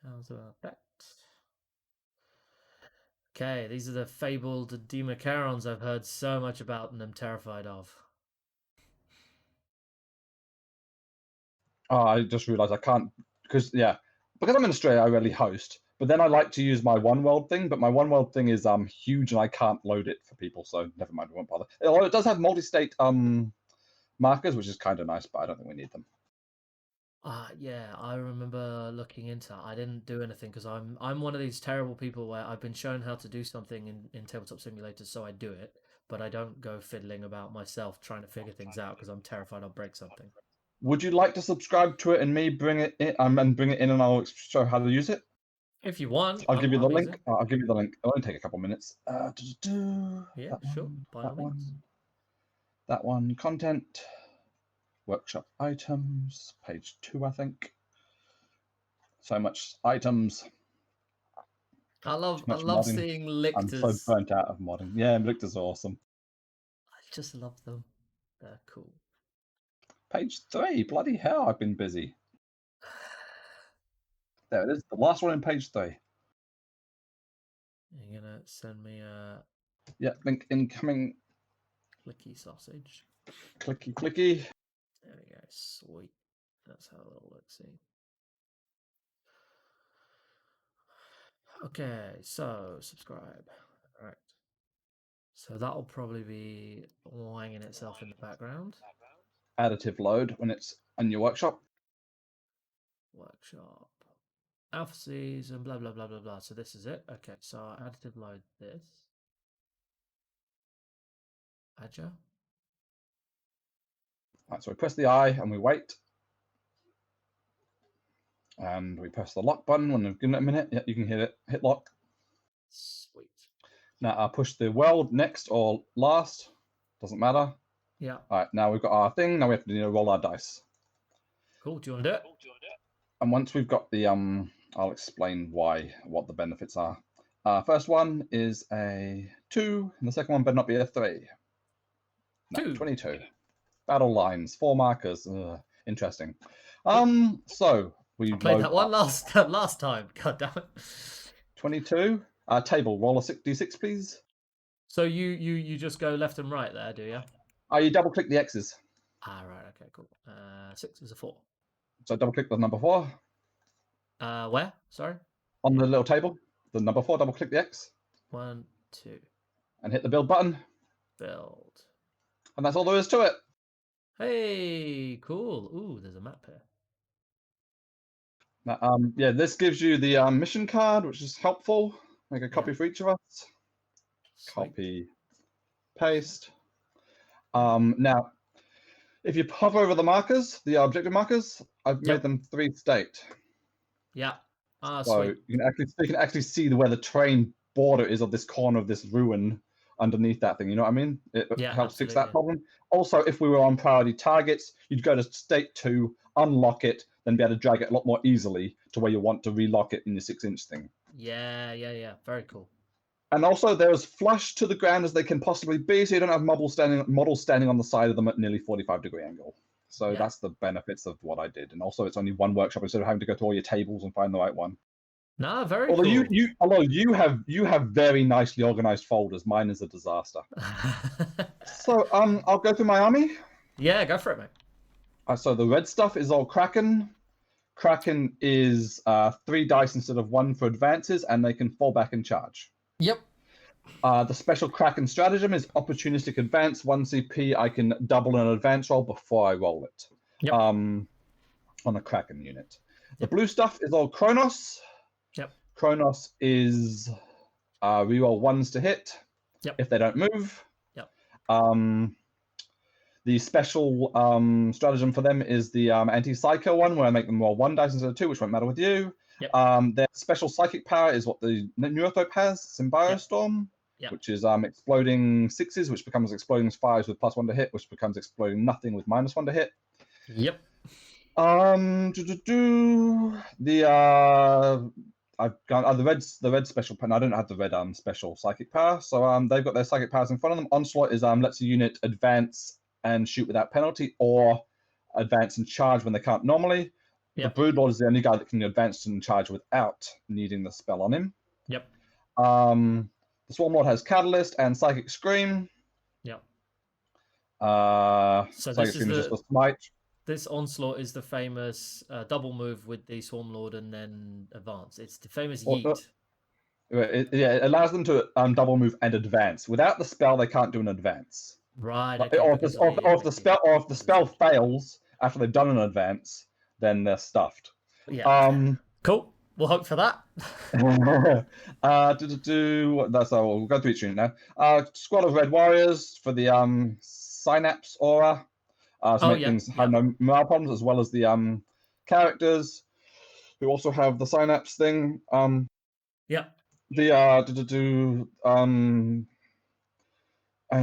How's about that? Okay, these are the fabled Democarons I've heard so much about and am terrified of. Oh, I just realised I can't because I'm in Australia. I rarely host, but then I like to use my One World thing. But my One World thing is huge, and I can't load it for people. So never mind, I won't bother. Although it does have multi-state markers, which is kind of nice, but I don't think we need them. Yeah, I remember looking into that. I didn't do anything because I'm one of these terrible people where I've been shown how to do something in Tabletop Simulator, so I do it, but I don't go fiddling about myself trying to figure things out because I'm terrified I'll break something. Would you like to subscribe to it and me bring it in, and bring it in, and I'll show how to use it? If you want, I'll give you the I'm link. easy. I'll give you the link. It'll only take a couple minutes. Yeah, sure, by all means. That one, content, workshop items, page 2, I think. So much items. I love modding. seeing I'm so lictors. burnt out of modding. Yeah, lictors are awesome. I just love them. They're cool. Page 3. Bloody hell, I've been busy. There it is. The last one in page 3. You're gonna send me a Yeah, link incoming. clicky sausage. Clicky, clicky. There we go. Sweet. That's how it'll look. See. Okay, so subscribe. All right. So that'll probably be wanging itself in the background. Additive load when it's on your workshop. Workshop. Alpha C's and blah blah blah blah blah. So this is it. Okay, so I'll additive load this. Adja. Right, so we press the I and we wait. And we press the lock button when we've given it a minute. Yeah, you can hit it. Hit lock. Sweet. Now I'll push the world next or last. Doesn't matter. Yeah. All right, now we've got our thing. Now we have to roll our dice. Cool. Do you want to do it? And once we've got the I'll explain what the benefits are. First one is a 2, and the second one better not be a 3. No, 2. 22. Battle lines, 4 markers. Interesting. So we I played that one up. last time. God damn it. 22. Table, roll a 6d6, please. So you just go left and right there, do you? You double click the X's. Right. Okay. Cool. 6 is a 4. So double click the number 4. Where? Sorry. On the little table, the number 4. Double click the X. 1, 2. And hit the build button. Build. And that's all there is to it. Hey, cool. Ooh, there's a map here. Now, this gives you the mission card, which is helpful. Make a copy for each of us. Sweet. Copy, paste. Now, if you hover over the markers, the objective markers, I've made them 3 state. Yeah. So sweet. you can actually see where the terrain border is of this corner of this ruin underneath that thing. You know what I mean? It helps fix that problem. Also, if we were on priority targets, you'd go to state 2, unlock it, then be able to drag it a lot more easily to where you want to relock it in the 6-inch thing. Yeah. Very cool. And also, they're as flush to the ground as they can possibly be, so you don't have models standing on the side of them at nearly 45-degree angle. So that's the benefits of what I did. And also, it's only one workshop instead of having to go to all your tables and find the right one. No, very cool. Although you have very nicely organized folders. Mine is a disaster. So I'll go through my army. Yeah, go for it, mate. So the red stuff is all Kraken. Kraken is 3 dice instead of 1 for advances, and they can fall back and charge. Yep. The special Kraken stratagem is opportunistic advance. 1 CP, I can double an advance roll before I roll it. Yep. On a Kraken unit. The blue stuff is all Kronos. Yep. Kronos is reroll 1s to hit. Yep. If they don't move. Yep. The special stratagem for them is the anti-psycho one, where I make them roll 1 dice instead of 2, which won't matter with you. Yep. Their special psychic power is what the Neurothope has, Symbiostorm, which is exploding 6s, which becomes exploding 5s with +1 to hit, which becomes exploding nothing with -1 to hit. Yep. I've got the red special pen. I don't have the red special psychic power, so they've got their psychic powers in front of them. Onslaught is lets a unit advance and shoot without penalty, or advance and charge when they can't normally. The Broodlord is the only guy that can advance and charge without needing the spell on him. Yep. The Swarmlord has Catalyst and Psychic Scream. Yep. So this is just a smite. This Onslaught is the famous double move with the Swarmlord and then advance. It's the famous Yeet. It allows them to double move and advance. Without the spell, they can't do an advance. Right. Okay. Or if the spell fails after they've done an advance, then they're stuffed. Yeah. Cool. We'll hope for that. That's all. We'll go through each unit now. Squad of Red Warriors for the Synapse aura. To make things have no morale problems, as well as the characters who also have the Synapse thing.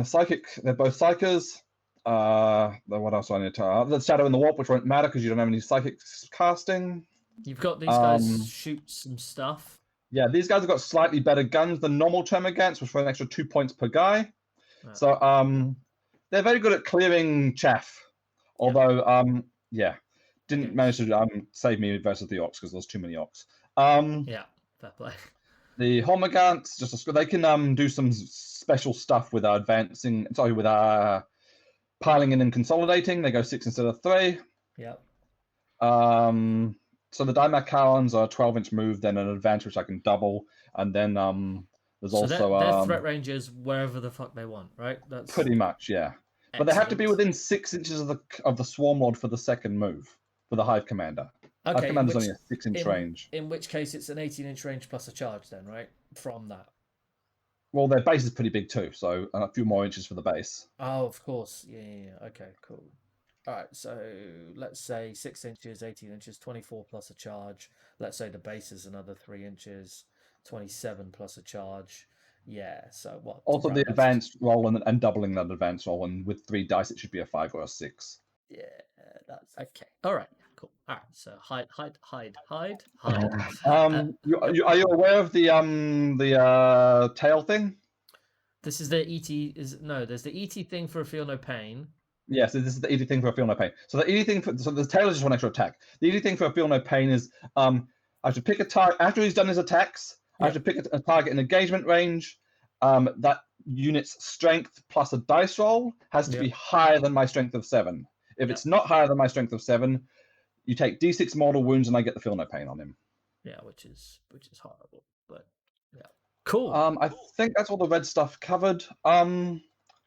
Psychic. They're both Psychers. What else do I need to? The Shadow and the Warp, which won't matter because you don't have any Psychic casting. You've got these guys shoot some stuff. Yeah, these guys have got slightly better guns than normal Termagants, which for an extra 2 points per guy. So they're very good at clearing chaff. Although, didn't manage to save me versus the Orcs because there's too many Orcs. Fair play. The Homagants, they can do some special stuff with with piling in and consolidating. They go 6 instead of 3. Yep. So the Dimacarons are a 12-inch move, then an advantage which I can double, and then there's also their threat range is wherever the fuck they want, right? That's pretty much, yeah. Excellent. But they have to be within 6 inches of the Swarmlord for the second move for the Hive Commander. Okay, Hive Commander's only a 6-inch range. In which case, it's an 18-inch range plus a charge, then, right? From that. Well, their base is pretty big too, so a few more inches for the base. Oh, of course, yeah. Okay, cool. All right, so let's say 6 inches, 18 inches, 24 plus a charge. Let's say the base is another 3 inches, 27 plus a charge. Yeah, so what? Also, the advanced roll and doubling that advanced roll, and with 3 dice, it should be a 5 or a 6. Yeah, that's okay. All right, cool. All right, so hide. Are you aware of the tail thing? This is the ET. There's the ET thing for a Feel No Pain. Yes, this is the ED thing for a Feel No Pain. So the ED thing so the tail is just one extra attack. The ED thing for a Feel No Pain is I have to pick a target after he's done his attacks. I have to pick a target in engagement range. That unit's strength plus a dice roll has to be higher than my strength of 7. If it's not higher than my strength of 7, you take D6 mortal wounds and I get the Feel No Pain on him. Yeah, which is horrible, but yeah, cool. I think that's all the red stuff covered. The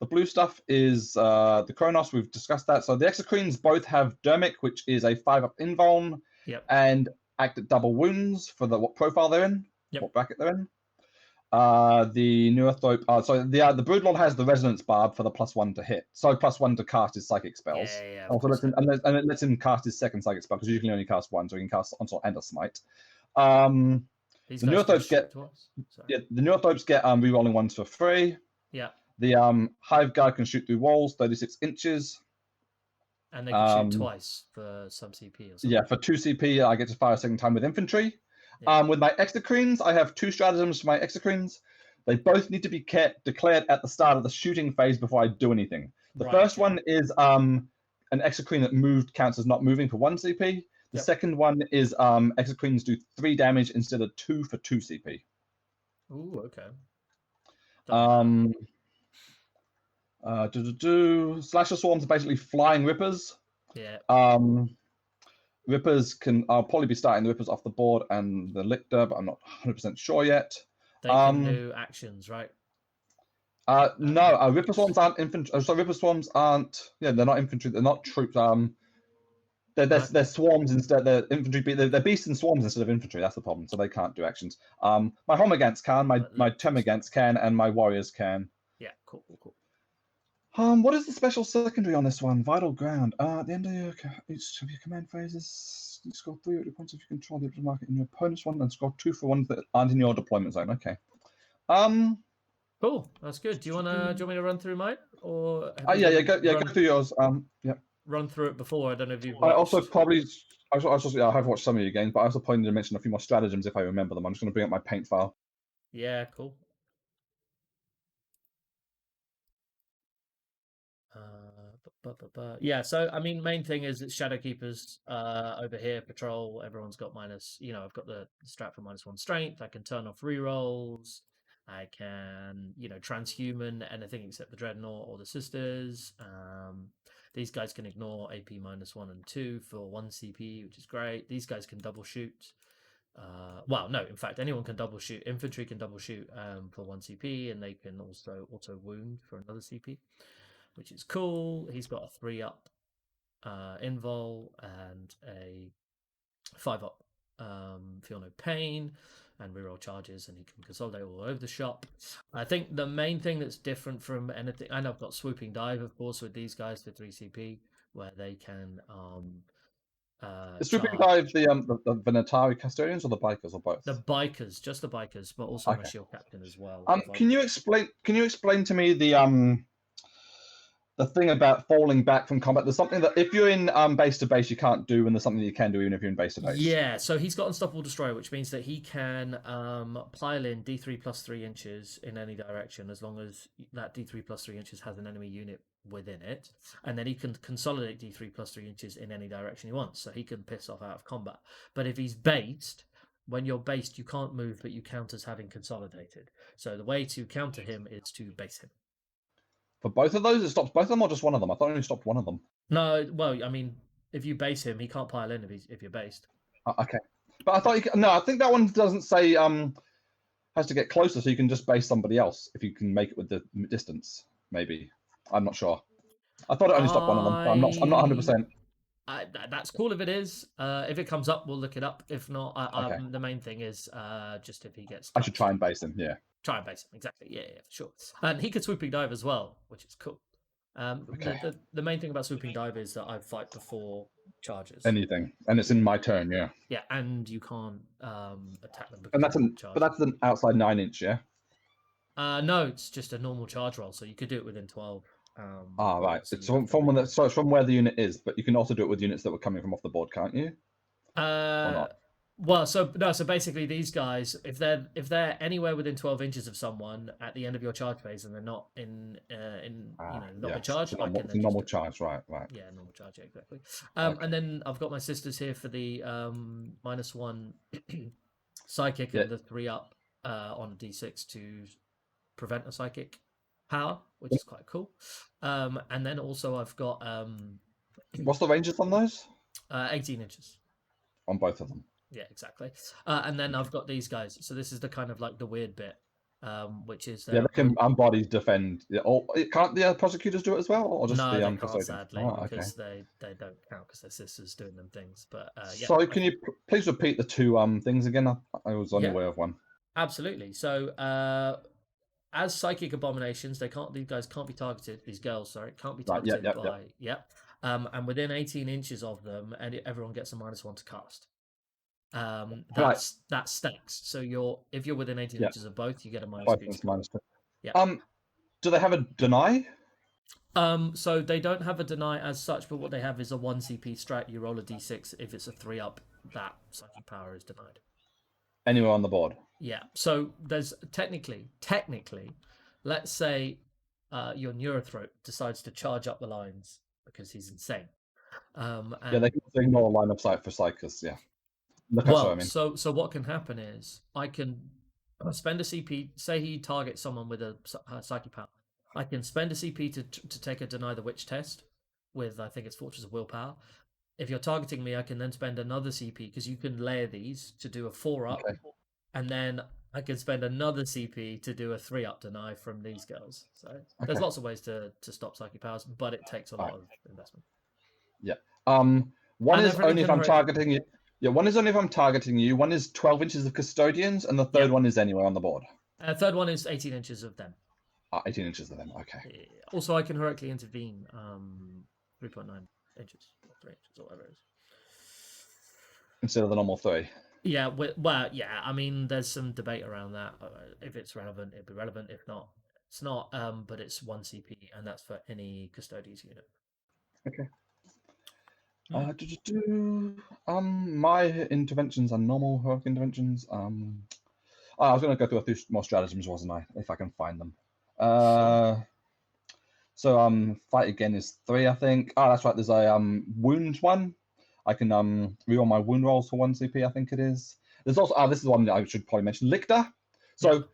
blue stuff is the Kronos. We've discussed that. So the Exocrines both have Dermic, which is a 5-up invuln, and act at double wounds for what profile they're in, what bracket they're in. The Neurothope. The Broodlord has the Resonance Barb for the +1 to hit. So +1 to cast his psychic spells. Also and it lets him cast his second psychic spell because you can only cast 1, so he can cast Onslaught and a Smite. The Neurothopes get rerolling 1s for free. Yeah. The Hive Guard can shoot through walls 36 inches. And they can shoot twice for some CP or something. Yeah, for 2 CP, I get to fire a second time with infantry. With my Exocrines, I have 2 stratagems for my Exocrines. They both need to be declared at the start of the shooting phase before I do anything. The first one is an Exocrine that moved counts as not moving for 1 CP. The second one is Exocrines do 3 damage instead of 2 for 2 CP. Ooh, okay. Slasher Swarms are basically flying Rippers. Yeah. Rippers I'll probably be starting the Rippers off the board and the Lictor, but I'm not 100% sure yet. They can do actions, right? No, Ripper Swarms aren't infantry. So Ripper Swarms aren't. Yeah, they're not infantry. They're not troops. They're swarms instead. They're infantry. They're beasts and swarms instead of infantry. That's the problem. So they can't do actions. My Homagants can. My Termagants can, and my Warriors can. Yeah, cool. What is the special secondary on this one? Vital Ground. At the end of each of your command phases, you score 3 points if you control the market in your opponent's one, and score 2 for ones that aren't in your deployment zone. Okay. Cool. That's good. Do you want me to run through mine, or? Go through yours. Run through it before. I don't know if you've. I have watched some of your games, but I also probably need to mention a few more stratagems if I remember them. I'm just going to bring up my paint file. Yeah. Cool. Yeah, so I mean, main thing is it's Shadow Keepers over here, patrol. Everyone's got minus, I've got the strat for -1 strength. I can turn off rerolls. I can, transhuman anything except the Dreadnought or the Sisters. These guys can ignore AP -1 and 2 for 1 CP, which is great. These guys can double shoot. Well, no, in fact, anyone can double shoot. Infantry can double shoot for 1 CP, and they can also auto wound for another CP, which is cool. He's got a 3-up invul and a 5-up feel no pain and reroll charges, and he can consolidate all over the shop. I think the main thing that's different from anything, and I've got swooping dive, of course, with these guys for 3 CP, where they can Is swooping dive the Venatari Custodians or the bikers or both? The bikers, just the bikers, but also my shield captain as well. Can you explain to me the thing about falling back from combat? There's something that if you're in base to base you can't do, and there's something you can do even if you're in base to base. Yeah, so he's got Unstoppable Destroyer, which means that he can pile in D3 plus 3 inches in any direction, as long as that D3 plus 3 inches has an enemy unit within it, and then he can consolidate D3 plus 3 inches in any direction he wants, so he can piss off out of combat. But if he's based, when you're based, you can't move, but you count as having consolidated. So the way to counter him is to base him. For both of those, it stops both of them or just one of them? I thought it only stopped one of them. No, well, I mean, if you base him, he can't pile in if you're based. Okay, but I thought no, I think that one doesn't say has to get closer, so you can just base somebody else if you can make it with the distance. Maybe, I'm not sure. I thought it only stopped one of them. But I'm not 100%. That's cool if it is. If it comes up, we'll look it up. If not, the main thing is just if he gets touched, I should try and base him. Yeah. Try and base him, exactly. Yeah, for sure. And he could swooping dive as well, which is cool. The main thing about swooping dive is that I fight before charges. Anything, and it's in my turn. Yeah. Yeah, and you can't attack them. And that's an outside 9-inch. Yeah. No, it's just a normal charge roll, so you could do it within 12. Right. It's from where the unit is, but you can also do it with units that were coming from off the board, can't you? Or not? Well, so basically these guys, if they're anywhere within 12 inches of someone at the end of your charge phase, and they're not in charge, normal charge, right? Yeah, normal charge, yeah, exactly. And then I've got my sisters here for the -1 psychic and the 3-up on D6 to prevent a psychic power, which is quite cool. And then also I've got what's the ranges on those? 18 inches on both of them. Yeah, exactly. And then I've got these guys. So this is the kind of like the weird bit, which is they can unbody defend. Or can't the prosecutors do it as well, or just no, the they can't, sadly, because they don't count because their sisters doing them things. But yeah. So can you please repeat the two things again? I was unaware of one. Absolutely. So as psychic abominations, these guys can't be targeted. These girls, sorry, can't be targeted by. And within 18 inches of them, and everyone gets a -1 to cast. That stacks. So if you're within 18 inches of both, you get a -2. Yeah. Do they have a deny? So they don't have a deny as such, but what they have is a 1 CP strat. You roll a D6. If it's a 3-up, that psychic power is denied. Anywhere on the board. Yeah. So there's technically, let's say your Neurothroat decides to charge up the lines because he's insane. They can ignore line of sight for psychers. Yeah. So what can happen is I can spend a CP. Say he targets someone with a psychic power. I can spend a CP to take a deny the witch test with, I think it's Fortress of Willpower. If you're targeting me, I can then spend another CP because you can layer these to do a 4-up, and then I can spend another CP to do a 3-up deny from these girls. So there's lots of ways to stop psychic powers, but it takes a lot of investment. Yeah. One is only if I'm targeting you. Yeah, one is only if I'm targeting you. One is 12 inches of custodians, and the third one is anywhere on the board. Third one is 18 inches of them. 18 inches of them. Okay. Yeah. Also, I can heroically intervene 3.9 inches, or 3 inches, or whatever it is. Instead of the normal 3. Yeah. Yeah. I mean, there's some debate around that. If it's relevant, it'd be relevant. If not, it's not. But it's 1 CP, and that's for any Custodes unit. Okay. My interventions are normal heroic interventions. I was going to go through a few more stratagems, wasn't I? If I can find them. So fight again is 3, I think. Oh, that's right. There's a wound one. I can reroll my wound rolls for 1 CP, I think it is. There's also this is one that I should probably mention, Lictor. So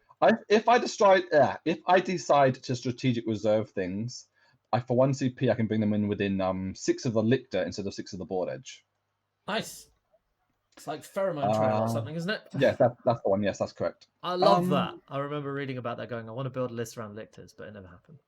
if I decide to strategic reserve things, for 1 CP I can bring them in within 6 of the Lictor instead of 6 of the board edge. Nice. It's like pheromone trail or something, isn't it? Yes, that's the one. Yes, that's correct. I love that. I remember reading about that going, I want to build a list around lictors, but it never happened.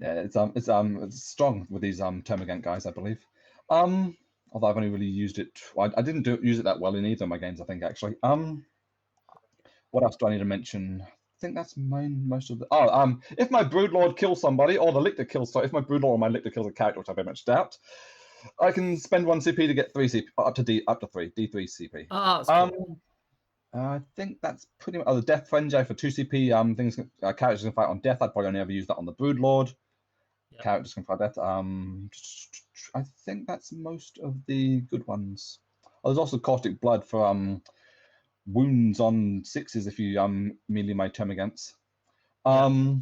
Yeah, it's strong with these Termagant guys, I believe. Although I've only really used it. I didn't use it that well in either of my games, I think, actually. What else do I need to mention? I think that's most of the. If my Broodlord kills somebody, or the Lictor kills. Sorry, if my Broodlord or my Lictor kills a character, which I very much doubt, I can spend 1 CP to get 3 CP up to D3 CP. That's cool. I think that's pretty much. The Death Frenzy for 2 CP. Things characters can fight on death. I'd probably only ever use that on the Broodlord. Yep. Characters can fight death. I think that's most of the good ones. There's also Caustic Blood for wounds on 6s if you melee my Termagants. Oh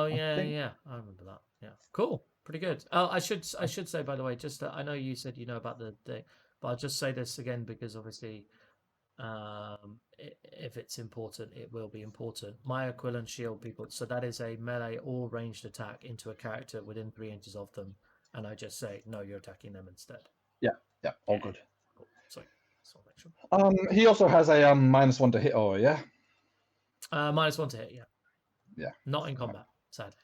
yeah, I remember that. Yeah, cool, pretty good. Oh, I should say, by the way, just I know you said you know about the thing, but I'll just say this again because obviously, if it's important, it will be important. My Aquilon shield people, so that is a melee or ranged attack into a character within 3 inches of them, and I just say no, you're attacking them instead. Yeah, all good. Cool. So, make sure. He also has a -1 to hit. Oh yeah. -1 to hit. Yeah. Yeah. Not in combat, sadly.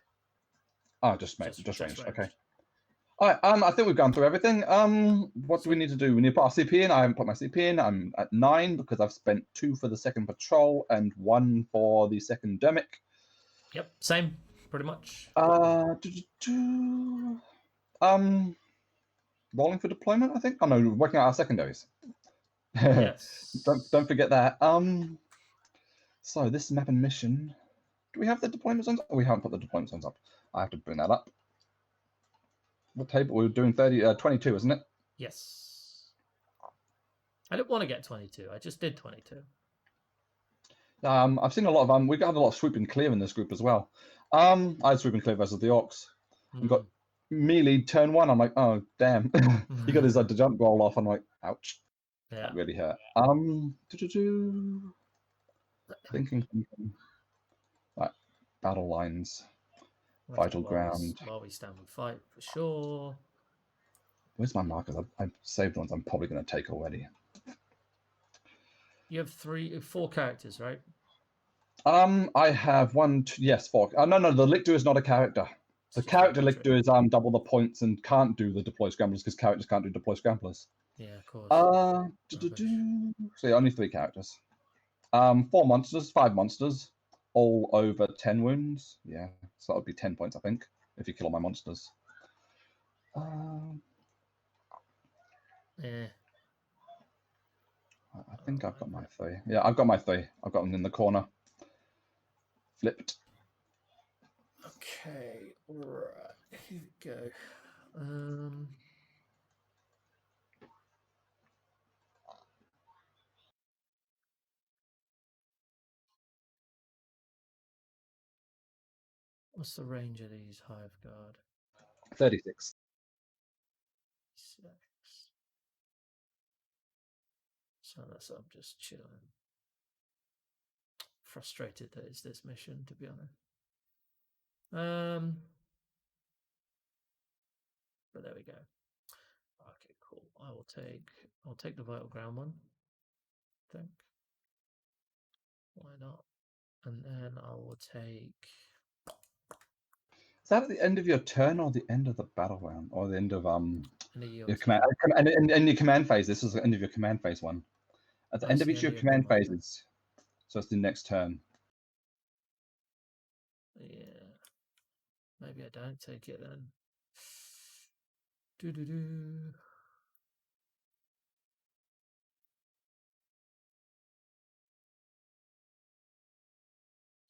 Oh, just range. Okay. All right. I think we've gone through everything. What do we need to do? We need to put our CP in. I haven't put my CP in. I'm at 9 because I've spent 2 for the second patrol and 1 for the second dermic. Yep, same, pretty much. Rolling for deployment, I think. Oh no, working out our secondaries. Yes. don't forget that. So this map and mission. Do we have the deployment zones? Oh, we haven't put the deployment zones up. I have to bring that up. What table? We're doing 22, isn't it? Yes. I didn't want to get 22. I just did 22. I've seen a lot of we had a lot of swoop and clear in this group as well. I had swoop and clear versus the Orcs. And got melee turn 1. I'm like, oh damn. He got his jump roll off. I'm like, ouch. Yeah. That really hurt. Thinking. Right. Battle lines. Vital ground. While we stand and fight, for sure. Where's my markers? I've saved ones I'm probably going to take already. You have 4 characters, right? I have 1, 2, yes, 4. No, the Lictor is not a character. The character Lictor is double the points and can't do the deploy scramblers because characters can't do deploy scramblers. Yeah, of course. So yeah, only 3 characters. 4 monsters, 5 monsters, all over 10 wounds. Yeah, so that would be 10 points, I think, if you kill all my monsters. Yeah. I think I've got my 3. Yeah, I've got my 3. I've got them in the corner. Flipped. Okay, right. Here we go. What's the range of these Hive Guard? 36. 6. So I'm just chilling. Frustrated that it's this mission, to be honest. But there we go. Okay, cool. I'll take the vital ground one. I think. Why not? And then I will take. Is that at the end of your turn or the end of the battle round or the end of your command? And your command phase. This is the end of your command phase one. At the end of each of your command phases, so it's the next turn. Yeah. Maybe I don't take it then.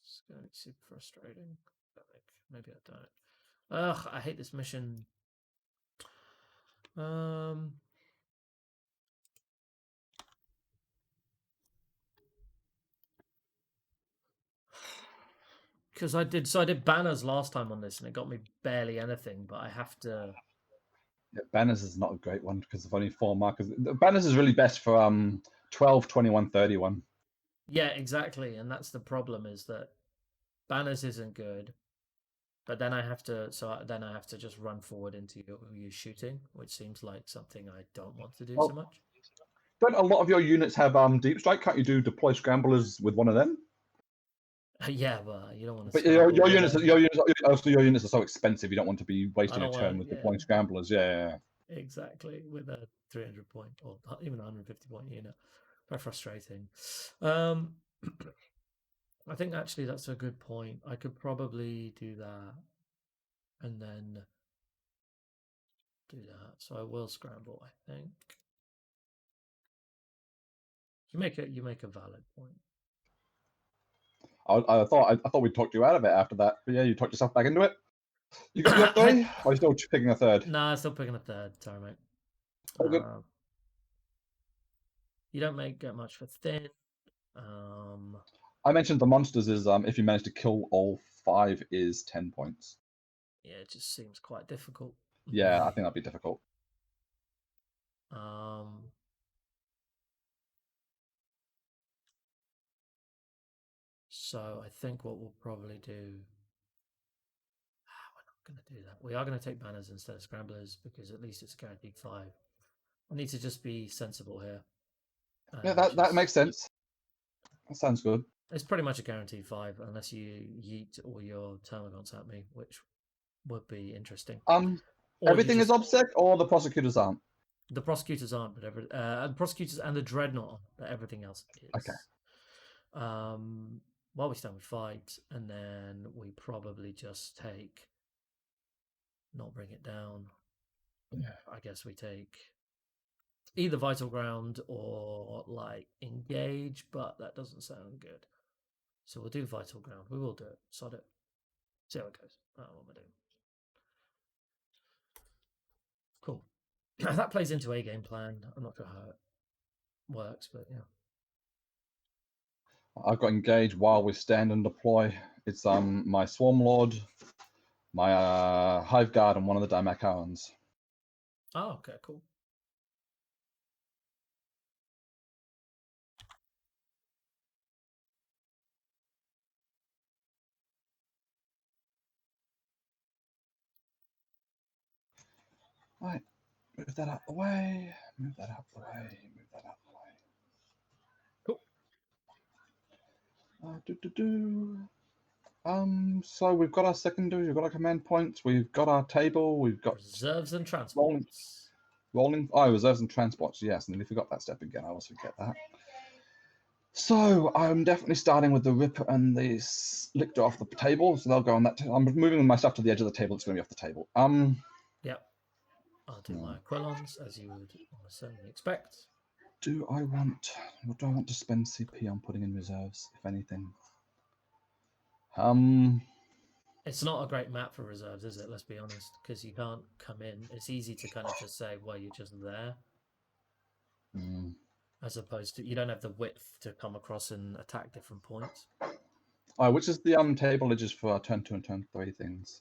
It's going to be super frustrating. Maybe I don't. Ugh, I hate this mission. Because I did banners last time on this, and it got me barely anything. But I have to. Yeah, banners is not a great one because of only 4 markers. Banners is really best for 12, 21, 31. Yeah, exactly, and that's the problem is that banners isn't good. But then I have to, then I have to just run forward into you shooting, which seems like something I don't want to do so Well, much. don't a lot of your units have deep strike? Can't you do deploy scramblers with one of them? Yeah, but you don't want to But scramble your with units, a. your units are so expensive. You don't want to be I wasting a don't turn want with to. Yeah, deploying scramblers. Yeah. exactly. With a 300 point or even 150 point unit, very frustrating. Um, I think actually that's a good point. I could probably do that, and then do that. So I will scramble. I think you make a valid point. I thought we talked you out of it after that, but yeah, you talked yourself back into it. You got your 3, or are you still picking a 3rd? Nah, still picking a 3rd. Sorry, mate. Oh, good. You don't get much for thin. I mentioned the monsters is if you manage to kill all 5 is 10 points. Yeah, it just seems quite difficult. Yeah, I think that'd be difficult. So I think what we'll probably do. We're not going to do that. We are going to take banners instead of scramblers because at least it's a guaranteed 5. I need to just be sensible here. Yeah, that makes sense. That sounds good. It's pretty much a guaranteed 5 unless you yeet all your termagants at me, which would be interesting. Or Everything is obsec, or the prosecutors aren't. The prosecutors aren't, but the prosecutors and the dreadnought, but everything else is. Okay. While we stand, we fight, and then we probably just take. Not bring it down. Yeah. I guess we take either vital ground or like engage, but that doesn't sound good. So we'll do vital ground. We will do it. Sod it. See how it goes. What am I doing? Cool. That plays into a game plan. I'm not sure how it works, but yeah. I've got engage while we stand and deploy. It's my Swarm Lord, my Hive Guard, and one of the Dimacarans. Oh, okay, cool. Right, move that out the way, move that out the way, move that out the way. So we've got our secondaries, we've got our command points, we've got our table, we've got reserves and transports. Rolling. Oh, reserves and transports. Yes, and we forgot that step again. I always forget that. So I'm definitely starting with the Ripper and the Lictor off the table, so they'll go on that. I'm moving my stuff to the edge of the table. It's going to be off the table. Yep. I'll do my Quillons as you would almost certainly expect. What do I want to spend CP on putting in reserves, if anything? It's not a great map for reserves, is it? Let's be honest, because you can't come in. It's easy to kind of just say, well, you're just there. As opposed to, you don't have the width to come across and attack different points. Oh, which is the table edges for our turn 2 and turn 3 things?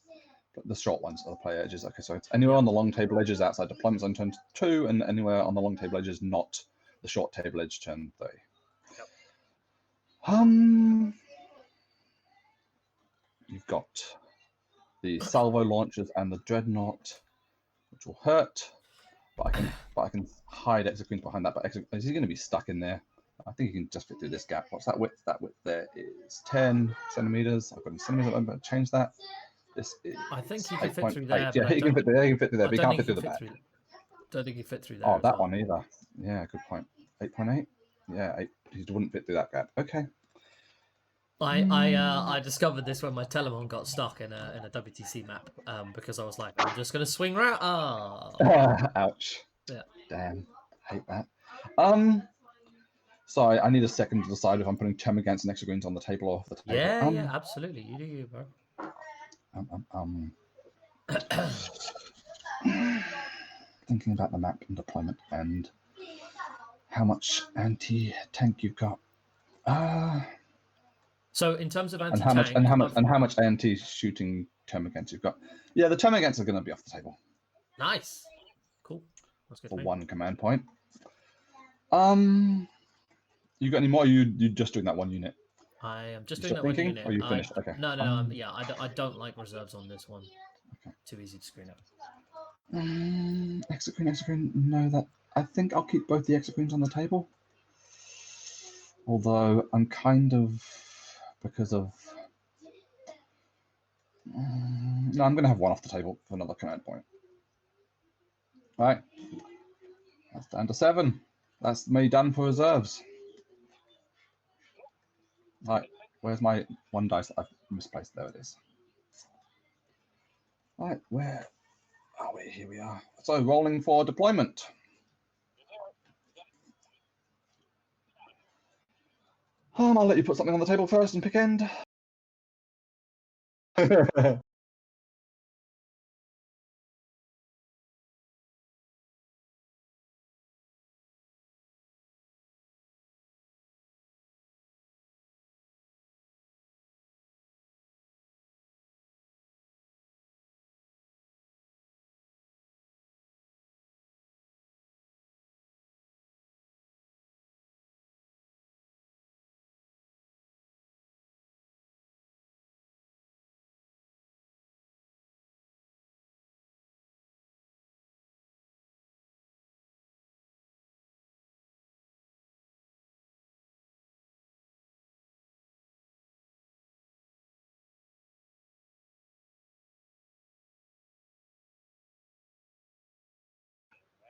The short ones are the play edges. Okay, so it's anywhere on the long table edges outside deployments on turn 2, and anywhere on the long table edges not the short table edge turn 3. Yep. You've got the salvo launchers and the dreadnought, which will hurt, but I can hide Exequeens behind that. But is he going to be stuck in there? I think he can just fit through this gap. What's that width? That width there is 10 centimeters. I've got in centimeters. I'm going to change that. This is I think he can fit through 8.8. there. Yeah, he can fit there. He can fit through there, but he can't fit through the back. Don't think he fit through there. Oh, that one either. Yeah, good point. 8.8. Yeah, he wouldn't fit through that gap. Okay. I discovered this when my Telemon got stuck in a WTC map because I was like, I'm just gonna swing round. Ouch. Yeah. Damn. Hate that. Sorry, I need a second to decide if I'm putting Termagants and Exequeens on the table or off the table. Yeah, absolutely. You do you, bro. Thinking about the map and deployment and how much anti-tank you've got. So in terms of And how much anti-tank, anti shooting termagants you've got? Yeah, the termagants are going to be off the table. Nice, cool. That's good for to me. 1 command point. You got any more? Or you just doing that 1 unit? I am just You doing still that one thinking, unit. or you finished? Okay. No, no, no. Yeah, I don't like reserves on this one. Okay. Too easy to screen up. Exocrine. No, that I think I'll keep both the Exocrines on the table. Although I'm kind of because of no, I'm going to have 1 off the table for another command point. All right, that's down to 7. That's me done for reserves. All right, where's my 1 dice that I've misplaced? There it is. All right, where are we? Here we are. So rolling for deployment. I'll let you put something on the table first and pick end.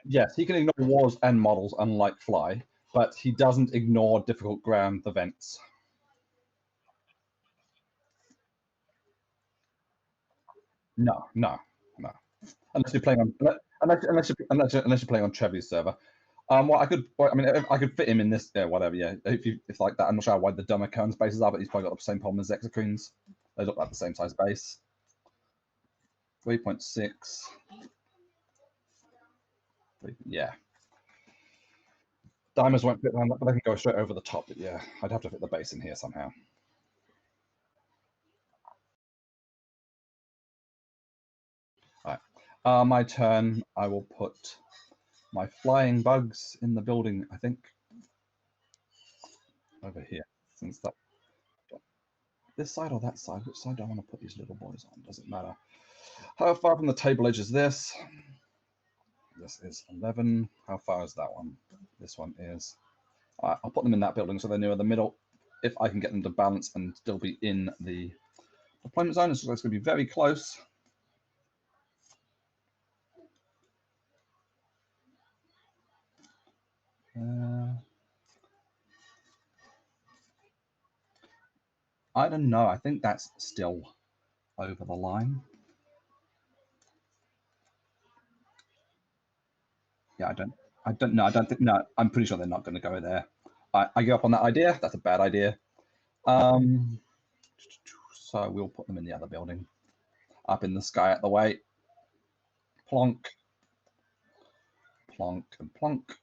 Yes, he can ignore wars and models, unlike Fly, but he doesn't ignore difficult ground events. No. Unless you're playing on unless you're playing on Trevi's server. Well, I mean, I could fit him in this. Yeah, whatever. Yeah, if like that. I'm not sure how wide the dumber Kern's bases are, but he's probably got the same problem as Exocrines. They look like the same size base. 3.6. Yeah. Diamonds won't fit around that, but they can go straight over the top. But yeah, I'd have to fit the base in here somehow. All right. My turn. I will put my flying bugs in the building, I think. Over here. Since that this side or that side? Which side do I want to put these little boys on? Doesn't matter. How far from the table edge is this? This is 11. How far is that one? This one is. I'll put them in that building so they're near the middle. If I can get them to balance and still be in the deployment zone, it's going to be very close. I don't know. I think that's still over the line. Yeah, I don't know. I don't think. No, I'm pretty sure they're not going to go there. I give up on that idea. That's a bad idea. So we'll put them in the other building, up in the sky at the way. Plonk, plonk, and plonk.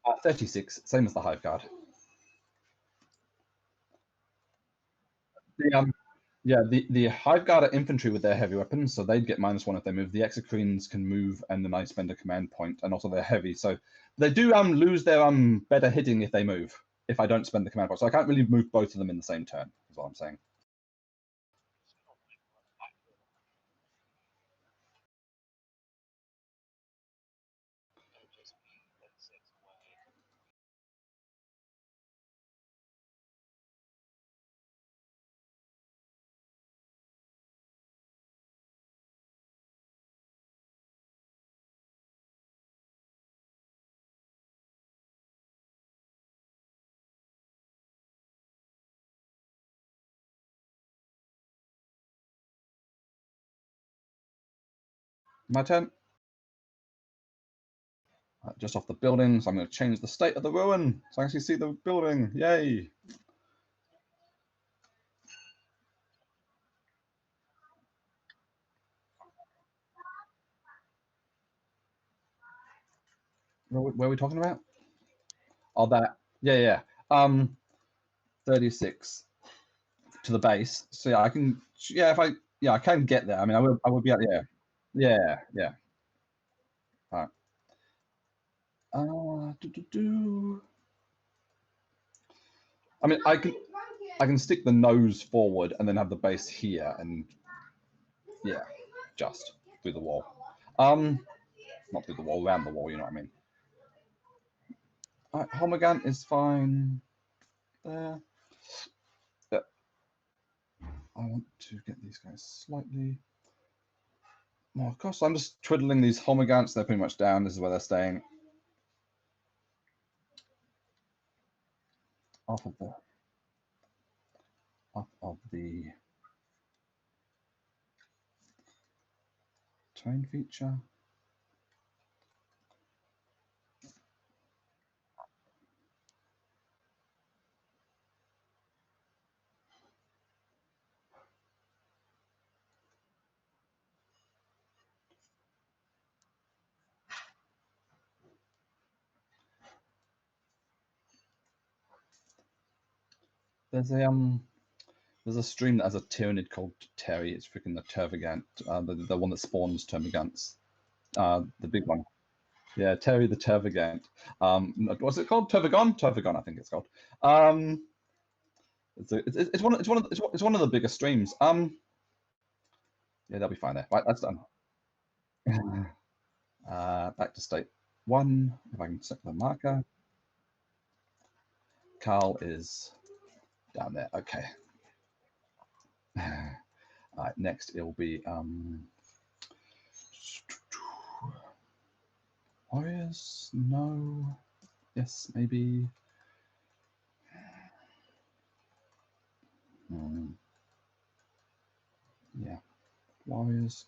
At 36, same as the Hive Guard. The Hive Guard are infantry with their heavy weapons, so they'd get -1 if they move. The Exocrines can move, and then I spend a command point, and also they're heavy, so they do lose their better hitting if they move. If I don't spend the command point, so I can't really move both of them in the same turn. Is what I'm saying. My turn. Just off the building, so I'm going to change the state of the ruin so I actually see the building. Yay! Where are we talking about? Oh, that. Yeah. 36 to the base. So yeah, I can. Yeah, if I. Yeah, I can get there. I mean, I would be able. Yeah. All right. I mean, I can stick the nose forward and then have the base here, and yeah, just through the wall. Not through the wall, around the wall. You know what I mean? All right, Homogant is fine there. But I want to get these guys slightly more across. So I'm just twiddling these Homogants. They're pretty much down. This is where they're staying. Off of the terrain feature. There's a stream that has a Tyranid called Terry. It's freaking the Tervagant, the one that spawns Termagants, the big one. Yeah, Terry the Tervagant. What's it called? Tervagon? Tervagon, I think it's called. It's one of the biggest streams. Yeah, they'll be fine there. Right, that's done. Back to state 1. If I can set the marker. Carl is down there. Okay. All right, next it will be warriors. No. Yes, maybe. Yeah, warriors.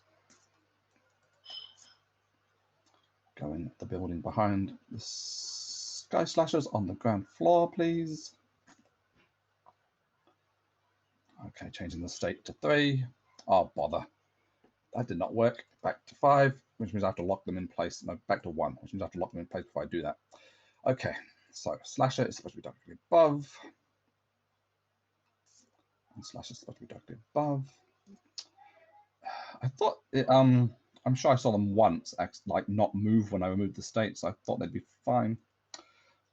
Go in the building behind the Sky Slashers on the ground floor, please. Okay, changing the state to 3. Oh, bother. That did not work. Back to 5, which means I have to lock them in place. No, back to 1, which means I have to lock them in place before I do that. Okay, so Slasher is supposed to be directly above. And Slasher is supposed to be directly above. I thought I'm sure I saw them once like not move when I removed the state, so I thought they'd be fine.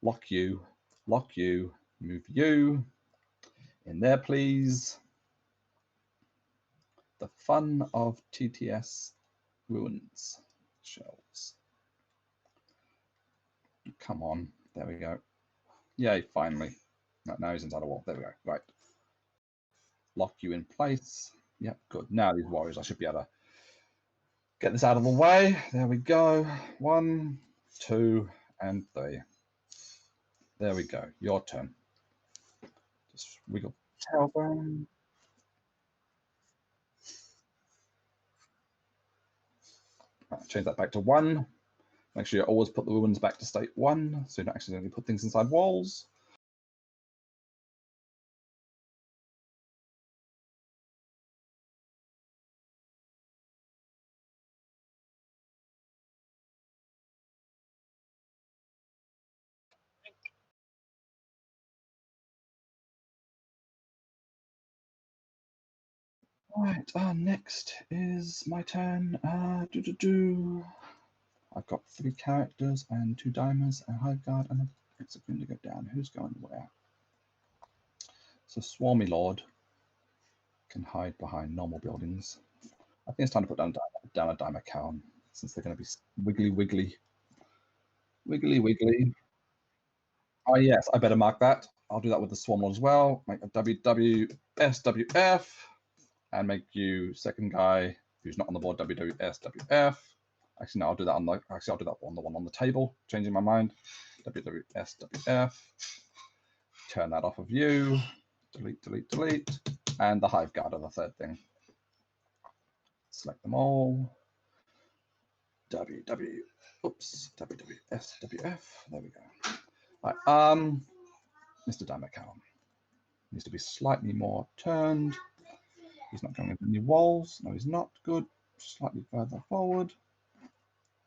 Lock you, move you in there, please. The fun of TTS ruins shells. Come on, there we go. Yay, finally. Right, now he's inside a wall. There we go. Right. Lock you in place. Yep, good. Now these warriors, I should be able to get this out of the way. There we go. 1, 2, and 3. There we go. Your turn. Just wiggle tailbone. Right, change that back to 1. Make sure you always put the ruins back to state 1, so you don't accidentally put things inside walls. Right, next is my turn. I've got 3 characters and 2 diamonds, and Hive Guard, and it's going to go down. Who's going where? So Swarmy Lord can hide behind normal buildings. I think it's time to put down a Diamond Cowan, since they're going to be wiggly. Oh yes, I better mark that. I'll do that with the Swarm Lord as well. Make a WWSWF, and make you second guy who's not on the board WWSWF. Actually, no, I'll do that on the one on the table. Changing my mind. WWSWF. Turn that off of you. Delete. And the Hive Guard are the third thing. Select them all. WWSWF. There we go. Right, Mr. Damacowan needs to be slightly more turned. He's not going into any walls. No, he's not. Good. Slightly further forward.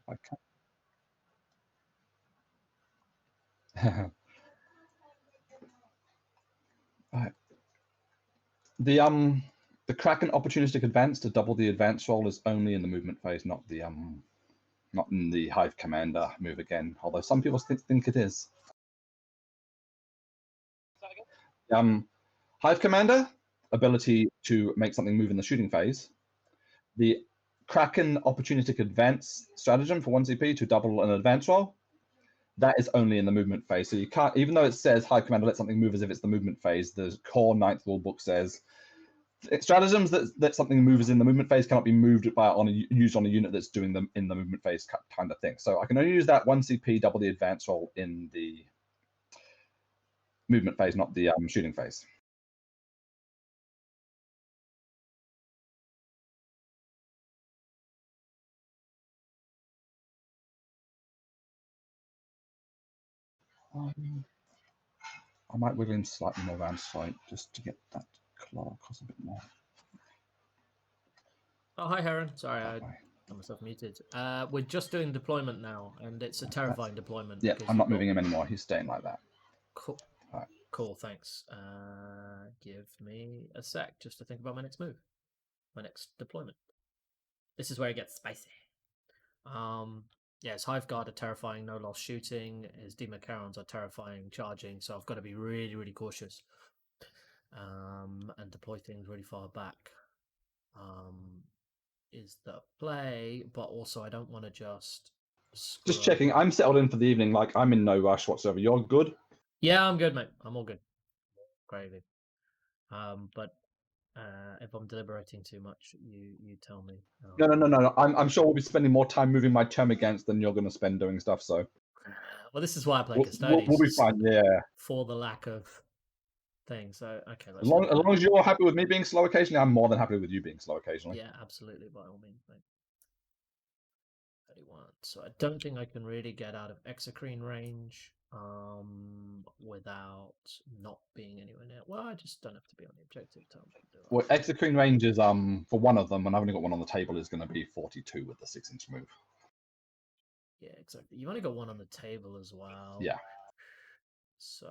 If I can. Right. The Kraken opportunistic advance to double the advance roll is only in the movement phase, not in the Hive Commander move again. Although some people think it is. Hive Commander ability to make something move in the shooting phase. The Kraken opportunistic advance stratagem for 1 CP to double an advance roll. That is only in the movement phase. So you can't, even though it says Hive Commander let something move as if it's the movement phase, the core 9th rule book says stratagems that something moves in the movement phase cannot be moved used on a unit that's doing them in the movement phase kind of thing. So I can only use that 1 CP double the advance roll in the movement phase, not the shooting phase. I might wiggle him slightly more around sight just to get that claw across a bit more. Oh, hi, Heron. Sorry, I got myself muted. We're just doing deployment now, and it's a terrifying deployment. Yeah, I'm not moving him anymore. He's staying like that. Cool. Right. Cool, thanks. Give me a sec just to think about my next move. My next deployment. This is where it gets spicy. Yeah, his Hive Guard are terrifying, no loss shooting. His Democarons are terrifying, charging. So I've got to be really, really cautious. And deploy things really far back. Is the play, but also I don't want to just checking. I'm settled in for the evening. Like, I'm in no rush whatsoever. You're good? Yeah, I'm good, mate. I'm all good. Gravy. But if I'm deliberating too much, you tell me. No. I'm sure we'll be spending more time moving my against than you're going to spend doing stuff. So, well, this is why I play we'll be fine. Yeah. For the lack of things. So okay, as long as you're happy with me being slow occasionally, I'm more than happy with you being slow occasionally. Yeah, absolutely, by all means, mate. 31. So I don't think I can really get out of Exocrine range without not being anywhere near. Well, I just don't have to be on the objective. Well, Exocrine range is for one of them, and I've only got one on the table, is going to be 42 with the 6-inch move. Yeah, exactly. You've only got one on the table as well. Yeah. So,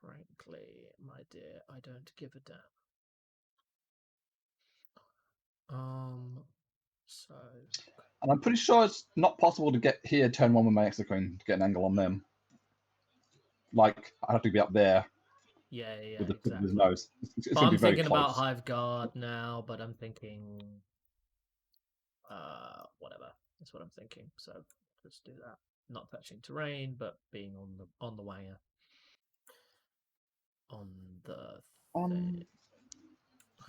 frankly, my dear, I don't give a damn. So. And I'm pretty sure it's not possible to get here turn 1 with my Exocrine to get an angle on them. Like, I have to be up there. Yeah, with the exactly. His nose. It's I'm thinking about Hive Guard now, but I'm thinking, whatever. That's what I'm thinking. So let's do that. Not touching terrain, but being on the wire. On the thing.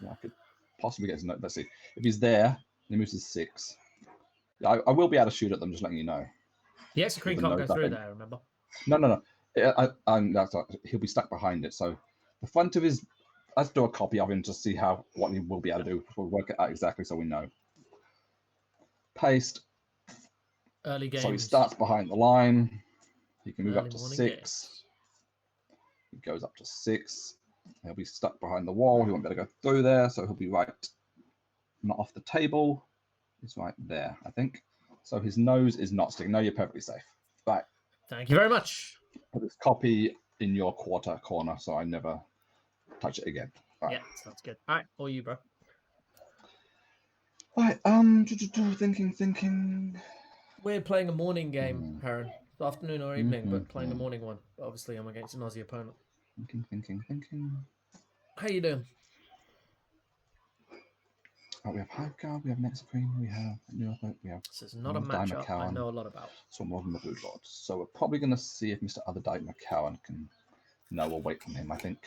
Yeah, I could possibly get his note. Let's see. If he's there, he moves to 6. Yeah, I will be able to shoot at them, just letting you know. The Exocrine can't go through there, remember? No. He'll be stuck behind it. So the front of his. Let's do a copy of him to see what he will be able to do. We'll work it out exactly so we know. Paste. Early game. So he starts behind the line. He can move up to 6. Games. He goes up to 6. He'll be stuck behind the wall. He won't be able to go through there, so he'll be right, not off the table. He's right there, I think. So his nose is not sticking. No, you're perfectly safe. Right. Thank you very much. Put this copy in your quarter corner, so I never touch it again. Right. Yeah, sounds good. All right, all you, bro. Right. Thinking. We're playing a morning game, Heron. Afternoon or evening, but playing a morning one. Obviously, I'm against an Aussie opponent. Thinking. How you doing? Oh, we have Hive Guard, we have Exocrine, we have we have. This is not a matchup I know a lot about. So more than the Blue Lord. So we're probably going to see if Mr. Other Dyke McCowan can. No, we'll wait from him. I think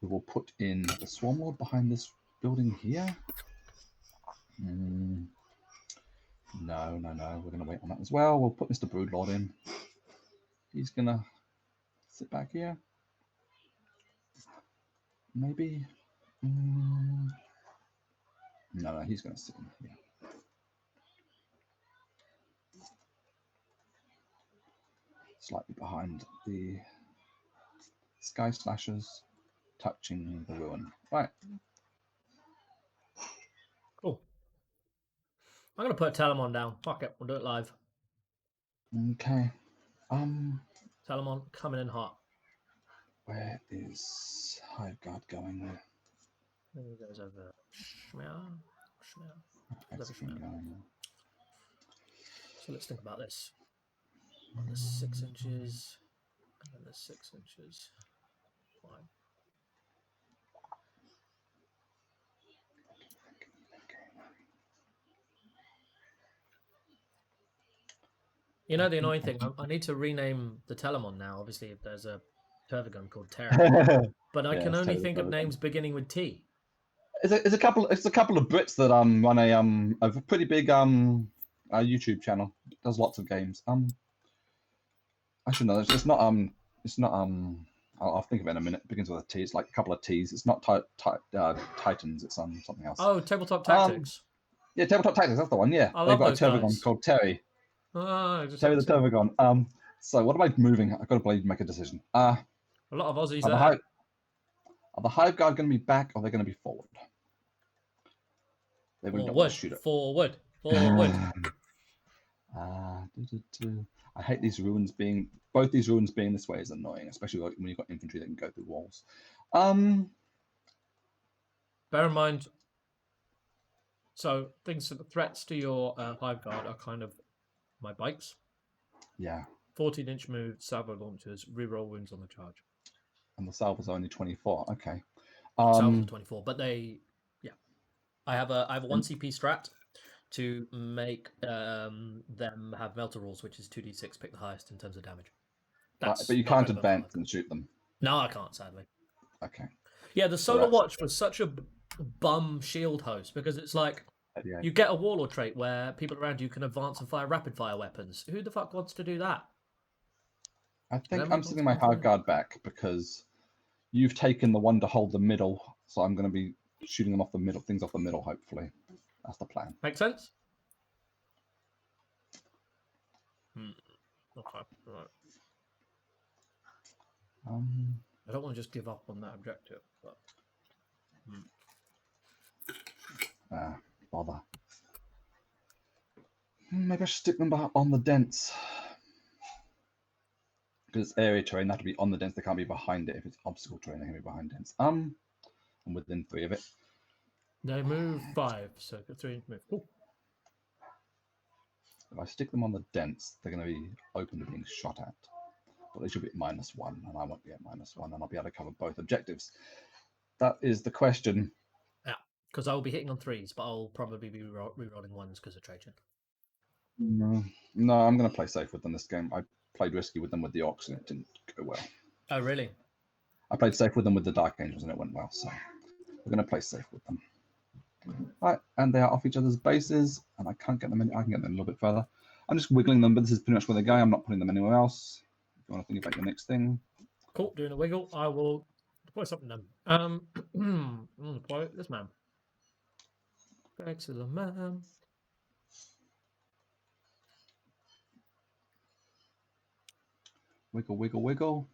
we will put in the Swarm Lord behind this building here. No. We're going to wait on that as well. We'll put Mr. Broodlord in. He's going to sit back here. Maybe. No, he's going to sit in here. Slightly behind the Sky Slashers, touching the ruin. Right. Cool. I'm going to put Telemon down. Fuck it. We'll do it live. Okay. Telemon coming in hot. Where is Hiveguard going? There he goes over. Schmear. Where's he going? So let's think about this. There's 6 inches. And then there's 6 inches. Fine. You know the annoying thing? I need to rename the Telemon now. Obviously, if there's a Tervigon called Terra. But I can only think of names beginning with T. It's a couple of Brits that run a pretty big YouTube channel. Does lots of games. Actually no, it's not I'll think of it in a minute. It begins with a T. It's like a couple of T's. It's not Titans. It's something else. Oh, Tabletop Tactics. Yeah, Tabletop Tactics. That's the one. Yeah, I they've love got a those Tervigon guys. called Terry. Terry the Tervigon. So what am I moving? I've got to make a decision. A lot of Aussies there. Are the Hiveguard going to be back, or are they going to be forward? Forward. I hate these ruins being. Both these ruins being this way is annoying, especially when you've got infantry that can go through walls. Bear in mind. So threats to your Hiveguard are kind of my bikes. Yeah. 14-inch move, salvo launchers, reroll wounds on the charge. And the salvo's only 24. Okay. Salvos are 24, but I have a 1 CP strat to make them have melter rules, which is 2d6, pick the highest in terms of damage. But you can't advance and shoot them. No, I can't, sadly. Okay. Yeah, the Solar Watch was such a bum shield host because it's like you get a warlord trait where people around you can advance and fire rapid fire weapons. Who the fuck wants to do that? I think I'm sending my Hiveguard back because you've taken the one to hold the middle, so I'm going to be shooting them off the middle, things off the middle, hopefully. That's the plan. Make sense? Okay, right. I don't want to just give up on that objective, but bother. Maybe I should stick them on the dents. Because it's area terrain, they have to be on the dents, they can't be behind it. If it's obstacle terrain, they can be behind dents. And within 3 of it. They move 5, so 3 move. Cool. If I stick them on the dents, they're going to be open to being shot at. But they should be at -1, and I won't be at -1, and I'll be able to cover both objectives. That is the question. Yeah, because I will be hitting on 3s, but I'll probably be rerolling 1s because of Trajan. No, I'm going to play safe with them this game. I played risky with them with the Orcs, and it didn't go well. Oh, really? I played safe with them with the Dark Angels, and it went well, so we're going to play safe with them. Right, and they are off each other's bases, and I can't get them in. I can get them a little bit further. I'm just wiggling them, but this is pretty much where they're going. I'm not putting them anywhere else. If you want to think about your next thing. Cool, doing a wiggle. I will deploy something then. Deploy this man. Excellent man. Wiggle, wiggle, wiggle.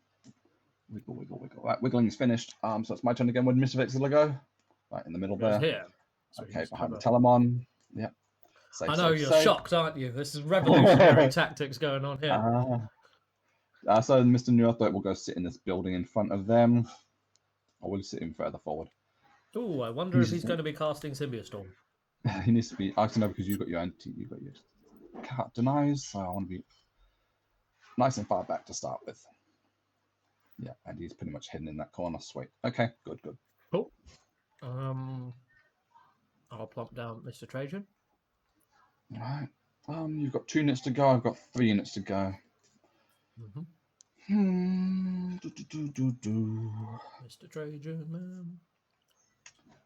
Wiggle, wiggle, wiggle. Right, wiggling is finished. So it's my turn again. Where did Mr. Vixila go? Right, in the middle there. Here. So okay, behind the Telemon. Yep. I know you're shocked, aren't you? This is revolutionary tactics going on here. So Mr. New Earth will go sit in this building in front of them. Or will he sit in further forward? Oh, I wonder if he's going to be casting Symbiostorm. He needs to be. I know because you've got your cat denies, so I want to be nice and far back to start with. Yeah, and he's pretty much hidden in that corner. Sweet. Okay, good. Cool. I'll plump down Mr. Trajan. All right. You've got 2 units to go. I've got 3 units to go. Mr. Trajan, man.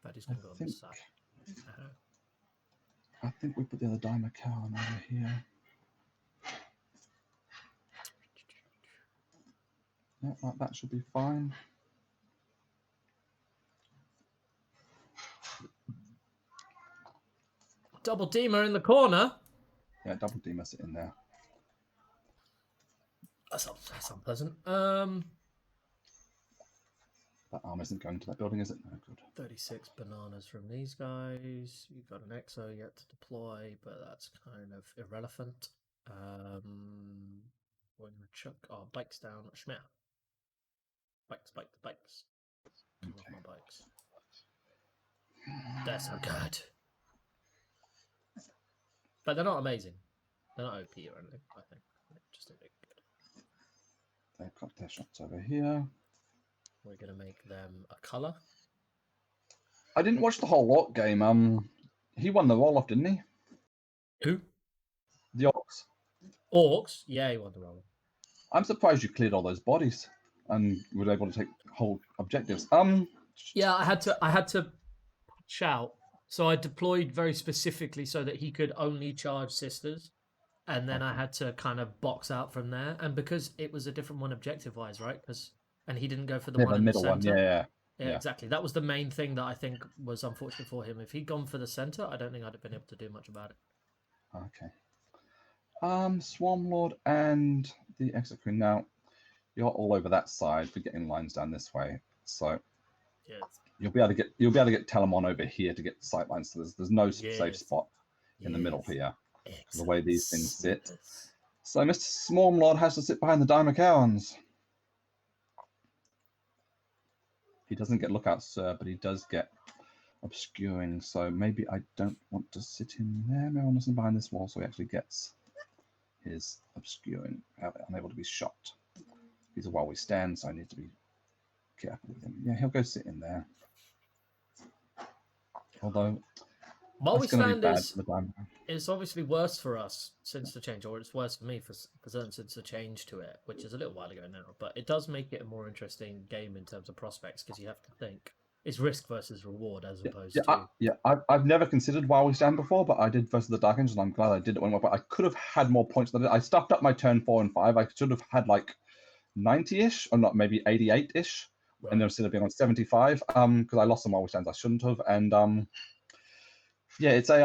But he's going to go on this side. I think we put the other Diamond Cow over here. Yeah, that should be fine. Double Deemer in the corner. Yeah, double Deemer sitting there. That's unpleasant. That arm isn't going to that building, is it? No, good. 36 bananas from these guys. You've got an exo yet to deploy, but that's kind of irrelevant. We're going to chuck our bikes down. Schmear. Bikes. Come off my bikes. They're so good. But they're not amazing. They're not OP or anything, I think. They're just a bit good. They've got their shots over here. We're going to make them a colour. I didn't watch the whole lot game. He won the roll-off, didn't he? Who? The Orcs. Orcs? Yeah, he won the roll. I'm surprised you cleared all those bodies and were able to take whole objectives. Yeah, I had to shout. So I deployed very specifically so that he could only charge sisters. And then I had to kind of box out from there. And because it was a different one objective-wise, right? And he didn't go for the one in the middle center. one, yeah, exactly. That was the main thing that I think was unfortunate for him. If he'd gone for the center, I don't think I'd have been able to do much about it. Okay. Swarm Lord and the Exocrine. Now, you're all over that side for getting lines down this way. So you'll be able to get Telemon over here to get sight lines. So there's no safe spot in the middle here. The way these things sit. So Mr. Swarm Lord has to sit behind the Dimacowans. He doesn't get Lookout Sir, but he does get Obscuring. So maybe I don't want to sit in there. Maybe I want to sit behind this wall so he actually gets his Obscuring. Unable to be shot. He's a while we stand, so I need to be careful with him. Yeah, he'll go sit in there. Although while we stand it's obviously worse for us since the change, or it's worse for me for certain since the change to it, which is a little while ago now. But it does make it a more interesting game in terms of prospects because you have to think it's risk versus reward as opposed to. I've never considered while we stand before, but I did versus the Dark Angels, and I'm glad I did it. But I could have had more points than I stuffed up my turn 4 and 5. I should have had like 90-ish, or not, maybe 88-ish, and then instead of being on 75, because I lost some while we stand I shouldn't have, and yeah, it's a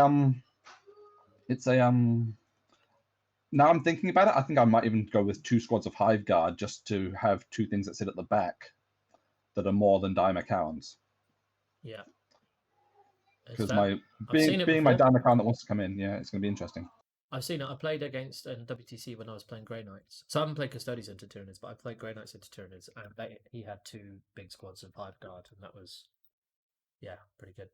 now I'm thinking about it, I think I might even go with 2 squads of Hive Guard just to have 2 things that sit at the back that are more than Dimacowans. Yeah. Because being my Dimacowan that wants to come in, yeah, it's going to be interesting. I've seen it. I played against in WTC when I was playing Grey Knights. So I haven't played Custodes into Tyranids, but I played Grey Knights into Tyranids, and he had 2 big squads of Hive Guard, and that was, pretty good.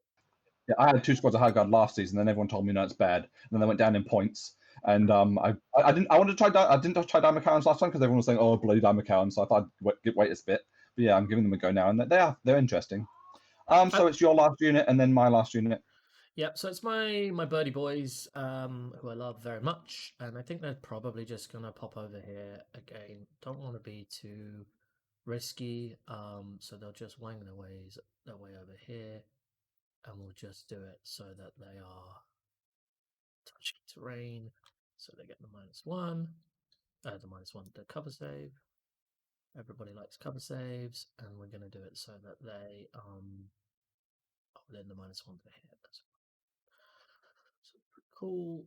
Yeah, I had 2 squads of Hive Guard last season, then everyone told me no, it's bad, and then they went down in points. And I didn't try Dimacowans last time because everyone was saying, oh, bloody Dimacowans, so I thought I'd wait a bit. But yeah, I'm giving them a go now, and they're interesting. So it's your last unit and then my last unit. Yep, so it's my birdie boys, who I love very much, and I think they're probably just gonna pop over here again. Don't want to be too risky, so they'll just wang their way over here, and we'll just do it so that they are touching terrain, so they get the -1, the cover save. Everybody likes cover saves, and we're gonna do it so that they then the -1 to hit as well. So cool.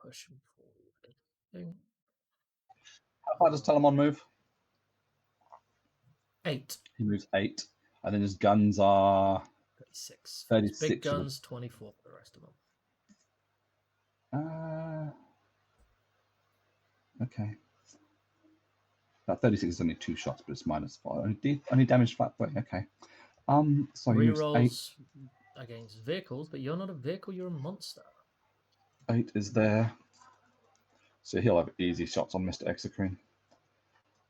Pushing forward. How far does Telemon move? 8. He moves 8, and then his guns are 36. 36. Big guns, 24 for the rest of them. Okay. That 36 is only 2 shots, but it's -4. Only damage flat point. Okay. So rerolls against vehicles, but you're not a vehicle. You're a monster. 8 is there, so he'll have easy shots on Mr. Exocrine.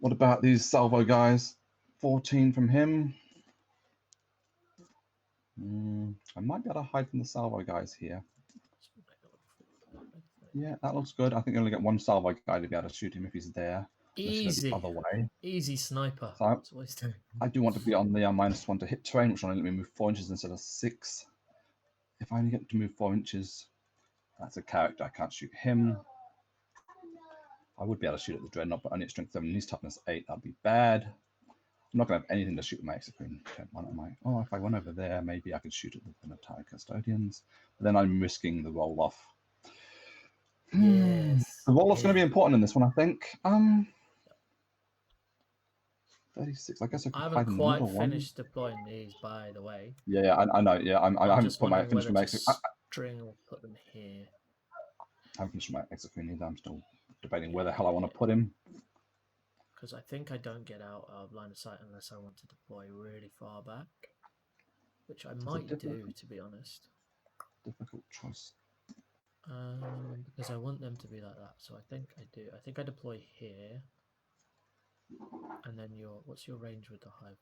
What about these salvo guys? 14 from him. I might be able to hide from the salvo guys here. Yeah, that looks good. I think you only get 1 salvo guy to be able to shoot him if he's there. Easy. The other way. Easy sniper. So That's what he's doing. I do want to be on the -1 to hit terrain, which will only let me move 4 inches instead of 6. If I only get to move 4 inches, that's a character. I can't shoot him. I would be able to shoot at the Dreadnought, but only at strength 7. He's toughness 8. That'd be bad. I'm not going to have anything to shoot with my Exocrine. Oh, if I went over there, maybe I could shoot at the Untitled Custodians. But then I'm risking the roll-off. Yes. The roll-off's going to be Yeah. important in this one, I think. 36. I guess I I could haven't hide in the quite middle one. finished deploying these, by the way. Yeah, I know. Yeah, I I'm haven't just put my wondering finished whether my to exec. string or put them here. I haven't finished my execution either. I'm still debating where the hell I want to put him. Because I think I don't get out of line of sight unless I want to deploy really far back, which I might do, to be honest. Difficult choice. Because I want them to be like that. So I think I do. I think I deploy here. And then what's your range with the hive?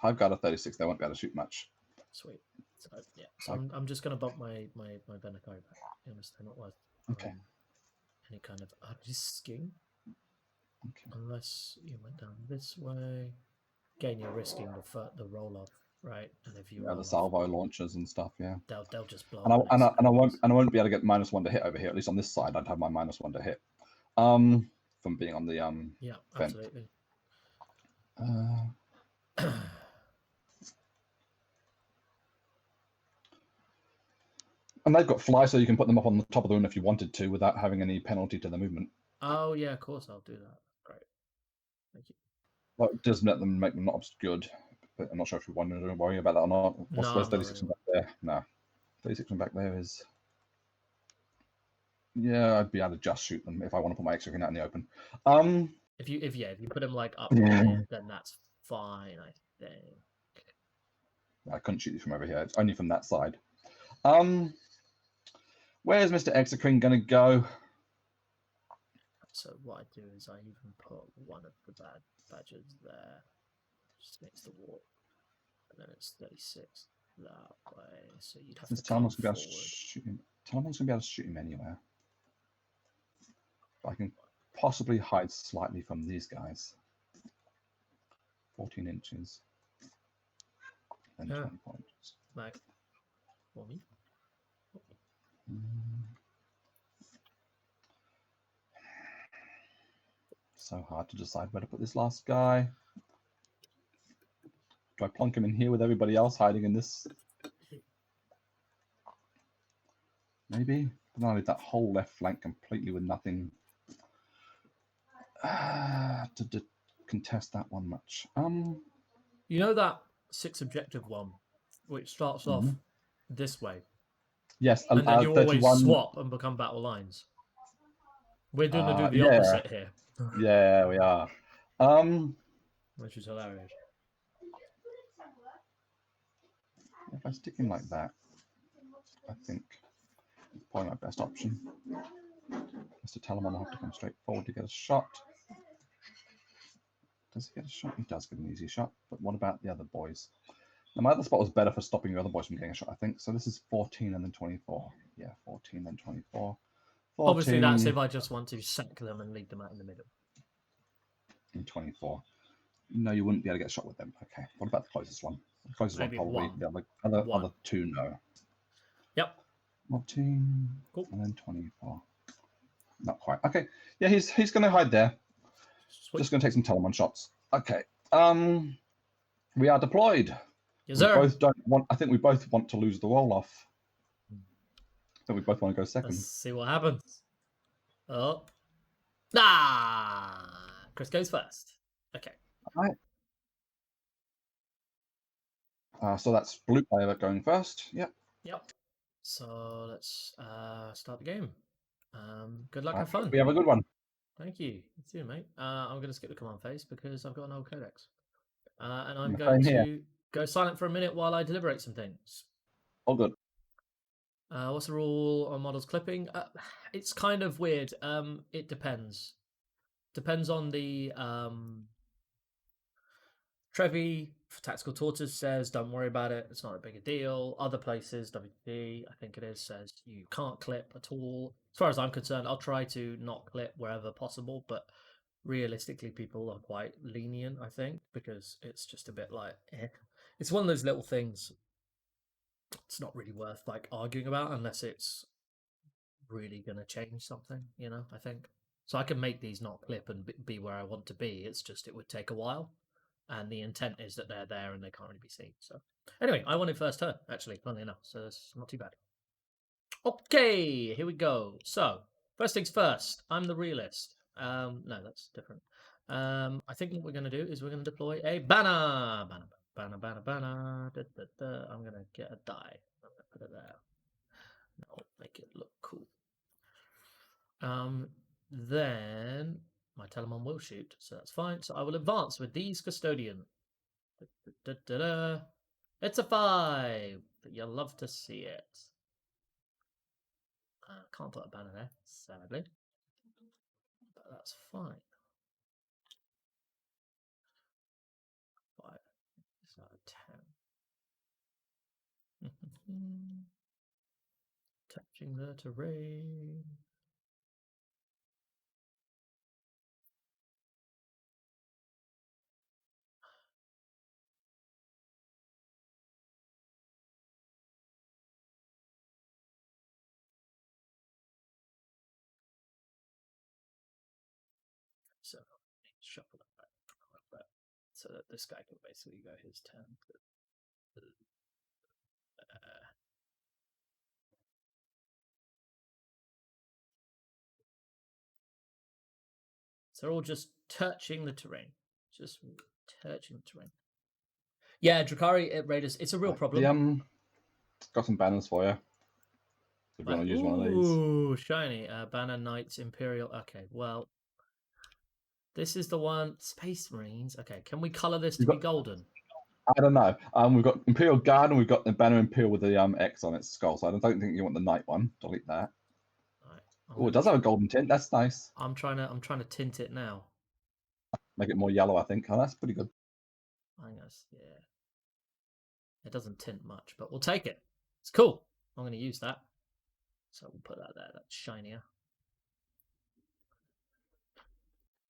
I've got a 36. They won't be able to shoot much. Sweet. So yeah. So I'm just gonna bump my Benakari back. Honestly, they're not worth any kind of risking. Okay. Unless you went down this way. Again, you're risking the roll off, right? And if you roll the off, salvo launchers and stuff, yeah. They'll just blow And up. I won't be able to get -1 to hit over here. At least on this side, I'd have my -1 to hit. From being on the Yeah, vent. absolutely. And they've got fly, so you can put them up on the top of the room if you wanted to, without having any penalty to the movement. Oh yeah, of course I'll do that. Great, thank you. Well, it does make them not obscured. But I'm not sure if you want to worry about that or not. Where's 36 back there? No, 36 back there is. Yeah, I'd be able to just shoot them if I want to put my extra out in the open. If you put them like up here, then that's fine, I think. I couldn't shoot you from over here. It's only from that side. Where's Mr. Exocrine going to go? So what I do is I even put one of the badgers there, just next to the wall, and then it's 36 that way. So you'd have to come forward. Telemon's going to be able to shoot him anywhere. But I can possibly hide slightly from these guys. 14 inches. Then 24 inches. Like, for me. So hard to decide where to put this last guy. Do I plonk him in here with everybody else hiding in this? Maybe. But then I leave that whole left flank completely with nothing to contest that one much. You know that 6 objective one, which starts off this way. Yes, and then you 31... always swap and become battle lines. We're gonna do the opposite here. Yeah, we are. Which is hilarious. If I stick him like that, I think it's probably my best option. Mr. Telemon will have to come straight forward to get a shot. Does he get a shot? He does get an easy shot. But what about the other boys? Now, my other spot was better for stopping the other boys from getting a shot, I think. So this is 14 and then 24. Yeah, 14 then 24. 14, obviously, that's if I just want to sack them and leave them out in the middle. And 24. No, you wouldn't be able to get a shot with them. Okay. What about the closest one? The closest Maybe one, probably. one. The other two, no. Yep. 14. Cool. And then 24. Not quite. Okay. Yeah, he's going to hide there. Sweet. Just going to take some Telemon shots. Okay. We are deployed. Yes, sir. We both don't want. I think we both want to lose the roll off. I think we both want to go second. Let's see what happens. Oh. Chris goes first. Okay. All right. So that's blue player going first. Yep. Yep. So let's start the game. Good luck, have fun. We have a good one. Thank you. You too, mate. I'm going to skip the command phase because I've got an old codex. And I'm going to go silent for a minute while I deliberate some things. All good. What's the rule on models clipping? It's kind of weird. It depends. Depends on the... Trevi, Tactical Tortoise says, don't worry about it. It's not a big a deal. Other places, WD, I think it is, says you can't clip at all. As far as I'm concerned, I'll try to not clip wherever possible, but realistically, people are quite lenient, I think, because it's just a bit like, It's one of those little things it's not really worth like arguing about unless it's really going to change something, I think. So I can make these not clip and be where I want to be. It's just it would take a while. And the intent is that they're there and they can't really be seen. So anyway, I wanted first turn, actually, funnily enough. So it's not too bad. Okay, here we go. So, first things first, I'm the realist. No, that's different. I think what we're going to do is we're going to deploy a banner. Banner. I'm going to get a die. I'm going to put it there. That'll make it look cool. Then my Telemon will shoot, so that's fine. So I will advance with these Custodian. It's a 5. You'll love to see it. Can't put a banner there, sadly. But that's fine. 5. So 10. Touching the terrain. So shuffle that back like that, so that this guy can basically go his turn. So they're all just touching the terrain. Just touching the terrain. Yeah, Drakari Raiders, it's a real problem. Got some banners for you. If you want to use one of these. Ooh, shiny. Banner Knights Imperial. Okay, well, this is the one. Space Marines. Okay, can we color this to be golden? I don't know. We've got Imperial Guard and we've got the banner Imperial with the X on its skull. So I don't think you want the Knight one. Delete that. Right, Oh, it does have a golden tint. That's nice. I'm trying to tint it now. Make it more yellow, I think. Oh, that's pretty good. I guess, yeah. It doesn't tint much, but we'll take it. It's cool. I'm going to use that. So we'll put that there. That's shinier.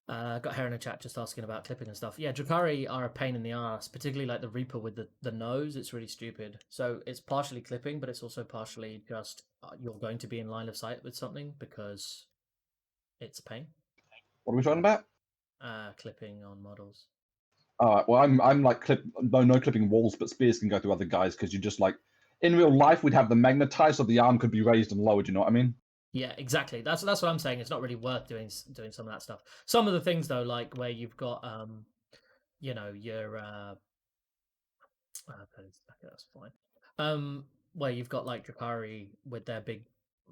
Got Hair in the chat just asking about clipping and stuff. Yeah, Drakari are a pain in the ass, particularly like the Reaper with the nose. It's really stupid. So it's partially clipping, but it's also partially just you're going to be in line of sight with something because it's a pain. What are we talking about? Clipping on models. All right. Well, I'm like no clipping walls, but spears can go through other guys because you just like in real life we'd have them magnetized, so the arm could be raised and lowered. You know what I mean? Yeah, exactly. That's what I'm saying. It's not really worth doing some of that stuff. Some of the things though, like where you've got your that's fine. Where you've got like Drakari with their big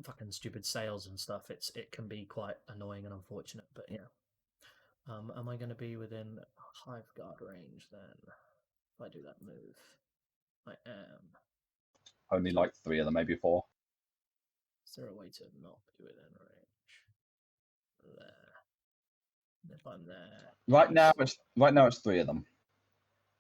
fucking stupid sails and stuff, it can be quite annoying and unfortunate. But yeah. Am I going to be within Hive Guard range then? If I do that move, I am. Only like 3 of them, maybe 4. Is there a way to not be within range? There. And if I'm there. Right now it's 3 of them.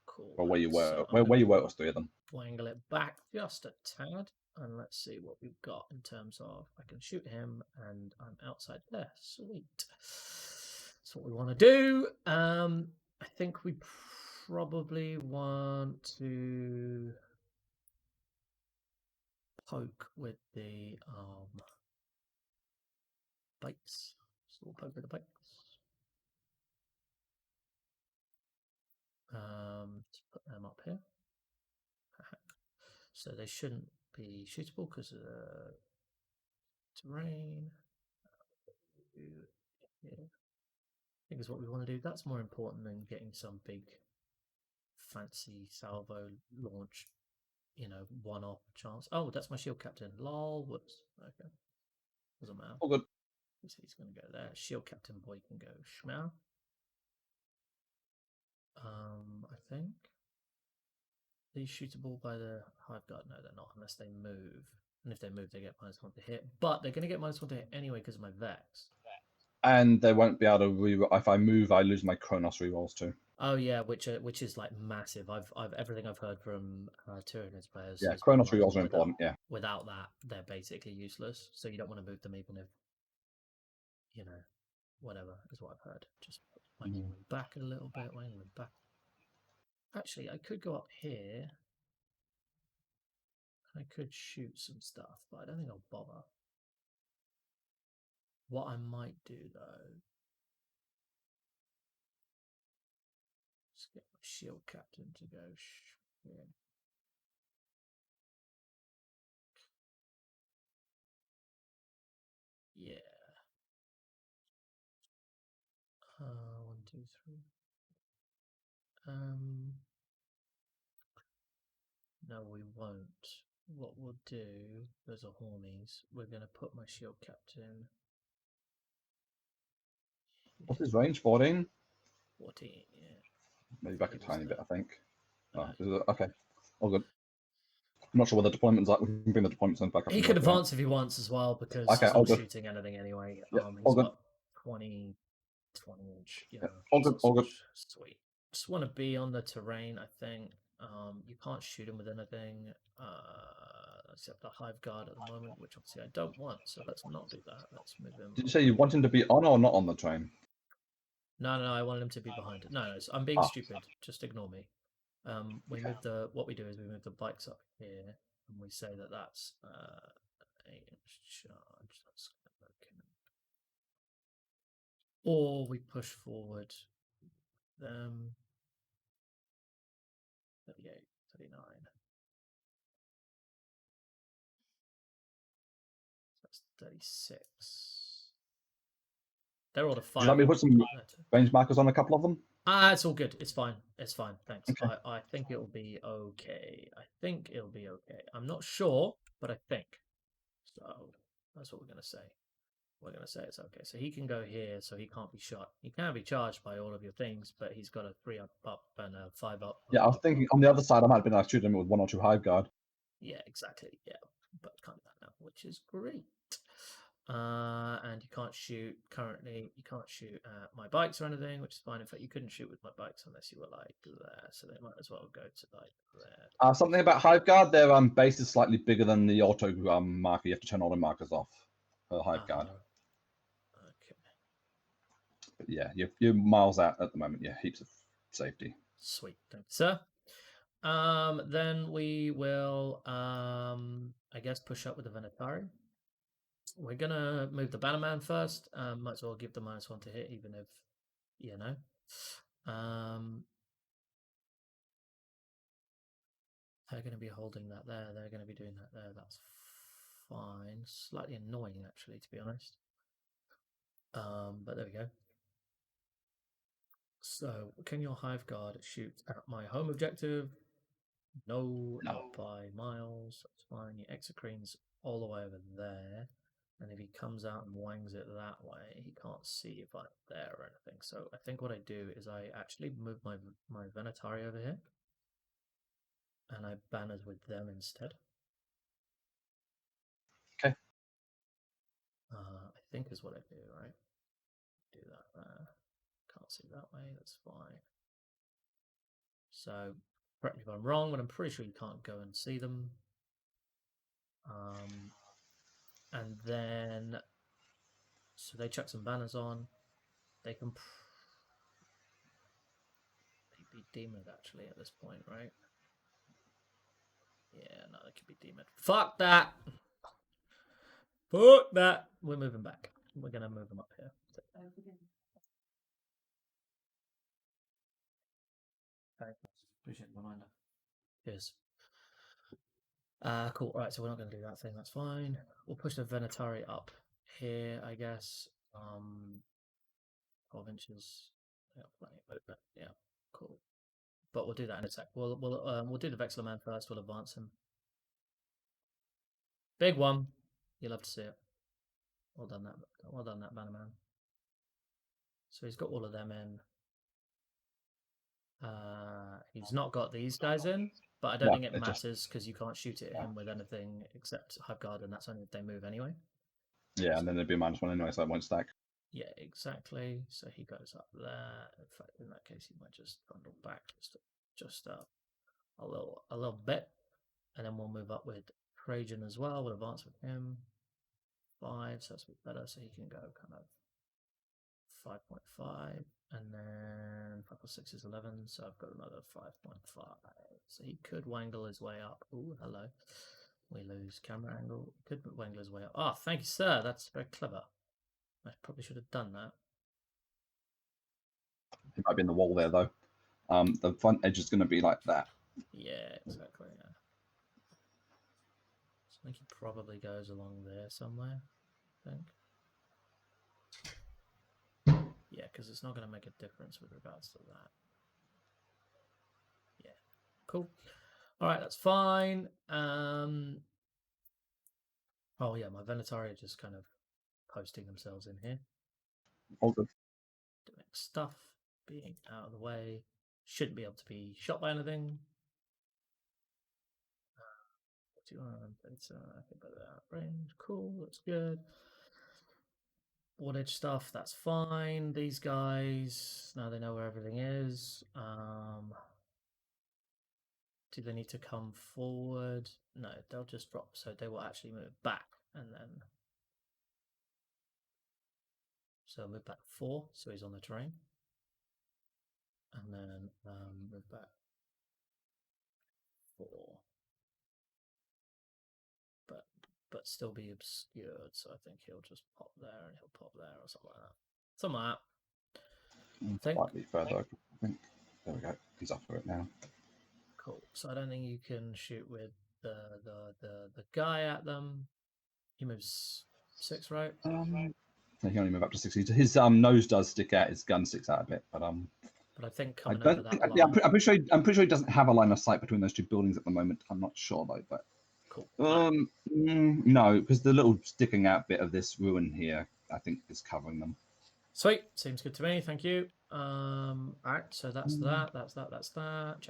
Cool. Or where you were, So where you were was 3 of them. Wangle it back just a tad, and let's see what we've got in terms of I can shoot him, and I'm outside there. Sweet. That's what we want to do. I think we probably want to poke with the bikes. So we'll poke with the bikes. Let's put them up here. So they shouldn't be shootable because of the terrain. Yeah. I think is what we want to do. That's more important than getting some big fancy salvo launch, one-off chance. Oh, that's my shield captain. Lol. Whoops. Okay. Doesn't matter. All good. He's going to go there. Shield captain boy can go schmeow. I think. Are these shootable by the Hive Guard? No, they're not, unless they move. And if they move, they get -1 to hit. But they're going to get -1 to hit anyway because of my Vex. And they won't be able to reroll. If I move, I lose my Kronos rerolls too. Oh yeah, which is like massive. I've everything I've heard from Tyranids players. Yeah, has Kronos been like, rerolls are important. Yeah. Without that, they're basically useless. So you don't want to move them, even if whatever is what I've heard. Just wangling them back a little bit, wangling them back. Actually, I could go up here. I could shoot some stuff, but I don't think I'll bother. What I might do though, is get my shield captain to go. Yeah. 2, 3. No, we won't. What we'll do, those are hornies. We're going to put my shield captain. What's his range? 14? 14, yeah. Maybe back a tiny bit, I think. Okay, all good. I'm not sure what the deployment's like. We can bring the deployment zone back up. He can advance if he wants as well, because he's not shooting anything anyway. He's got 20 inch. All good, all good. Sweet. Just want to be on the terrain, I think. You can't shoot him with anything except a hive guard at the moment, which obviously I don't want, so let's not do that. Let's move him. Did you say you want him to be on or not on the train? No, I want him to be behind. No, I'm being stupid. Just ignore me. We move what we do is we move the bikes up here, and we say that that's 8-inch charge. That's okay. Or we push forward them 38, 39. That's 36. They're all the 5. Would you like me to put some range markers on a couple of them? It's all good. It's fine. It's fine. Thanks. Okay. I think it'll be okay. I'm not sure, but I think. So that's what we're going to say. We're going to say it's okay. So he can go here, so he can't be shot. He can be charged by all of your things, but he's got a 3 up and a 5 up. Yeah, I was thinking on the other side, I might have been able to shoot him with 1 or 2 hive guard. Yeah, exactly. Yeah, but can't do that now, which is great. And you can't shoot currently. You can't shoot at my bikes or anything, which is fine. In fact, you couldn't shoot with my bikes unless you were like there, so they might as well go to like there. Something about hive guard. Their base is slightly bigger than the auto marker. You have to turn all the markers off for the hive guard. Okay. But yeah, you're miles out at the moment. Yeah, heaps of safety. Sweet, thanks, sir. Then we will, I guess, push up with the Venatari. We're gonna move the Bannerman first. Might as well give the -1 to hit, even if, you know. They're going to be holding that there. They're going to be doing that there. That's fine. Slightly annoying, actually, to be honest. But there we go. So, can your hive guard shoot at my home objective? No, not by miles. That's fine. Your exocrine's all the way over there. And if he comes out and wangs it that way, he can't see if I'm there or anything. So I think what I do is I actually move my Venatari over here. And I banners with them instead. Okay. I think is what I do, right? Do that there. Can't see that way, that's fine. So, correct me if I'm wrong, but I'm pretty sure you can't go and see them. And then, so they chuck some banners on. They can be demoed actually at this point, right? Yeah, no, they could be demoed. Fuck that! Fuck that! We're moving back. We're going to move them up here. Okay. Appreciate the reminder. Cheers. Cool. Right, so we're not going to do that thing. That's fine. We'll push the Venatari up here, I guess. 12 inches. Yeah, plenty of movement. Yeah, cool. But we'll do that in a sec. We'll do the Vexler Man first. We'll advance him. Big one. You'll love to see it. Well done, that Bannerman. So he's got all of them in. He's not got these guys in, but I don't think it matters because you can't shoot at him with anything except Hive Guard, and that's only if they move anyway. Yeah, so, and then there'd be a -1 anyway, so that won't stack. Yeah, exactly. So he goes up there. In fact, in that case, he might just bundle back just a little bit, and then we'll move up with Trajan as well. We'll advance with him 5, so that's a bit better. So he can go kind of 5.5, and then 5 plus 6 is 11. So I've got another 5.5. So he could wangle his way up. Ooh, hello. We lose camera angle. Could wangle his way up. Oh, thank you, sir. That's very clever. I probably should have done that. It might be in the wall there, though. The front edge is going to be like that. Yeah, exactly. Yeah. So I think he probably goes along there somewhere. I think. Yeah, because it's not going to make a difference with regards to that. Yeah, cool. All right, that's fine. Oh yeah, my Venetari are just kind of posting themselves in here. All good. Doing stuff, being out of the way. Shouldn't be able to be shot by anything. 41, it's I think by that range. Cool, that's good. Wattage stuff, that's fine. These guys, now they know where everything is. Do they need to come forward? No, they'll just drop, so they will actually move back and then. So move back 4, so he's on the terrain. And then move back 4. But still be obscured, so I think he'll just pop there and he'll pop there or something like that. Something like that. Slightly further, I think. There we go. He's up for it now. Cool. So I don't think you can shoot with the guy at them. He moves 6, right? He can only move up to 60. His nose does stick out. His gun sticks out a bit, but But I think coming over that line. Yeah, I'm pretty sure he doesn't have a line of sight between those two buildings at the moment. I'm not sure though, but cool. No, because the little sticking out bit of this ruin here, I think, is covering them. Sweet, seems good to me. Thank you. All right, so that's that. That's that.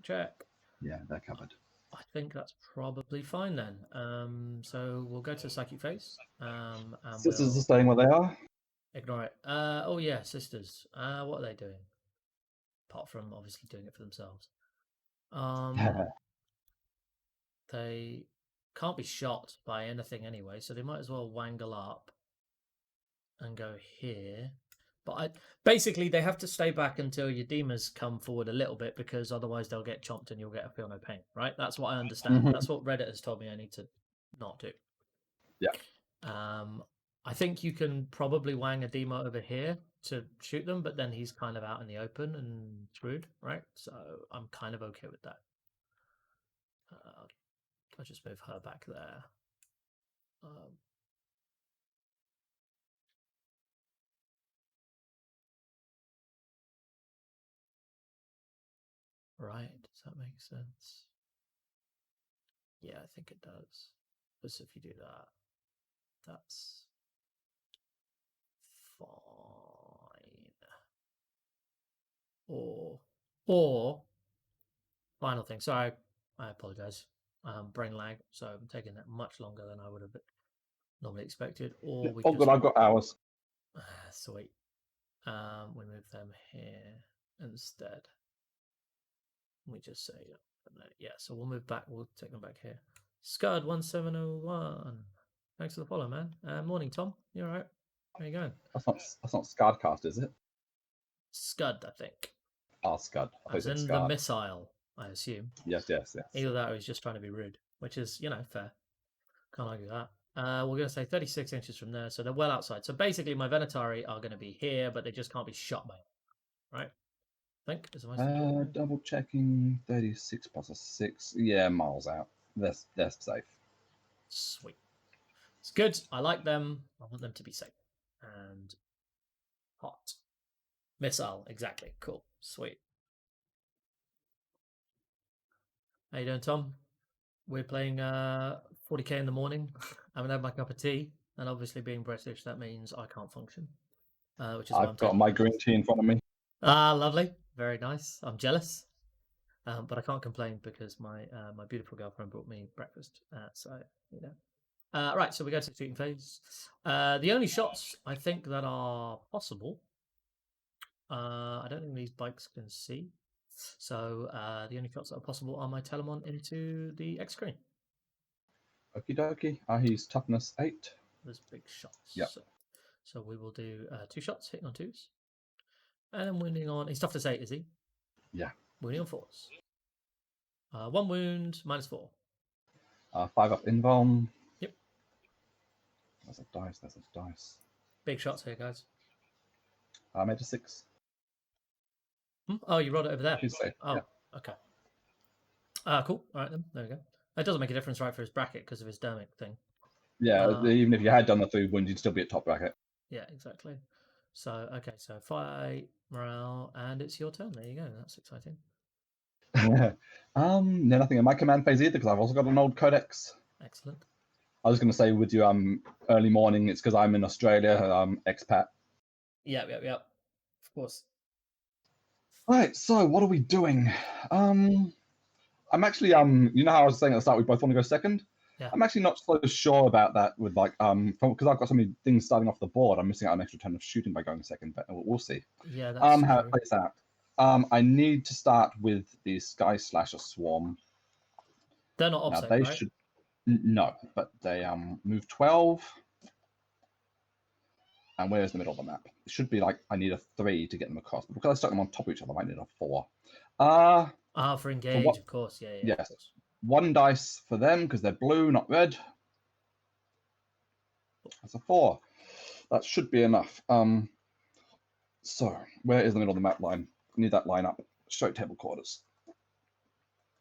Check. Yeah, they're covered. I think that's probably fine then. So we'll go to the psychic phase. And Sisters are staying where they are. Ignore it. Oh yeah, sisters. What are they doing? Apart from obviously doing it for themselves. They can't be shot by anything anyway, so they might as well wangle up and go here. But basically, they have to stay back until your demons come forward a little bit, because otherwise they'll get chomped and you'll get a feel no pain, right? That's what I understand. That's what Reddit has told me I need to not do. Yeah. I think you can probably wang a demo over here to shoot them, but then he's kind of out in the open and screwed, right? So I'm kind of okay with that. I'll just move her back there. Right, does that make sense? Yeah, I think it does. Because if you do that, that's fine. Or final thing. Sorry, I apologize. Brain lag, so I'm taking that much longer than I would have normally expected. Or we oh, just good, I've got hours. sweet. We move them here instead. We just say yeah. So we'll move back. We'll take them back here. Scud 1701. Thanks for the follow, man. Morning, Tom. You all right? How you going? That's not Scudcast, is it? Scud, I think. Ah, Scud. As in the missile, I assume. Yes. Either that or he's just trying to be rude, which is, fair. Can't argue that. We're going to say 36 inches from there, so they're well outside. So basically, my Venetari are going to be here, but they just can't be shot by it, right? I think is the most important. Double checking 36 plus a 6. Yeah, miles out. They're safe. Sweet. It's good. I like them. I want them to be safe. And hot. Missile, exactly. Cool. Sweet. How you doing, Tom? We're playing 40k in the morning. I haven't had my cup of tea, and obviously being British, that means I can't function. Which is why I've got my green tea in front of me. Ah, lovely. Very nice. I'm jealous. But I can't complain because my beautiful girlfriend brought me breakfast. So, right, so we go to the shooting phase. The only shots I think that are possible, I don't think these bikes can see. So the only shots that are possible are my Telemon into the X screen. Okie dokie. He's toughness 8. There's big shots. Yeah. So we will do 2 shots, hitting on 2s. And then wounding on. He's toughness 8, is he? Yeah. Wounding on 4s. 1 wound, -4. 5 up invuln. Yep. There's a dice. Big shots here, guys. I made a 6. Oh, you rolled it over there. She's safe. Oh, yeah. Okay. Cool. All right then. There we go. It doesn't make a difference, right, for his bracket because of his dermic thing. Yeah, even if you had done the 3 wounds, you'd still be at top bracket. Yeah, exactly. So, okay, so fight, morale, and it's your turn. There you go. That's exciting. No, nothing in my command phase either because I've also got an old codex. Excellent. I was going to say with you, early morning. It's because I'm in Australia, expat. Yep. Of course. Right. So what are we doing? I'm actually you know how I was saying at the start we both want to go second. Yeah. I'm actually not so sure about that with like because I've got so many things starting off the board. I'm missing out an extra turn of shooting by going second, but we'll see. Yeah, that's How true. it plays out. I need to start with the Sky Slasher Swarm. They're not Now obsec, they right? should no, but they move 12. And where's the middle of the map? It should be like I need a 3 to get them across. But because I stuck them on top of each other, I might need a 4. For engage, of course. Yeah, yes. of course. 1 dice for them because they're blue, not red. That's a 4. That should be enough. So where is the middle of the map line? I need that line up. Straight table quarters.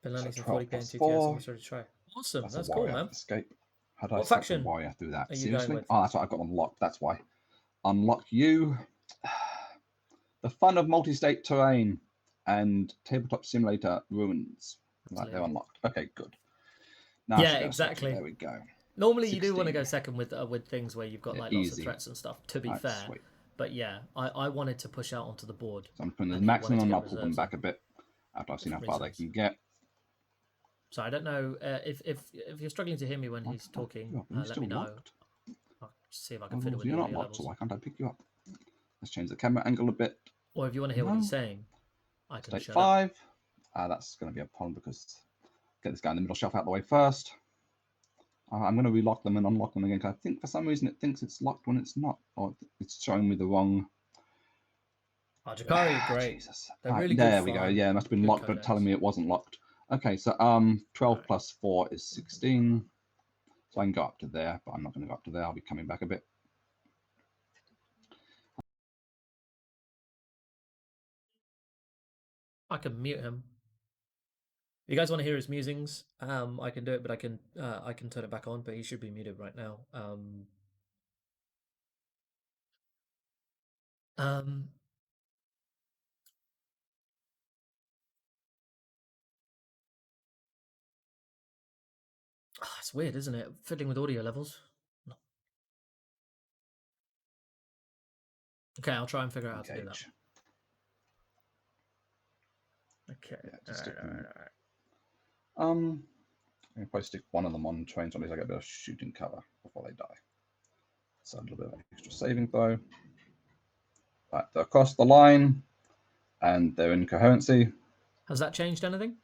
Been learning So some 12 40k plus and 2TS. 4. Almost ready to try. Awesome. That's That's a cool, warrior. man. Escape. How do I What select faction a warrior through that? are you Seriously? going with? Oh, that's what I've got unlocked. That's why. Unlock you. The fun of multi-state terrain and tabletop simulator ruins. Right, they're unlocked. Okay, good. Now Yeah, exactly. There we go. Normally, 16. you do want to go second with things where you've got like lots of threats and stuff. To be fair, sweet. But yeah, I wanted to push out onto the board. So I'm putting the maximum and I'll pull them back a bit after I've seen how far they can get. So I don't know if you're struggling to hear me when he's talking, let me know. I'll see if I can fit it with you're the not audio locked, levels. so why can't I pick you up? Let's change the camera angle a bit. Or if you want to hear what he's saying, I can State 5. That's going to be a problem because get this guy in the middle shelf out of the way first. I'm going to relock them and unlock them again because I think for some reason it thinks it's locked when it's not, or it's showing me the wrong. Jakari, great. Jesus. They're really there good we fun. go. Yeah, it must have been Good locked, codex. but telling me it wasn't locked. Okay, so 12 plus 4 is 16. So I can go up to there, but I'm not going to go up to there. I'll be coming back a bit. I can mute him. If you guys want to hear his musings, I can do it, but I can turn it back on. But he should be muted right now. It's weird, isn't it? Fiddling with audio levels. No. Okay, I'll try and figure out how to do that. Okay. Yeah, I'll probably stick one of them on trains at least I get a bit of shooting cover before they die. So a little bit of extra saving throw. Right, they're across the line and they're in coherency. Has that changed anything?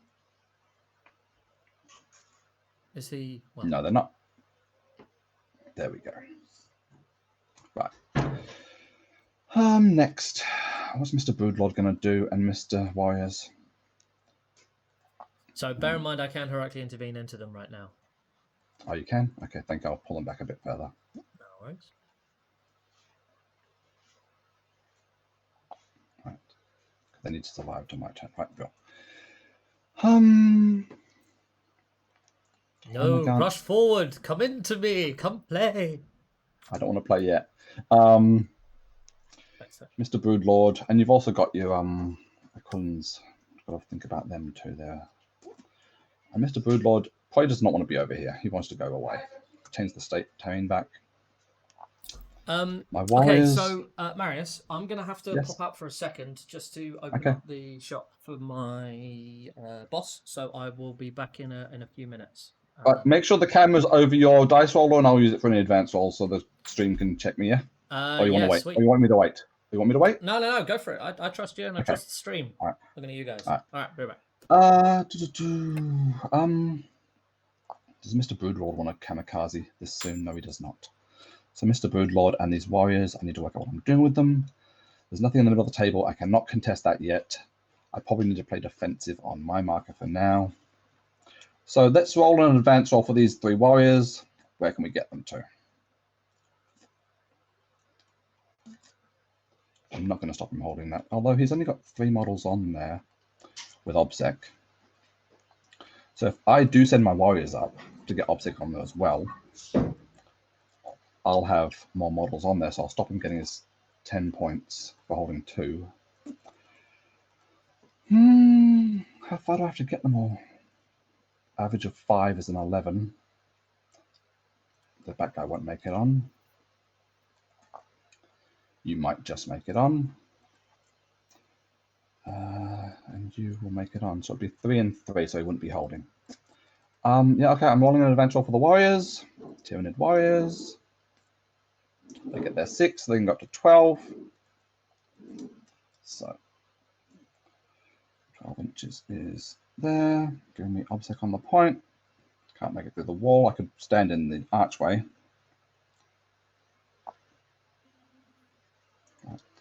Is he? Well, no, they're not. There we go. Right. Next, what's Mr. Broodlord going to do and Mr. Warriors? So bear in mind, I can directly intervene into them right now. Oh, you can? Okay, thank you. I'll pull them back a bit further. No worries. Right. They need to survive to my turn. Right, go. No, rush forward. Come into me. Come play. I don't want to play yet. Mr. Broodlord, and you've also got your Aquilins. Got to think about them too there. And Mr. Broodlord probably does not want to be over here. He wants to go away. Change the state terrain back. My warriors. Okay, so Marius, I'm gonna have to pop out for a second just to open up the shop for my boss. So I will be back in a few minutes. Make sure the camera's over your dice roller, and I'll use it for an advance roll so the stream can check me. Yeah. Or you want to wait? Sweet. Or you want me to wait? You want me to wait? No, go for it. I trust you and I trust the stream. All right. Looking at you guys. All right, be right back. Does Mr. Broodlord want a kamikaze this soon? No, he does not. So Mr. Broodlord and these warriors, I need to work out what I'm doing with them. There's nothing in the middle of the table. I cannot contest that yet. I probably need to play defensive on my marker for now. So let's roll an advance roll for these 3 warriors. Where can we get them to? I'm not going to stop him holding that, although he's only got 3 models on there with OBSEC. So if I do send my warriors up to get OBSEC on there as well, I'll have more models on there, so I'll stop him getting his 10 points for holding 2. How far do I have to get them all? Average of 5 is an 11. The back guy won't make it on. You might just make it on. And you will make it on. So it'll be 3 and 3, so he wouldn't be holding. Yeah, okay, I'm rolling an advance roll for the Warriors. Tyranid Warriors. They get their 6, so they can go up to 12. So 12 inches is there. Giving me obsec on the point. Can't make it through the wall. I could stand in the archway.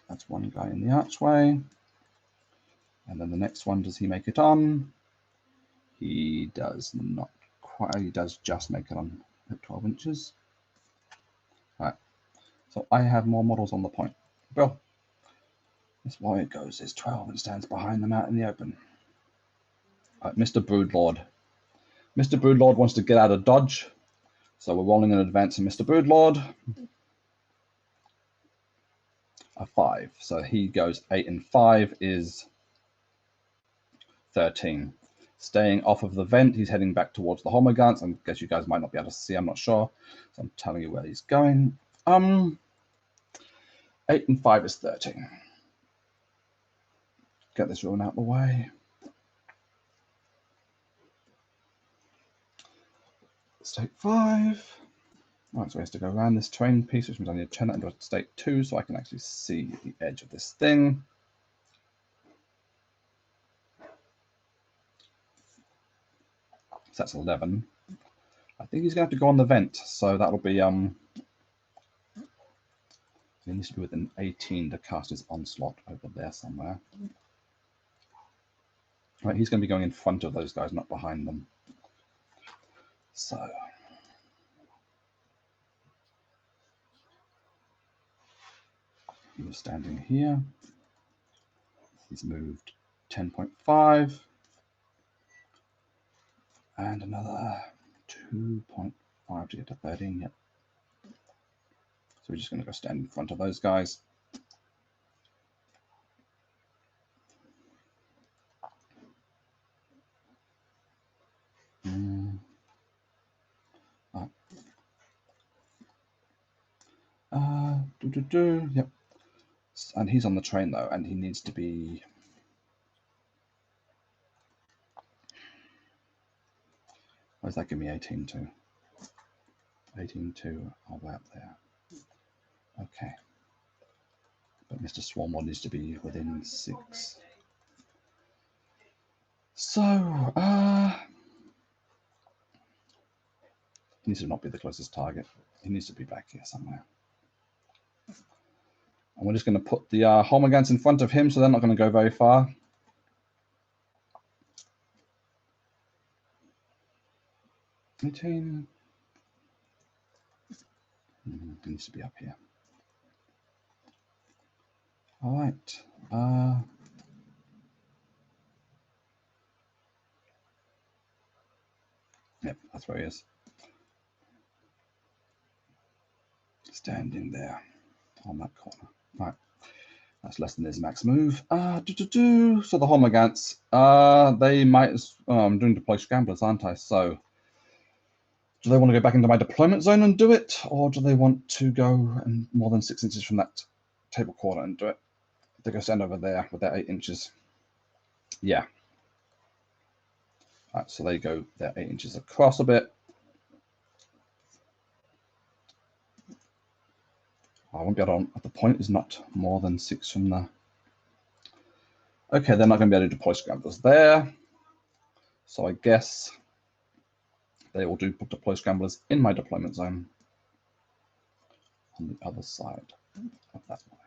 That's one guy in the archway. And then the next one, does he make it on? He does not quite. He does just make it on at 12 inches. All right. So I have more models on the point. Well, that's why it goes. It's 12 and stands behind them out in the open. All right, Mr. Broodlord. Mr. Broodlord wants to get out of dodge. So we're rolling an advance on Mr. Broodlord. A 5. So he goes 8 and 5 is 13. Staying off of the vent, he's heading back towards the Homogants. I guess you guys might not be able to see, I'm not sure. So I'm telling you where he's going. 8 and 5 is 13. Get this ruin out of the way. State 5. Right, so he has to go around this terrain piece, which means I need to turn that into a state 2 so I can actually see the edge of this thing. So that's 11. I think he's going to have to go on the vent, so that'll be he needs to be within 18 to cast his onslaught over there somewhere. Right, he's going to be going in front of those guys, not behind them. So he was standing here. He's moved 10.5 and another 2.5 to get to 13. Yep. So we're just going to go stand in front of those guys. Yep. And he's on the train though, and he needs to be. Where's that give me 18-2? 18-2 all the way up there. Okay. But Mr. Swarmlord needs to be within 6. So, he needs to not be the closest target. He needs to be back here somewhere. And we're just going to put the Homogants in front of him, so they're not going to go very far. He needs to be up here. All right. Yep, that's where he is. Standing there on that corner. Right. That's less than his max move. So the Homogants, they might. I'm doing deploy scramblers, aren't I? So do they want to go back into my deployment zone and do it, or do they want to go and more than 6 inches from that table corner and do it? They go stand over there with their 8 inches. Yeah. All right, so they go their 8 inches across a bit. I won't be able to. The point is not more than 6 from the. Okay, they're not going to be able to deploy scramblers there. So I guess they will do deploy scramblers in my deployment zone on the other side of that line.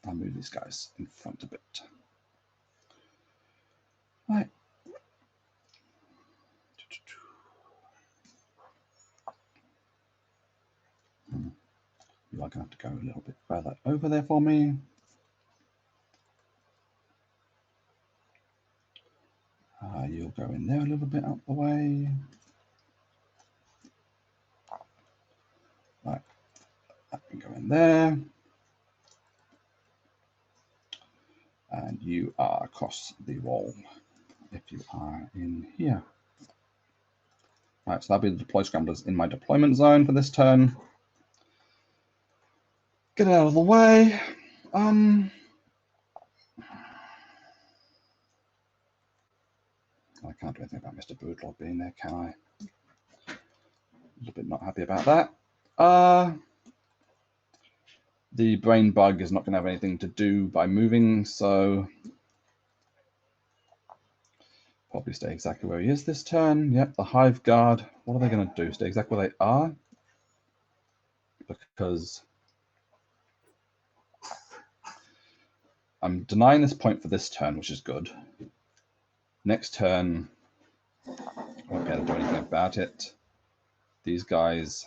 I'll move these guys in front a bit. Right. You are going to have to go a little bit further over there for me. You'll go in there a little bit out the way. Right, that can go in there. you are across the wall. If you are in here. Right, so that'll be the deploy scramblers in my deployment zone for this turn. Get out of the way. I can't do anything about Mr. Broodlord being there, can I? A little bit not happy about that. The brain bug is not going to have anything to do by moving, so probably stay exactly where he is this turn. Yep, the Hive Guard. What are they going to do? Stay exactly where they are? Because I'm denying this point for this turn, which is good. Next turn, I won't be able to do anything about it. These guys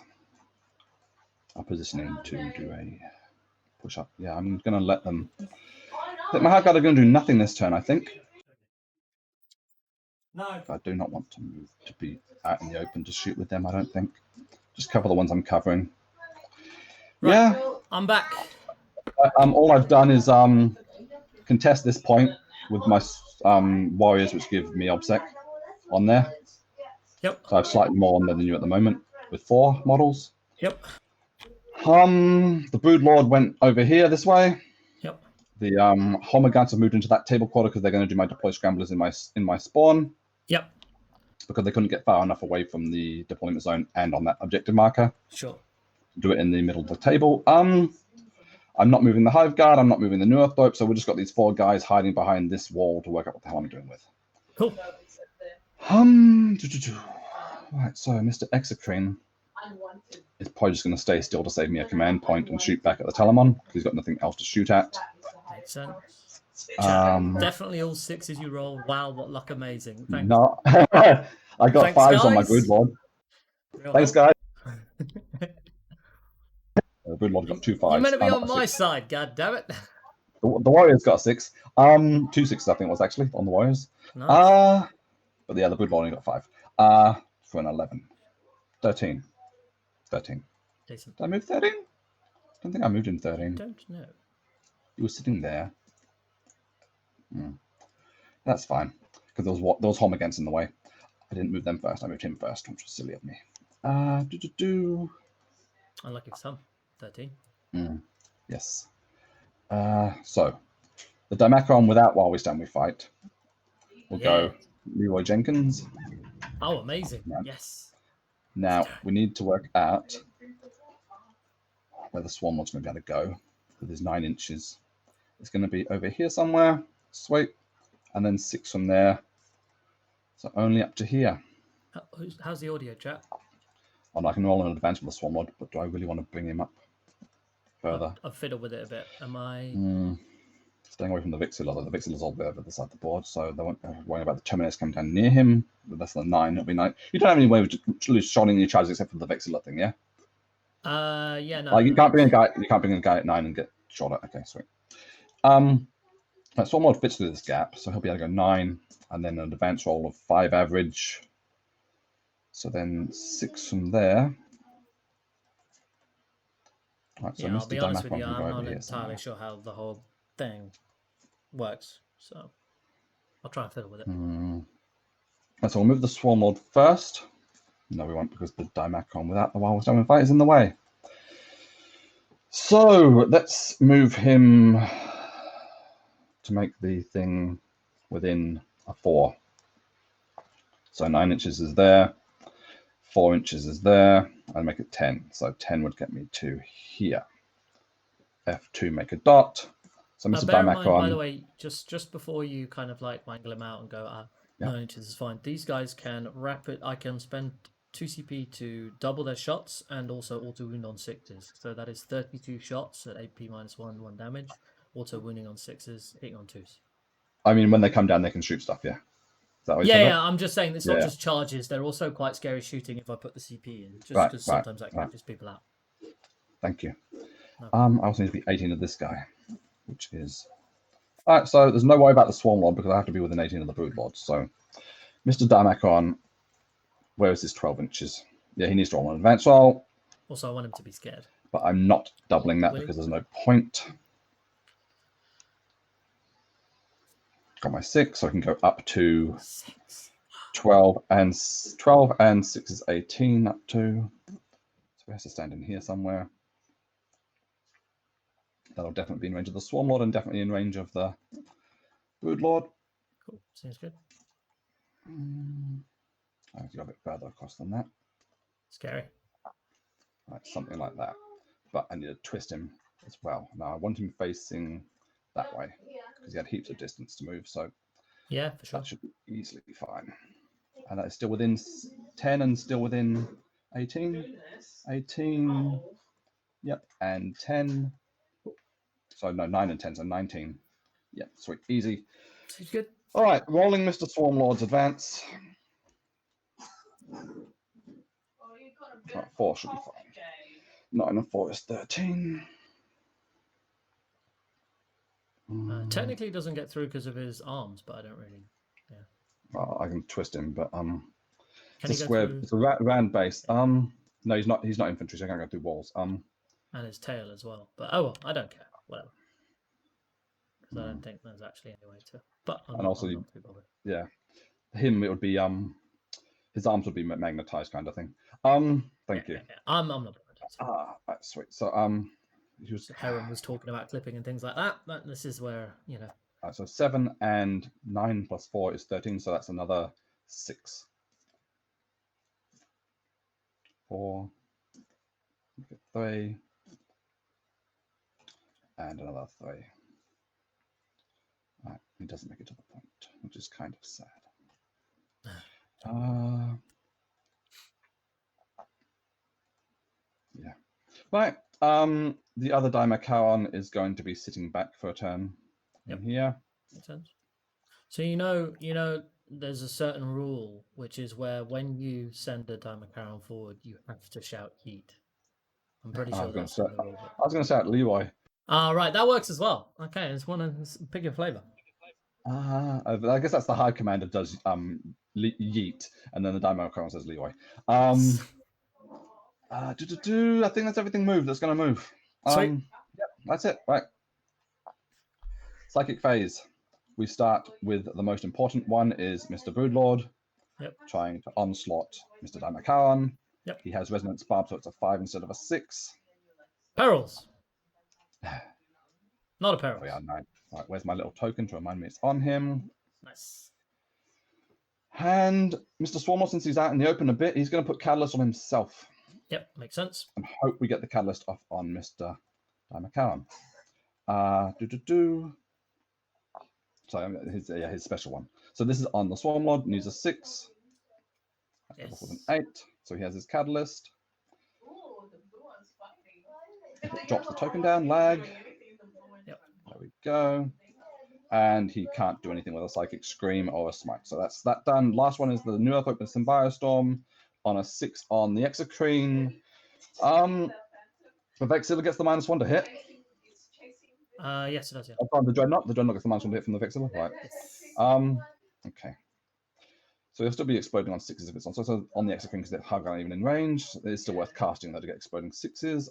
are positioning to do a push up. Yeah, I'm going to let them. My Hive Guard are going to do nothing this turn, I think. No. I do not want to move to be out in the open to shoot with them, I don't think. Just cover the ones I'm covering. Right, yeah. I'm back. All I've done is contest this point with my warriors, which give me obsec on there. Yep. So I have slightly more on there than you at the moment with 4 models. Yep. The Broodlord went over here this way. Yep. The Homogats have moved into that table quarter because they're going to do my deploy scramblers in my spawn. Yep. Because they couldn't get far enough away from the deployment zone and on that objective marker. Sure. Do it in the middle of the table. I'm not moving the Hive Guard. I'm not moving the Neurthorpe. So we just got these 4 guys hiding behind this wall to work out what the hell I'm doing with. Cool. Right, so Mr. Exocrine is probably just going to stay still to save me a command point and shoot back at the Telemon because he's got nothing else to shoot at. Makes sense. Definitely all 6s you roll. Wow, what luck amazing. Thanks. No, I got 5s on my Broodlord. Thanks, guys. The Broodlord got 2 5s. You're meant to be on my side, god damn it. The Warriors got a 6. 2 6s, I think it was actually on the Warriors. Nice. But yeah, the Broodlord only got 5. For an 11. 13. Decent. Did I move 13? I don't think I moved in 13. Don't know. He was sitting there. That's fine. Because there was Homogants in the way. I didn't move them first. I moved him first, which was silly of me. Unlucky for some. 13. Yes. So, the Dimacron without While We Stand We Fight will go Leroy Jenkins. Oh, amazing. Yes. Now, we need to work out where the Swanlord's going to be able to go. With his 9 inches. It's going to be over here somewhere. Sweet. And then 6 from there. So only up to here. How's the audio, chat? I can roll an advance with the Swanlord, but do I really want to bring him up further? I've fiddled with it a bit. Am I... Staying away from the Vixilla, though. The Vixilla's all the way over the side of the board, so they won't worry about the Terminus coming down near him. With less than 9, it'll be 9. You don't have any way of shotting your charges except for the Vixilla thing, yeah? Yeah, no. You can't bring a guy at 9 and get shot at. Okay, sweet. Swanlord fits through this gap, so he'll be able to go 9, and then an advance roll of 5 average. So then 6 from there. Right, so yeah, Mr. I'll be honest with you, I'm not entirely sure how the whole thing works, so I'll try and fiddle with it. So we'll move the Swanlord first. No, we won't, because the Dimacron without the Wild Stone Fight is in the way. So let's move him to make the thing within a 4. So 9 inches is there, 4 inches is there, and make it 10. So 10 would get me to here. F2, make a dot. So Mr. Bear in mind, Dimacron. by the way, just before you kind of like wangle him out and go, 9 inches is fine. These guys can I can spend 2 CP to double their shots and also auto wound on 6s. So that is 32 shots at AP -1, 1 damage. Auto wounding on 6s, hitting on 2s. I mean, when they come down, they can shoot stuff, yeah? Is that what Yeah, I'm just saying it's not just charges. They're also quite scary shooting if I put the CP in, just because sometimes that catches people out. Thank you. No. I also need to be 18 of this guy, which is... All right, so there's no worry about the Swanlord because I have to be within 18 of the Broodlord. So, Mr. Dimacron, where is his 12 inches? Yeah, he needs to roll an advance roll. Also, I want him to be scared. But I'm not doubling that because there's no point. Got my 6, so I can go up to 6. 12 and 6 is 18 up to. So we have to stand in here somewhere. That'll definitely be in range of the Swarm Lord and definitely in range of the Brood Lord. Cool, seems good. I have to go a bit further across than that. Scary. Right, something like that. But I need to twist him as well. Now I want him facing that way because he had heaps of distance to move, so yeah, for sure. that should be easily fine. And that is still within 10 and still within 18. 18. Yep, and 10. So no, 9 and 10, so 19. Yep, sweet, easy. Seems good. All right, rolling Mr. Swarm Lord's advance. Right, 4 should be fine. 9 and 4 is 13. Technically, he doesn't get through because of his arms, but I don't really. Yeah. Well, I can twist him, but Can it's a he go square. through? It's a round base. No, he's not. He's not infantry, so I can't go through walls. And his tail as well. But oh well, I don't care. Whatever. Because I don't think there's actually any way to. But I'm not too bothered. Yeah, him it would be his arms would be magnetized kind of thing. Thank you. Yeah. I'm not bothered. That's sweet. So Heron was talking about clipping and things like that, but this is where so 7 and 9 plus 4 is 13, so that's another 6. 4, 3, and another 3. Right, he doesn't make it to the point, which is kind of sad. Yeah. Right. The other Dimakaron is going to be sitting back for a turn in here. Makes sense. So there's a certain rule, which is where when you send a Dimakaron forward, you have to shout yeet. I'm pretty sure that's in the rule book. I was going to shout Leroy. Right, that works as well. Okay, it's pick your flavor. I guess that's the high commander does yeet, and then the Dimakaron says Leroy. I think that's everything moved. That's going to move. Sweet. Yep, that's it. Right. Psychic phase. We start with the most important one is Mr. Broodlord. Yep. Trying to onslaught Mr. Dimakaron. Yep. He has Resonance Barb, so it's a 5 instead of a 6. Perils. Not a peril. 3 out of 9. Right, where's my little token to remind me it's on him? Nice. And Mr. Swarmlord, since he's out in the open a bit, he's going to put Catalyst on himself. Yep, makes sense. And hope we get the Catalyst off on Mr. Dimakaron. So his special one. So this is on the Swarmlord, and he's a 6. Yes. With an 8. So he has his Catalyst. If it drops the token down, lag. Yep. There we go. And he can't do anything with a Psychic Scream or a Smite. So that's that done. Last one is the New Earth Open Symbiostorm on a 6 on the Exocrine. The Vexilla gets the -1 to hit. Yes, it does, yeah. The Dreadnought. The Dreadnought gets the -1 to hit from the Vexilla. Right. Yes. Okay. So he'll still be exploding on 6s if it's on. So on the Exocrine, because they're hardly even in range, it's still worth casting though to get exploding 6s.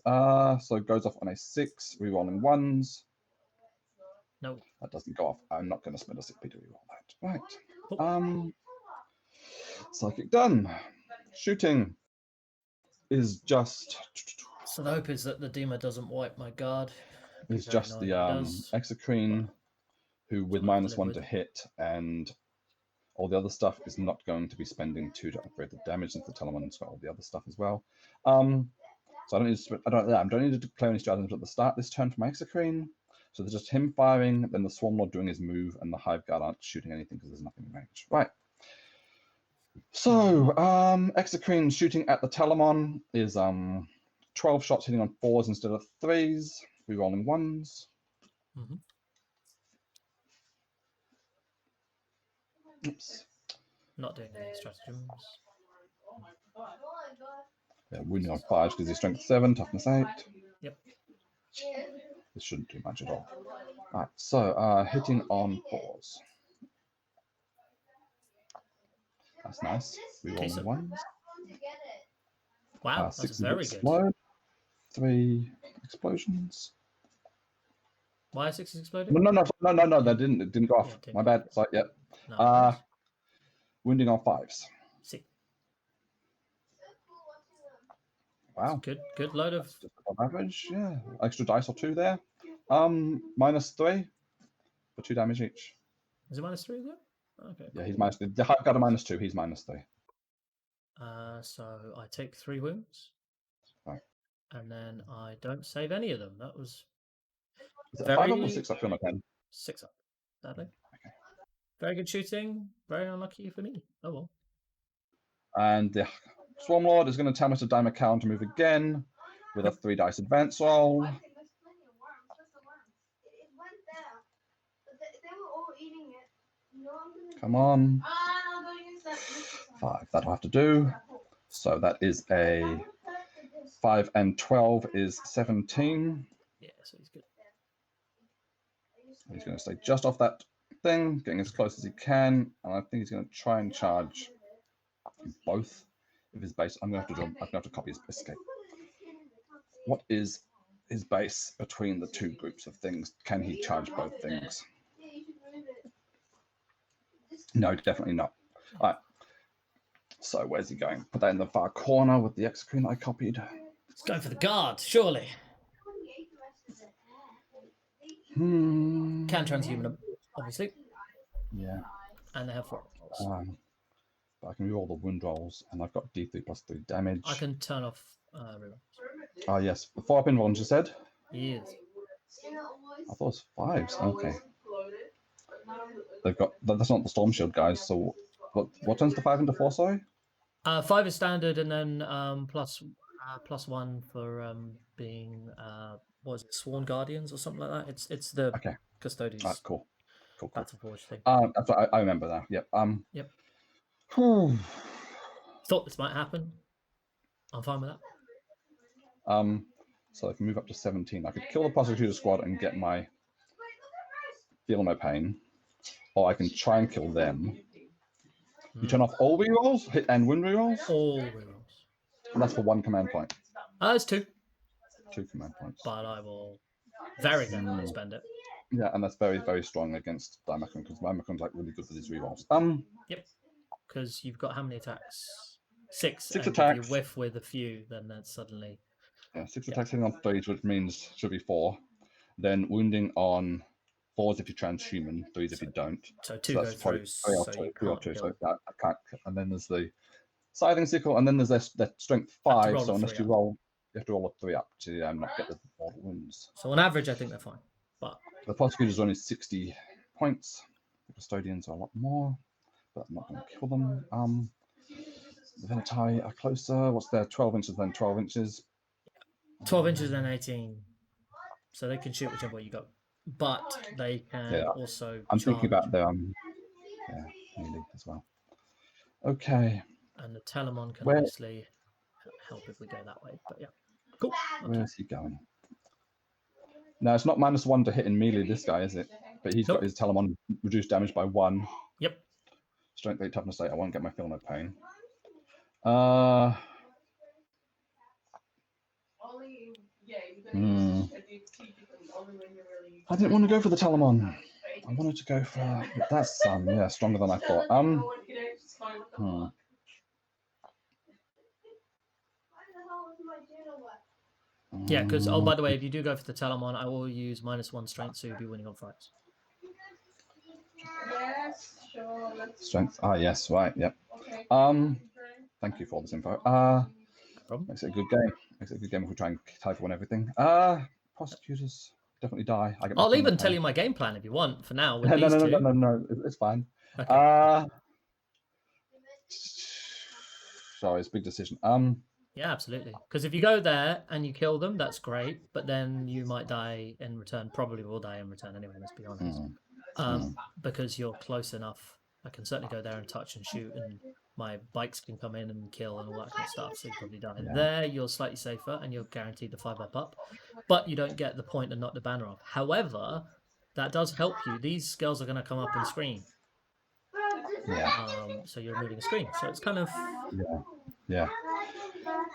So it goes off on a 6, rerolling 1s. No. That doesn't go off. I'm not going to spend a 6p to reroll that. Right. Cool. Psychic done. Shooting is just. So the hope is that the Dima doesn't wipe my guard. It's just the Exocrine, who with -1 to hit, and all the other stuff is not going to be spending 2 to upgrade the damage, since the Telemon's got all the other stuff as well. So I don't need to declare any stratagems at the start this turn for my Exocrine. So there's just him firing, then the Swarmlord doing his move, and the Hive Guard aren't shooting anything because there's nothing in range. Right. So Exocrine shooting at the Telemon is 12 shots hitting on 4s instead of 3s, rerolling 1s. Mm-hmm. Oops. Not doing any stratagems. Yeah, wounding on 5s because he's strength 7, toughness 8. Yep. This shouldn't do much at all. Alright, so hitting on 4s. That's nice. Rerolling 1s. Wow, that's very explode. good. 3 explosions. Why 6 exploded? No, that didn't. It didn't go off. Yeah, My bad. Sorry, yeah. No, wounding on 5s. See. Wow. Good load of just above average. Yeah. Extra dice or 2 there. -3 for 2 damage each. Is it -3 there? Okay. Yeah, cool. He's the Hive got a -2. He's -3. So I take 3 wounds. Right. And then I don't save any of them. That was Is it 5 up or 6 up on my pen? 6 up. Sadly. Okay. Very good shooting. Very unlucky for me. Oh well. And the Swarmlord is going to tell me to die my count to move again with a 3 dice advance roll. Come on. 5. That'll have to do. So that is a 5 and 12 is 17. Yeah, so he's good. He's going to stay just off that thing, getting as close as he can, and I think he's going to try and charge both of his base. I'm going to have to copy his escape. What is his base between the 2 groups of things? Can he charge both things? No, definitely not. All right. So where's he going? Put that in the far corner with the Exocrine that I copied. He's going for the guard, surely. Can transhuman them, obviously. Yeah. And they have 4 rolls. But I can roll the wound rolls, and I've got D3 plus 3 damage. I can turn off rerolls. Oh, yes. The 4 up in ones, you said? He is. I thought it was 5s. Okay. They've got... That's not the Storm Shield guys, so... What turns the 5 into 4, sorry? 5 is standard, and then plus 1 for being... what is it? Sworn Guardians or something like that? It's the Custodes. Right, cool. Battleforge thing. That's what I remember that. Yep. Yep. Whew. Thought this might happen. I'm fine with that. So I can move up to 17. I could kill the Prosecutor Squad and get my Feel No Pain, or I can try and kill them. You turn off all rerolls, hit and win rerolls. All rerolls. And that's for 1 command point. It's 2. 2 command points. But I will very definitely spend it. Yeah, and that's very, very strong against Dimacron, because Dimacron's like really good for these rerolls. Yep. Because you've got how many attacks? 6. 6 and attacks. If you whiff with a few, then that's suddenly... Yeah, 6 attacks hitting on 3s, which means should be 4. Then wounding on 4s if you transhuman, 3s if you don't. So 2 go through, so you can't kill. So I can't. And then there's the Scything Sickle, and then there's their strength 5, so unless you roll, you have to roll a 3 up to not get the mortal wounds. So on average, I think they're fine. But the Prosecutors are only 60 points. The Custodians are a lot more, but I'm not going to kill them. The Venati are closer. What's their 12 inches then 12 inches? 12 inches and 18. So they can shoot whichever way you go. But they can also I'm charge. thinking about their melee as well. Okay. And the Telemon can obviously help if we go that way. But yeah. Cool. Where is he going? No, it's not -1 to hit in melee, this guy, is it? But he's got his Telemon reduced damage by 1. Yep. Strength 8, toughness 8. I won't get my Feel No Pain. I didn't want to go for the Telemon. I wanted to go for that's stronger than I thought. Yeah, because by the way, if you do go for the Telemon, I will use -1 strength, so you'll be winning on fights. Yes, sure. Strength. Yes, right. Yep. Thank you for all this info. Makes it a good game. Makes it a good game if we try and type on everything. Prosecutors definitely die. I'll even tell you my game plan if you want. For now, with no. It's fine. Okay. Sorry, it's a big decision. Yeah, absolutely. Because if you go there and you kill them, that's great. But then you might die in return. Probably will die in return anyway. Let's be honest. Because you're close enough. I can certainly go there and touch and shoot, and my bikes can come in and kill and all that kind of stuff. So you probably die. Yeah. There, you're slightly safer, and you're guaranteed the 5 up. But you don't get the point and knock the banner off. However, that does help you. These girls are going to come up and scream. Yeah. So you're moving a screen. So it's kind of yeah.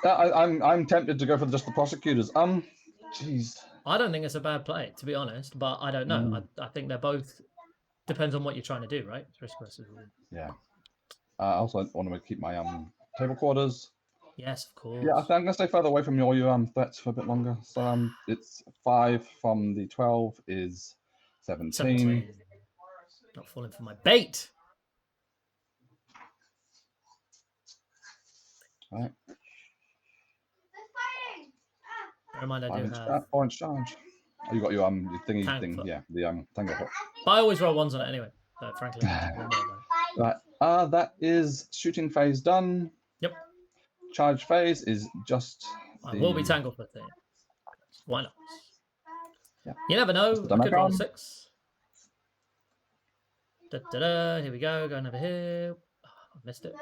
I'm tempted to go for just the Prosecutors. Jeez. I don't think it's a bad play, to be honest, but I don't know. I think they're both depends on what you're trying to do, right? It's risk versus reward. Yeah. I also want to keep my table quarters. Yes, of course. Yeah, I think I'm gonna stay further away from your threats for a bit longer. So it's 5 from the 12 is 17. Not falling for my bait. Right. Bear in mind, I do have 4-inch charge. Oh, you got your thingy thing, foot. yeah, the tango foot. But I always roll ones on it anyway. So frankly, right. That is shooting phase done. Yep. Charge phase is just. I will be tangle foot thing. Why not? Yeah. You never know. I could roll a 6. Here we go. Going over here. Oh, I missed it.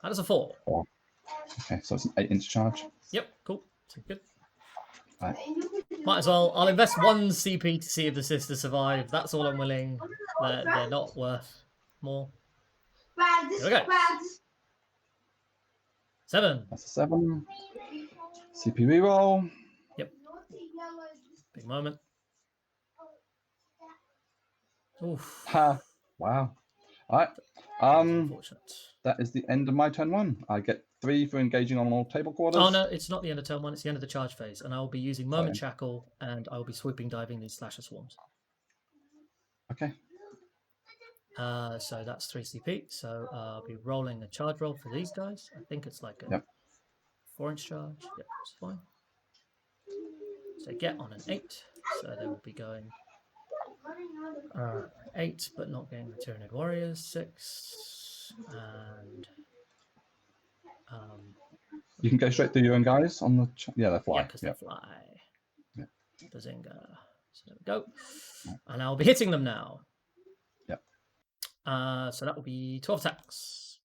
How does a 4? 4. Okay, so it's an 8-inch charge. Yep, cool. Sounds good. Right. Might as well. I'll invest 1 CP to see if the sisters survive. That's all I'm willing. They're not worth more. Here we go. 7. That's a 7. CP reroll. Yep. Big moment. Oof. Ha. Wow. All right. Unfortunate. That is the end of my turn 1. I get 3 for engaging on all table quarters. Oh no, it's not the end of turn 1. It's the end of the charge phase, and I will be using moment shackle, and I will be swooping diving these slasher swarms. Okay. So that's 3 CP. So I'll be rolling a charge roll for these guys. I think it's like a 4-inch charge. Yep, it's fine. So get on an 8. So they will be going 8, but not getting the Tyranid warriors. 6 and you can go straight through your own guys on the they fly. Yeah, because they fly. Yeah. Bazinga. So there we go. And I'll be hitting them now. Yep. So that will be 12 attacks.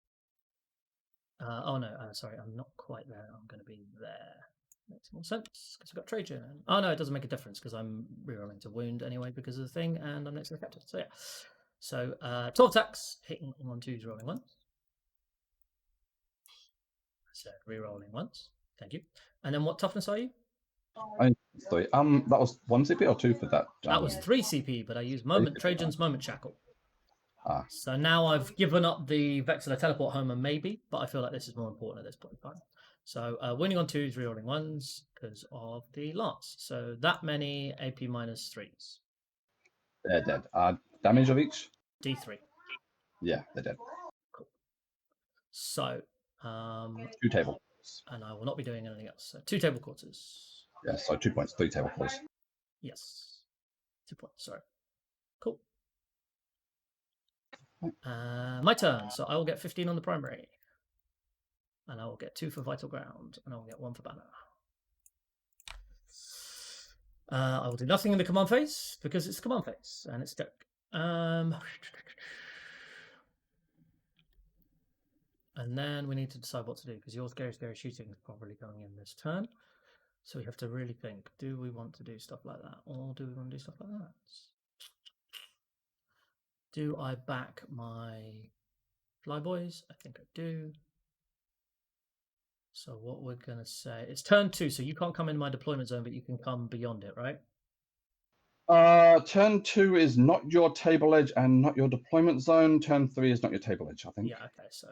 Oh no, sorry, I'm not quite there. I'm going to be there. Makes more sense because I've got Trajan. Oh no, it doesn't make a difference because I'm rerolling to wound anyway because of the thing, and I'm next to the captain. So yeah. So 12 attacks, hitting 1, 2s, rolling 1. So rerolling once. Thank you. And then what toughness are you? 3. That was 1 CP or 2 for that? That was 3 CP, but I used Trajan's moment shackle. Ah. So now I've given up the Vexilla teleport home and maybe, but I feel like this is more important at this point in time. So winning on 2s, rerolling 1s because of the lance. So that many AP minus 3s. They're dead. Damage of each? D3. Yeah, they're dead. Cool. So 2 table quarters. And I will not be doing anything else. So 2 table quarters. Yeah, so 2 points, 3 table quarters. Yes. 2 points, sorry. Cool. My turn. So I will get 15 on the primary. And I will get 2 for vital ground. And I will get 1 for banner. I will do nothing in the command phase because it's command phase and it's deck. And then we need to decide what to do because your scary shooting is probably going in this turn. So we have to really think, do we want to do stuff like that or do we want to do stuff like that? Do I back my flyboys? I think I do. So what we're going to say, it's turn 2, so you can't come in my deployment zone, but you can come beyond it, right? Turn 2 is not your table edge and not your deployment zone. Turn 3 is not your table edge, I think. Yeah, okay, so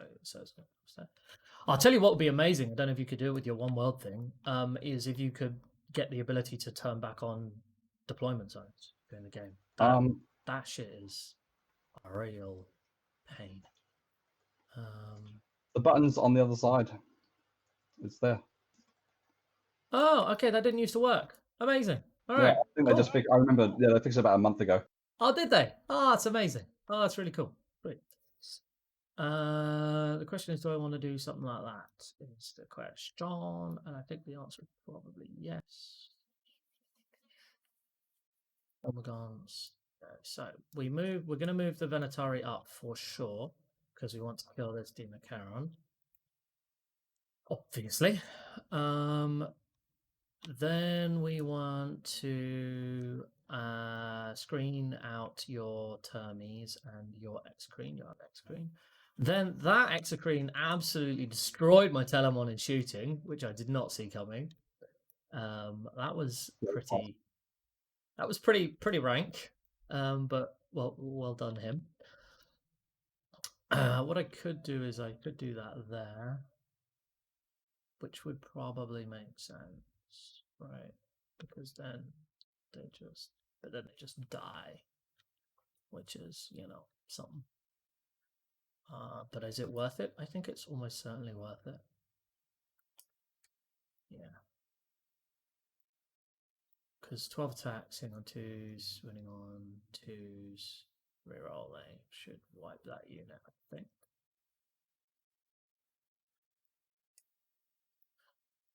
I'll tell you what would be amazing, I don't know if you could do it with your one world thing, is if you could get the ability to turn back on deployment zones during the game. That shit is a real pain. The button's on the other side. It's there. Oh, okay, that didn't used to work. Amazing. All right. I think they just fixed. I remember. Yeah, they fixed it about a month ago. Oh, did they? Oh, that's amazing. Oh, that's really cool. Great. The question is, do I want to do something like that? Is the question, and I think the answer is probably yes. Omegons. So we're going to move the Venatari up for sure because we want to kill this Democaron. Obviously. Then we want to screen out your Termes and your Exocrine. You have Exocrine. Then that Exocrine absolutely destroyed my Telemon in shooting, which I did not see coming. That was pretty rank. But well done him. What I could do is I could do that there, which would probably make sense, right? Because then they just die, which is something. But is it worth it? I think it's almost certainly worth it. Yeah. Because 12 attacks, hitting on 2s, winning on 2s, rerolling should wipe that unit, I think.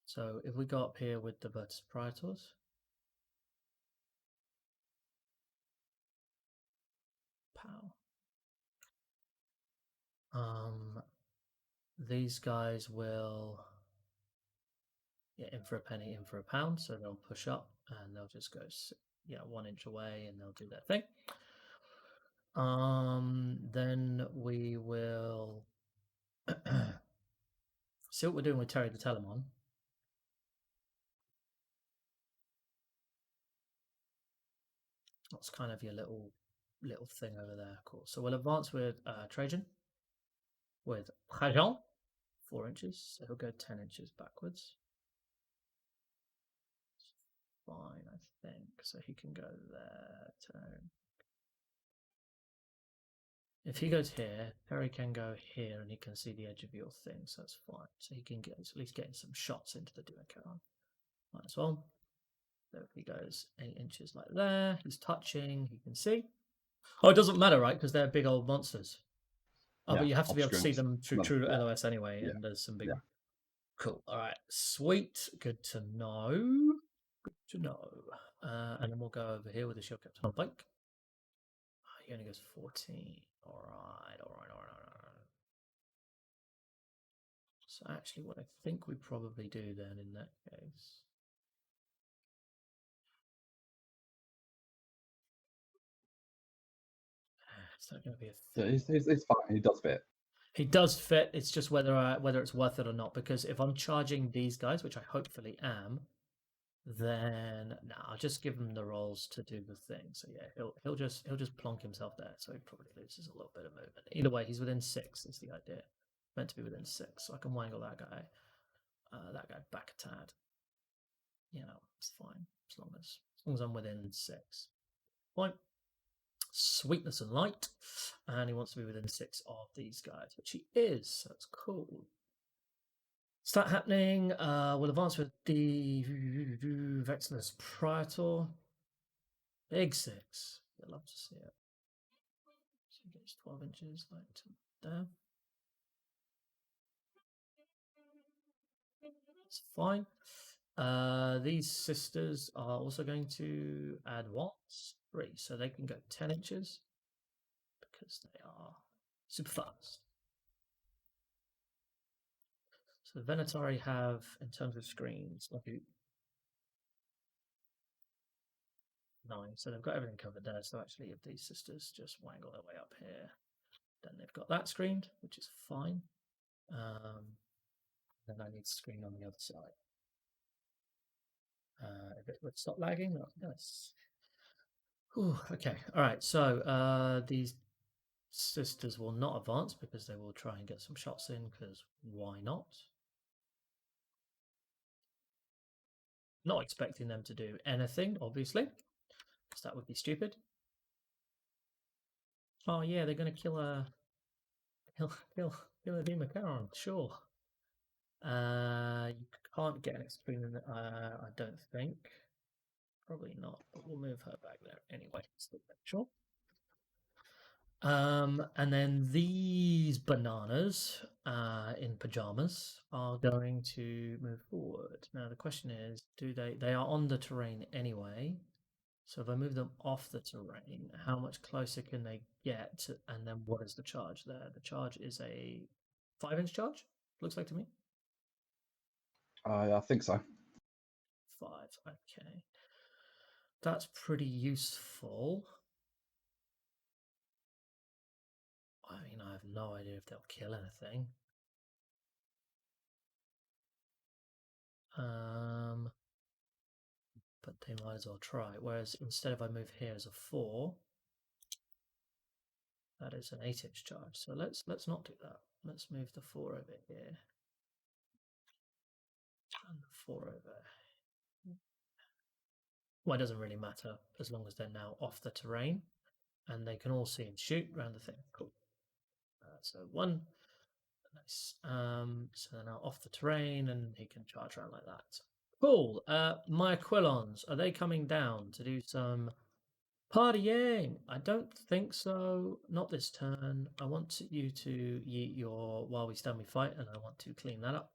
So if we go up here with the Virtus Praetors, pow. These guys will in for a penny, in for a pound, so they'll push up and they'll just go 1 inch away and they'll do their thing. Then we will see what we're doing with Terry the Telemon. That's kind of your little thing over there. Cool. So we'll advance with Trajan, with Trajan, 4 inches. So he'll go 10 inches backwards. Fine, I think. So he can go there. Turn. If he goes here, Perry can go here and he can see the edge of your thing, so that's fine. So he can at least get some shots into the Duocaron. Might as well. So if he goes 8 inches like there, he's touching, he can see. Oh, it doesn't matter, right? Because they're big old monsters. Oh, but you have to be able to see them through true LOS anyway, and there's some big. Cool. All right. Sweet. Good to know. Good to know. And then we'll go over here with the Shield Captain on bike. He only goes 14. All right. So actually, what I think we probably do then in that case. It's not going to be a thing. It's fine. He does fit. He does fit. It's just whether it's worth it or not. Because if I'm charging these guys, which I hopefully am, then I'll just give him the rolls to do the thing. So yeah, he'll just plonk himself there. So he probably loses a little bit of movement. Either way, he's within 6 is the idea. Meant to be within 6, so I can wangle that guy back a tad. It's fine as long as I'm within 6. Fine. Sweetness and light, and he wants to be within 6 of these guys, which he is. So that's cool. Start happening. We'll advance with the Vexillus Praetor. Big 6. I'd love to see it. So he gets 12 inches like to there. It's fine. These sisters are also going to add watts 3, so they can go 10 inches because they are super fast. So the Venatari have, in terms of screens, like 9, so they've got everything covered there. So actually, if these sisters just wangle their way up here, then they've got that screened, which is fine. Then I need to screen on the other side. If it would stop lagging, nice. Okay, all right. So these sisters will not advance because they will try and get some shots in. Because why not? Not expecting them to do anything, obviously, because that would be stupid. Oh yeah, they're going to kill a Demacaron, sure. You can't get an extreme in I don't think. Probably not, but we'll move her back there anyway. Sure. And then these bananas in pajamas are going to move forward. Now the question is, they are on the terrain anyway. So if I move them off the terrain, how much closer can they get? And then what is the charge there? The charge is a 5-inch charge, looks like to me. I think so. 5, okay. That's pretty useful. I mean, I have no idea if they'll kill anything. but they might as well try. Whereas instead if I move here as a 4, that is an 8-inch charge. So let's not do that. Let's move the 4 over here. And the 4 over. Well, it doesn't really matter as long as they're now off the terrain and they can all see and shoot around the thing. Cool. So 1. Nice. So they're now off the terrain and he can charge around like that. Cool. My Aquilons, are they coming down to do some partying? I don't think so. Not this turn. I want you to yeet your while we stand we fight, and I want to clean that up.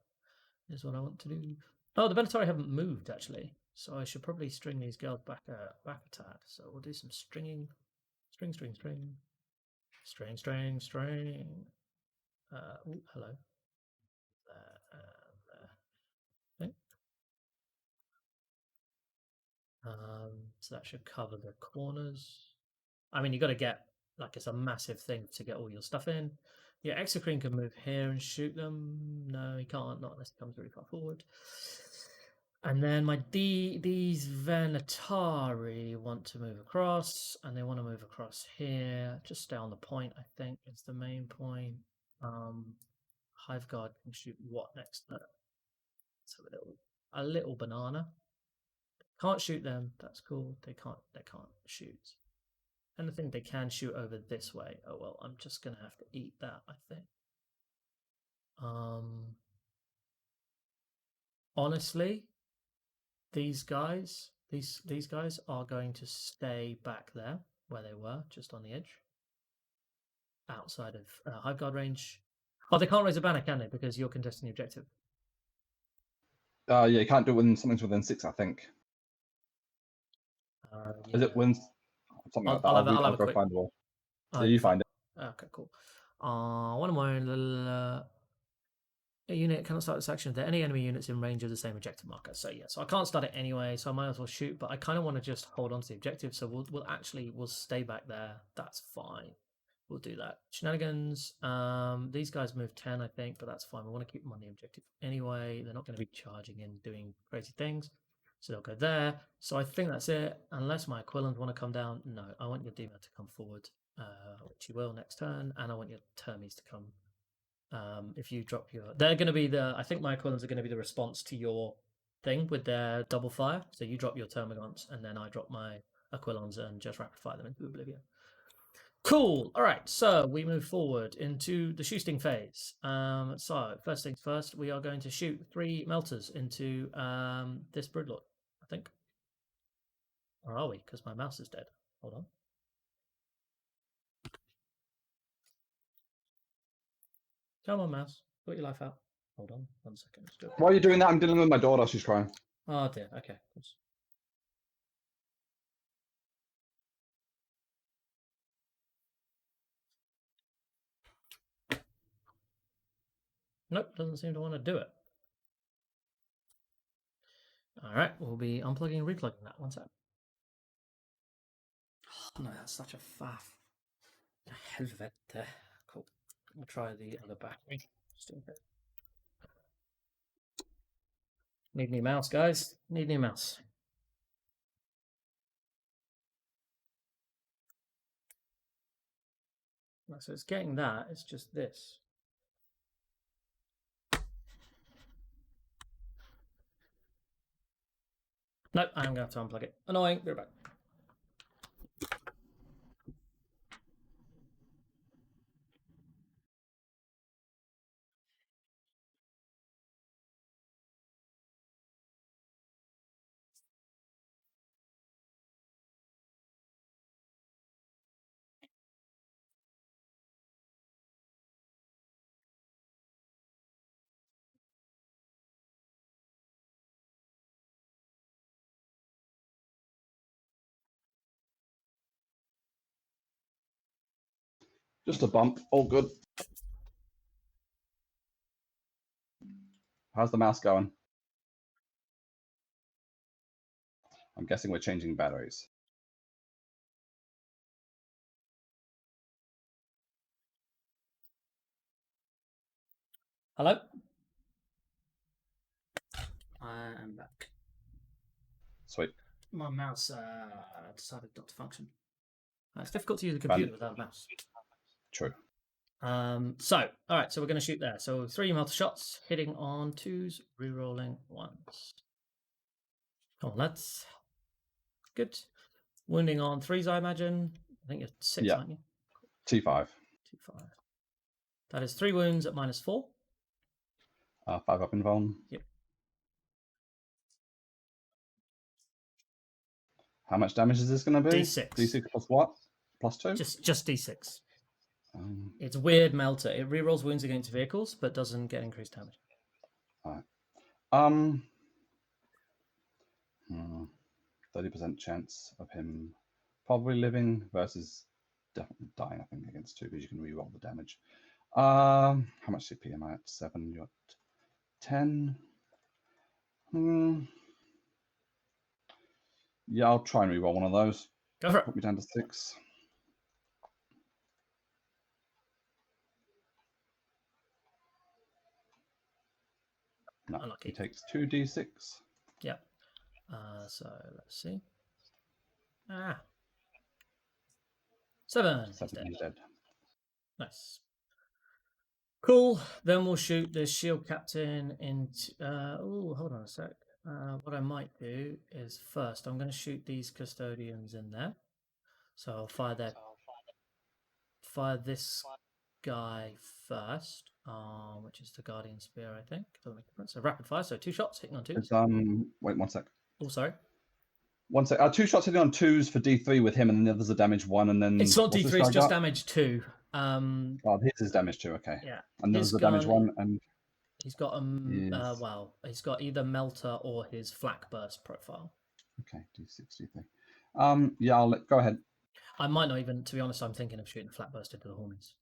Is what I want to do. Oh, the Venatori haven't moved actually, so I should probably string these girls back a tad. So we'll do some stringing. String, string, string. String, string, string. Ooh, hello. There. Okay. So that should cover the corners. I mean, you got to get, like, it's a massive thing to get all your stuff in. Yeah, Exocrine can move here and shoot them. No, he can't, not unless he comes really far forward. And then these Venatari want to move across, and they want to move across here. Just stay on the point, I think, is the main point. Hive Guard can shoot what next? So a little banana. Can't shoot them. That's cool. They can't shoot. Anything they can shoot over this way. Oh well, I'm just gonna have to eat that, I think. Honestly, these guys are going to stay back there where they were, just on the edge, outside of Hive Guard range. Oh, they can't raise a banner, can they? Because you're contesting the objective. Yeah, you can't do it when something's within 6, I think. Yeah. Is it when something like that? I'll go find the wall. Yeah, you find it. Okay, cool. One of my little a unit cannot start this action if there are any enemy units in range of the same objective marker. So yeah, so I can't start it anyway, so I might as well shoot, but I kind of want to just hold on to the objective, so we'll stay back there. That's fine. We'll do that. Shenanigans. These guys move 10, I think, but that's fine. We want to keep them on the objective anyway. They're not going to be charging in doing crazy things. So they'll go there. So I think that's it. Unless my Aquilons want to come down. No, I want your Demon to come forward, which you will next turn, and I want your Termies to come. If you drop your, they're going to be I think my Aquilons are going to be the response to your thing with their double fire. So you drop your Termagants, and then I drop my Aquilons and just rapid fire them into oblivion. Cool. All right. So we move forward into the shooting phase. So first things first, we are going to shoot 3 melters into this Broodlord, I think. Or are we? Because my mouse is dead. Hold on. Come on, mouse. Put your life out. Hold on 1 second. While you're doing that, I'm dealing with my daughter. She's crying. Oh dear. Okay. Nope, doesn't seem to want to do it. All right, we'll be unplugging and replugging that. 1 sec. Oh, no, that's such a faff. The hell of it there. Cool. We'll try the other battery. Need new mouse, guys. Need new mouse. So it's getting that. It's just this. Nope, I'm going to have to unplug it. Annoying. Be right back. Just a bump. All good. How's the mouse going? I'm guessing we're changing batteries. Hello? I am back. Sweet. My mouse decided not to function. It's difficult to use a computer without a mouse. True. So, all right, so we're going to shoot there. So 3 multi shots, hitting on 2s, rerolling 1s. Come on, lads. Good. Wounding on 3s, I imagine. I think you're 6, aren't you? T5. T5. That is 3 wounds at -4. 5 up in Vuln. Yep. How much damage is this going to be? D6. D6 plus what? Plus 2? Just D6. It's weird melter. It rerolls wounds against vehicles, but doesn't get increased damage. Alright. 30% chance of him probably living versus definitely dying, I think, against 2, because you can reroll the damage. How much CP am I at? 7, you're at 10. Yeah, I'll try and reroll one of those. Go for it. Put me down to 6. No, Unlucky. he takes 2d6. Yep. So let's see. 7. 7, he's dead. Nice. Cool. Then we'll shoot the shield captain into. Oh, hold on a sec. What I might do is first I'm going to shoot these custodians in there. So I'll fire this guy first, which is the guardian spear, I think. Doesn't make a difference. So rapid fire. So 2 shots hitting on 2s. It's, wait 1 sec. Oh, sorry. 1 sec. 2 shots hitting on 2s for D3 with him, and then the others are damage 1, and then It's not D3. It's just damage 2. His is damage 2. Okay. Yeah. And there's the damage 1, and he's got he's got either melter or his flak burst profile. Okay, D6, D3. Yeah, go ahead. I might not even, to be honest, I'm thinking of shooting a flak burst into the hornies.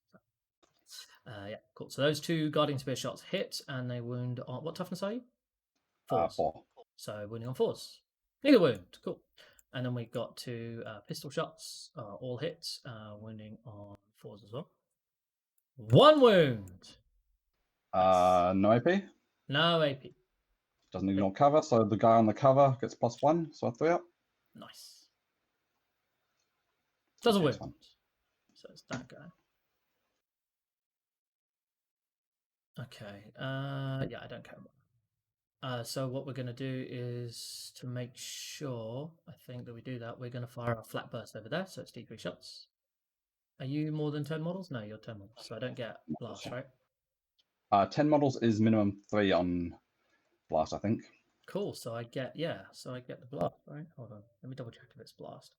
Yeah, cool. So those 2 guardian spear shots hit, and they wound on what toughness are you? 4s. 4. So wounding on 4s. Neither wound. Cool. And then we've got 2 pistol shots, all hits, wounding on 4s as well. 1 wound. No AP. No AP. Doesn't ignore cover, so the guy on the cover gets +1, so 3 up. Nice. Doesn't wound. One. So it's that guy. Okay. Yeah, I don't care about. So what we're going to do is, to make sure, I think that we do that, we're going to fire a flat burst over there, so it's D3 shots. Are you more than 10 models? No, you're 10 models, so I don't get blast, right? 10 models is minimum 3 on blast, I think. Cool, so I get the blast, right? Hold on, let me double check if it's blast.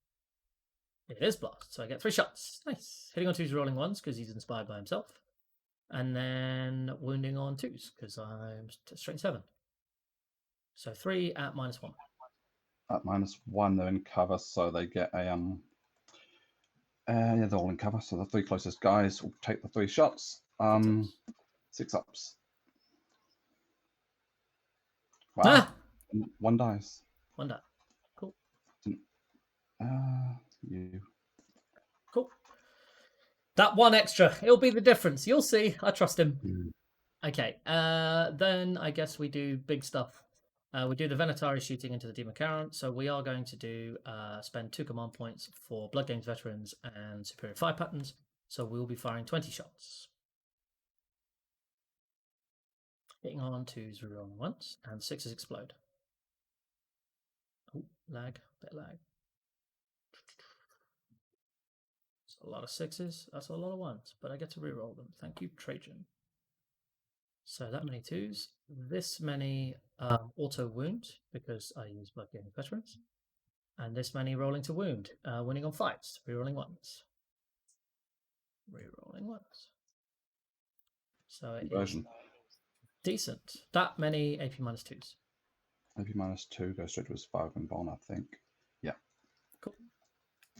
It is blast, so I get 3 shots. Nice. Hitting on 2s, rolling 1s, because he's inspired by himself. And then wounding on 2s, because I'm straight 7. So 3 at -1. At -1, they're in cover, so they get a yeah, they're all in cover. So the 3 closest guys will take the 3 shots. 6 ups. Wow. 1 dice. 1 die. Cool. You. Cool. That 1 extra, it'll be the difference. You'll see. I trust him. Okay. Then I guess we do big stuff. We do the Venatari shooting into the Demon Cairn. So we are going to do spend 2 command points for Blood Games Veterans and Superior Fire Patterns. So we'll be firing 20 shots. Hitting on 2s, rerolling 1s, and 6s explode. Oh, lag, bit lag. That's a lot of 6s, that's a lot of 1s, but I get to reroll them. Thank you, Trajan. So that many 2s, this many auto wound, because I use Blood Games Veterans, and this many rolling to wound, winning on fights, rerolling 1s. Rerolling 1s. So it is decent. That many AP -2s. AP -2 goes straight to his 5 and Bond, I think. Yeah. Cool.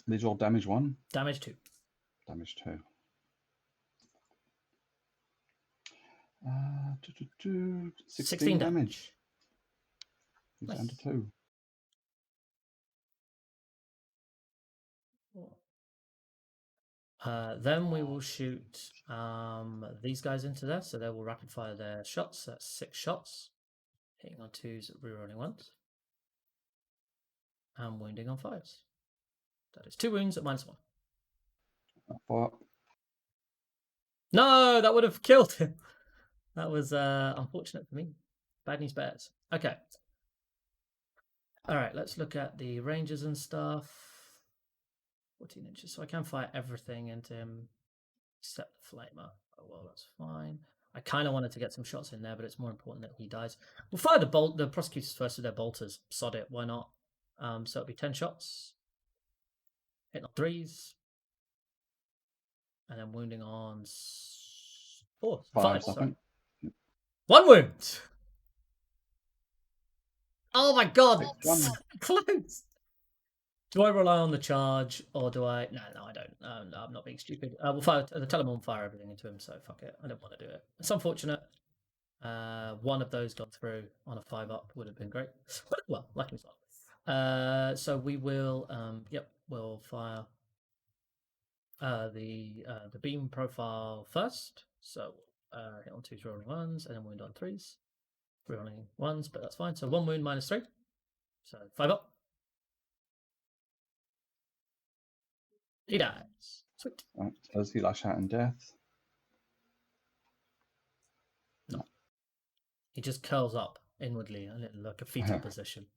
These are all damage 1? Damage 2. Damage 2. 16 damage. He's nice. down to 2. Then we will shoot these guys into there, so they will rapid fire their shots. That's 6 shots, hitting on 2s, rerolling 1s. and wounding on 5s. That is 2 wounds at -1. 4. No, that would have killed him. That was unfortunate for me. Bad news bears. Okay. All right, let's look at the ranges and stuff. 14 inches, so I can fire everything into him except the flamer. Oh well, that's fine. I kind of wanted to get some shots in there, but it's more important that he dies. We'll fire the prosecutors first with their bolters. Sod it, why not? So it'll be 10 shots. Hitting on 3s. And then wounding on 4s. 5, sorry. 1 wound! Oh my god! So close! Do I rely on the charge, or do I... No, I don't. No, I'm not being stupid. We'll fire the Telemon will fire everything into him, so fuck it. I don't want to do it. It's unfortunate. One of those gone through on a 5-up would have been great. Well, luckily it's not. So we will... we'll fire the beam profile first. So hit on 2s, rolling 1s, and then wound on 3s. Rolling 1s, but that's fine. So 1 wound -3. So 5-up. He dies. Sweet. Right. Does he lash out in death? No. He just curls up inwardly in like a fetal position.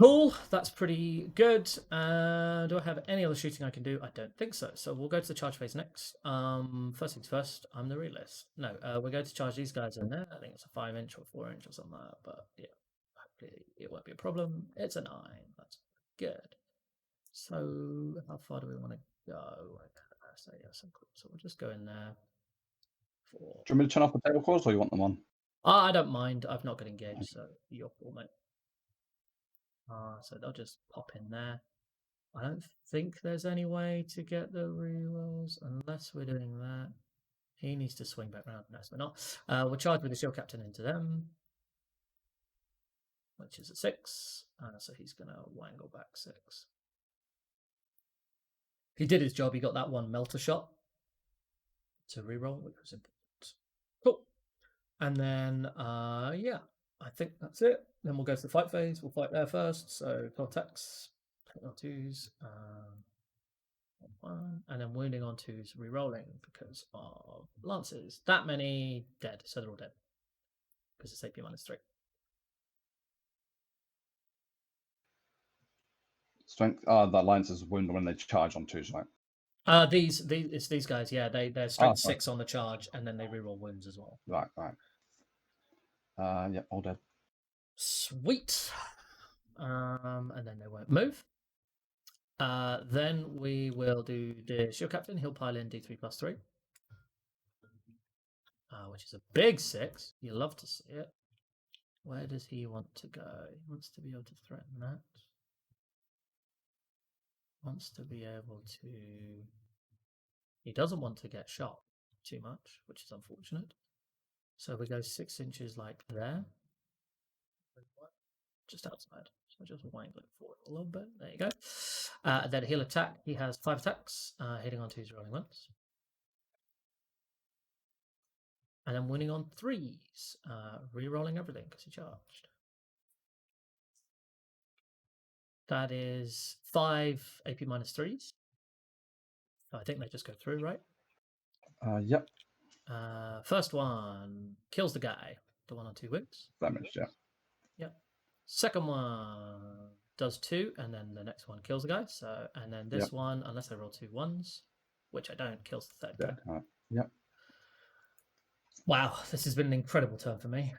Cool. That's pretty good. Do I have any other shooting I can do? I don't think so. So we'll go to the charge phase next. First things first, I'm the realist. No, we're going to charge these guys in there. I think it's a 5-inch or 4-inch or something like that. But yeah, hopefully it won't be a problem. It's a 9. That's good. So how far do we want to go? So yeah, so cool. So we'll just go in there. Do you want me to turn off the table calls, or you want them on? I don't mind. I've not got engaged, so you're cool, mate. So they'll just pop in there. I don't think there's any way to get the rerolls unless we're doing that. He needs to swing back round. No, we're not. We'll charge with the shield captain into them, which is a 6. So he's going to wangle back 6. He did his job. He got that one melter shot to reroll, which was important. Cool. And then, yeah, I think that's it. Then we'll go to the fight phase. We'll fight there first. So attacks, 2s, 1, and then wounding on 2s, re-rolling because of lances. That many dead, so they're all dead because it's AP -3. Strength. The lances wound when they charge on 2s, right? It's these guys. Yeah, they're strength 6 on the charge, and then they reroll wounds as well. Right. Yep, all dead. Sweet. And then they won't move. Then we will do the shield captain. He'll pile in D3 +3, which is a big 6. You love to see it. Where does he want to go? He wants to be able to threaten that. Wants to be able to... He doesn't want to get shot too much, which is unfortunate. So we go 6 inches like there. Just outside. So just wangle it forward a little bit. There you go. Then he'll attack. He has 5 attacks, hitting on 2s, rolling 1s. And then winning on 3s, re-rolling everything because he charged. That is 5 AP -3s. I think they just go through, right? Yep. First one kills the guy. The one on 2 wings. Damage, yeah. Yep. Second one does 2, and then the next one kills the guy. So, and then this one, unless I roll 2 1s, which I don't, kills the 3rd guy. Right. Yep. Wow, this has been an incredible turn for me.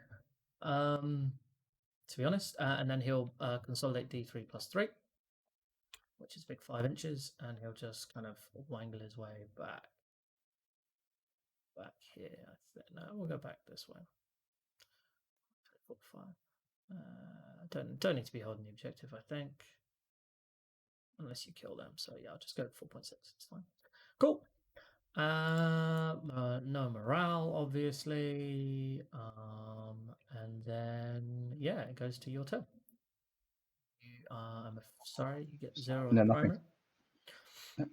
To be honest, and then he'll consolidate D3 +3, which is big 5 inches, and he'll just kind of wangle his way back here. I think. No, we'll go back this way. 4, 5. Don't need to be holding the objective, I think, unless you kill them. So yeah, I'll just go 4.6. It's fine. Cool. No morale, obviously. And then yeah, it goes to your turn. I'm sorry, you get 0 on the primary. Yep.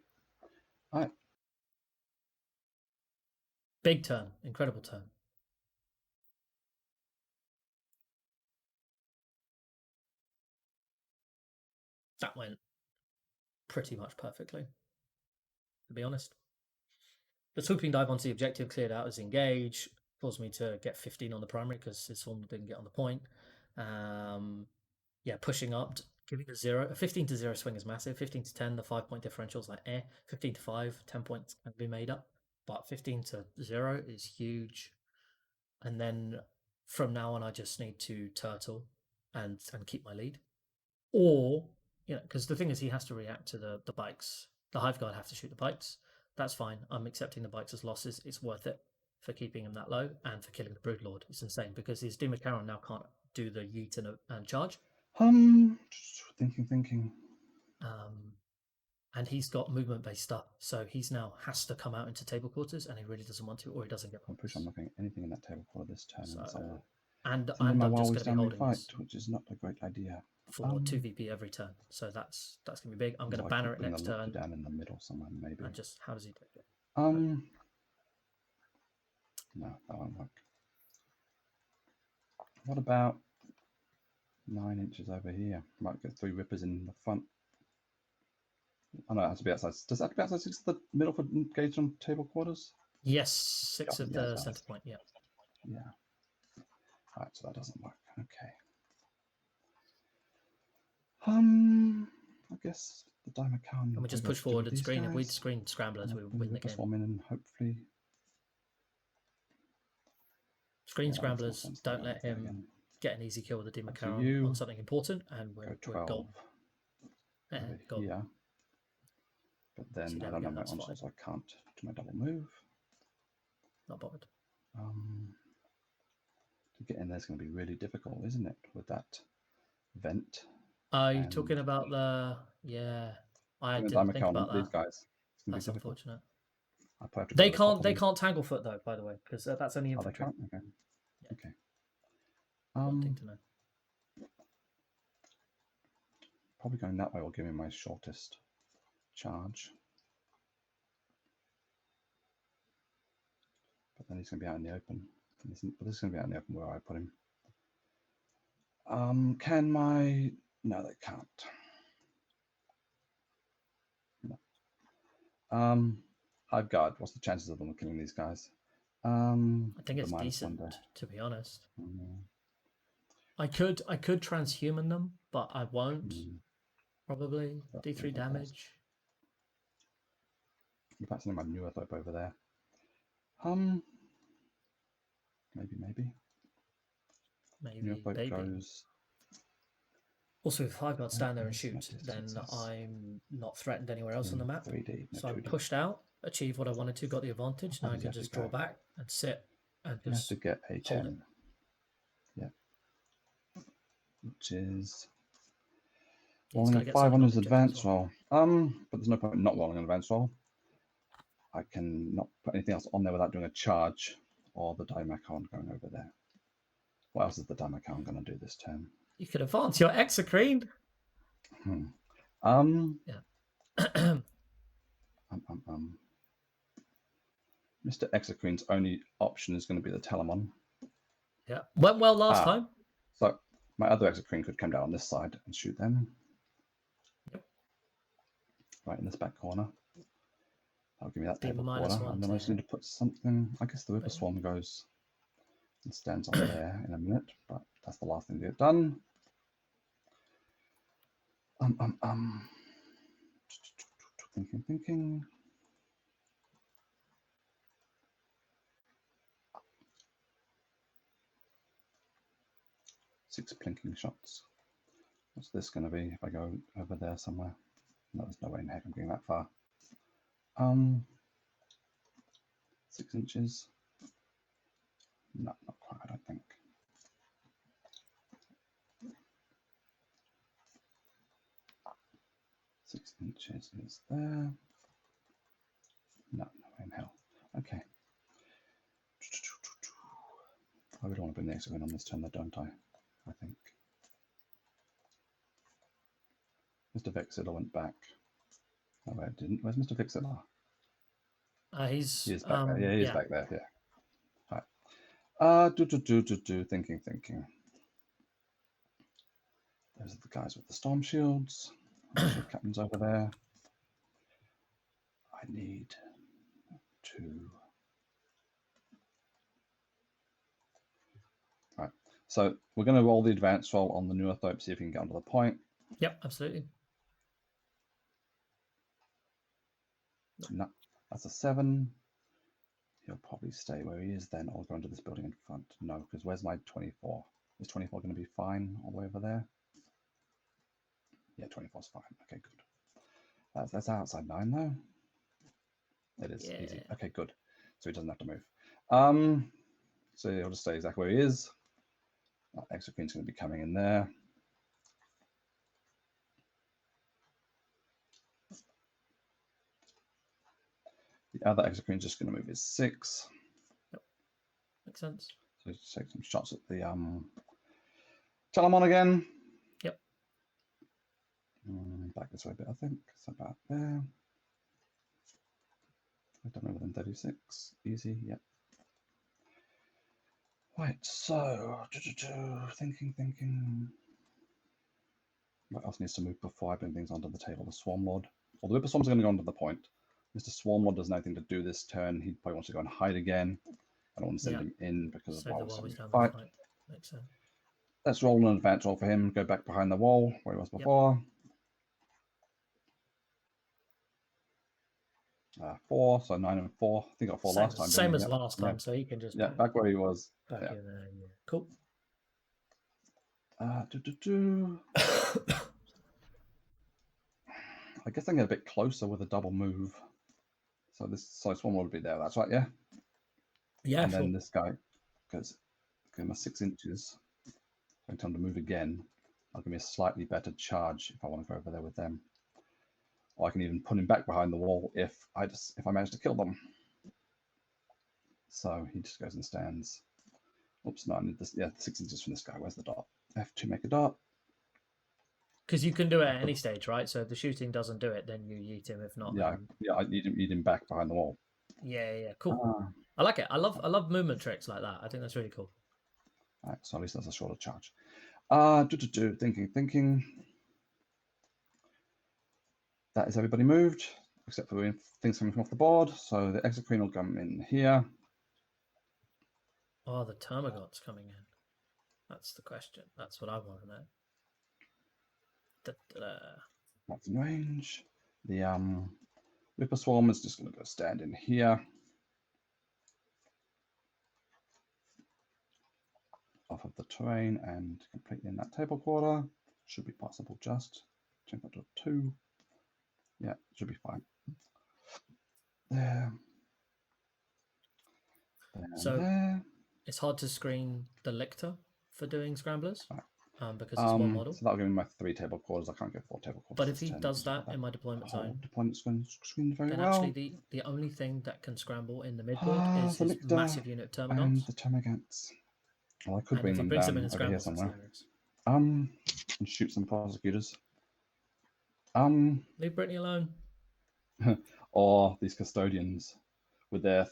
All right. Big turn, incredible turn. that went pretty much perfectly, to be honest. The swooping dive onto the objective cleared out as engage, caused me to get 15 on the primary because his swarm didn't get on the point. Yeah, pushing up, giving a 15 to 0 swing is massive. 15 to 10, the 5-point differential is like 15 to 5, 10 points can be made up, but 15 to 0 is huge. And then from now on, I just need to turtle and keep my lead. Or, because the thing is, he has to react to the bikes. The Hive Guard have to shoot the bikes. That's fine. I'm accepting the bikes as losses. It's worth it for keeping him that low and for killing the Broodlord. It's insane because his Democaron now can't do the yeet and charge. Just thinking. And he's got movement-based stuff, so he's now has to come out into table quarters, and he really doesn't want to, or he doesn't get. I'm pretty sure I'm not getting anything in that table quarter this turn. So, and I'm my just going to be holding fight, this which is not a great idea. For 2 VP every turn, so that's gonna be big. I'm gonna banner it next turn. Down in the middle somewhere, maybe. And just how does he take it? No, that won't work. What about 9 inches over here? Might get 3 rippers in the front. Oh no, it has to be outside. Does that have to be outside 6 of the middle for engaged on table quarters? Yes, 6 of the center point. Yeah. Yeah. Alright, so that doesn't work. Okay. I guess the Diamond. And we just push forward and screen. If we'd screen scramblers, we would win the game. Swarm in and hopefully. Screen scramblers, don't let him get an easy kill with the Democaron on something important, and we're gold. Gold. Yeah. But then I don't have my onslaught, so I can't do my double move. Not bothered. To get in there is going to be really difficult, isn't it? With that vent. Are you talking about the? Yeah, I didn't think about that. These guys. That's unfortunate. They can't Tanglefoot though, by the way, because that's only infantry. Oh, they can't? Okay. Yeah. Okay. One thing to know. Probably going that way will give me my shortest charge. But then he's going to be out in the open. But this is going to be out in the open where I put him. Can my... No, they can't. No. Hive Guard, what's the chances of them killing these guys? I think it's decent, to be honest. I could transhuman them, but I won't. Probably D3 damage. In fact, my newer thope over there. Maybe. Maybe. Goes... Also, if Hive Guard stand there and shoot, then I'm not threatened anywhere else on the map. 3D, so I'm pushed out, achieved what I wanted to, got the advantage. Now I can just draw back and sit and just have to get a 10. Yeah. Which is rolling a 5 on his advance roll. But there's no point not rolling an advance roll. I can not put anything else on there without doing a charge or the Dimacaron going over there. What else is the Dimacaron going to do this turn? You could advance your Exocrine. Yeah. Mr. Exocrine's only option is going to be the Telemon. Yeah. Went well last time. So my other Exocrine could come down on this side and shoot them. Yep. Right in this back corner. That'll give me that table corner. And then I just need to put something. I guess the River Swarm goes and stands on there in a minute, but that's the last thing to get done. Thinking. 6 plinking shots. What's this going to be if I go over there somewhere? No, there's no way in heck I'm getting that far. 6 inches. No, not quite, I don't think. Six inches is there. No way in hell. Okay. I really want to bring the Exocrine on this turn, though, don't I? I think. Mr. Vexilla went back. Oh, wait, it didn't. Where's Mr. Vexilla? He is back there. Yeah, he is back there. Yeah. Thinking. Those are the guys with the storm shields. Two captains over there. I need to. Right. So we're going to roll the advance roll on the new Orthope, see if we can get onto the point. Yep, absolutely. No, that's a 7. He'll probably stay where he is then, or go into this building in front. No, because where's my 24? Is 24 going to be fine all the way over there? Yeah, 24's fine. Okay, good. That's outside 9 though. It is easy. Okay, good. So he doesn't have to move. So he'll just stay exactly where he is. Extra queen's going to be coming in there. The other extra queen's just going to move his 6. Yep. Makes sense. So just take some shots at the Telemon again. Yep. Back this way a bit, I think. It's about there. I don't know within 36. Easy, yep. Right, so thinking. What else needs to move before I bring things onto the table? The Swarm Lord. Well, the Whipper Swarm's going to go onto the point. Mr. Swarm Lord does nothing to do this turn. He probably wants to go and hide again. I don't want to send him in because of while we fight. Makes sense. Let's roll an advance roll for him. Go back behind the wall where he was before. Yep. 4, so 9 and 4. I think I got 4 last time. Same as last time, so he can just back where he was. Back in there. Yeah. Cool. I guess I'm getting a bit closer with a double move. So this Swarm would be there. That's right, yeah. Yeah. And then this guy goes, give him a 6 inches. So I tell him to move again. I'll give me a slightly better charge if I want to go over there with them. Or I can even put him back behind the wall if I manage to kill them. So he just goes and stands. Oops, no, I need this. Yeah, 6 inches from this guy. Where's the dot? F2, make a dot. Because you can do it at any stage, right? So if the shooting doesn't do it, then you yeet him. If not, yeah, I need him back behind the wall. Yeah, cool. I like it. I love movement tricks like that. I think that's really cool. All right, so at least that's a shorter charge. Thinking. That is everybody moved, except for things coming off the board. So the extra queen will come in here. Oh, the Termagant's coming in. That's the question. That's what I want to know. That's in range. The Whipper Swarm is just going to go stand in here. Off of the terrain and completely in that table quarter. Should be possible just. Change that to 2. Yeah, should be fine. There. So there. It's hard to screen the Lictor for doing scramblers. Right. Because it's one model. So that'll give me my 3 table quarters. I can't get 4 table quarters. But if he does that in my deployment zone, deployment screened very then well. Actually the only thing that can scramble in the midboard is his massive unit of Termagants. And the Termagants. Well, I could bring them down over here somewhere. And shoot some prosecutors. Leave Brittany alone. Or these custodians with their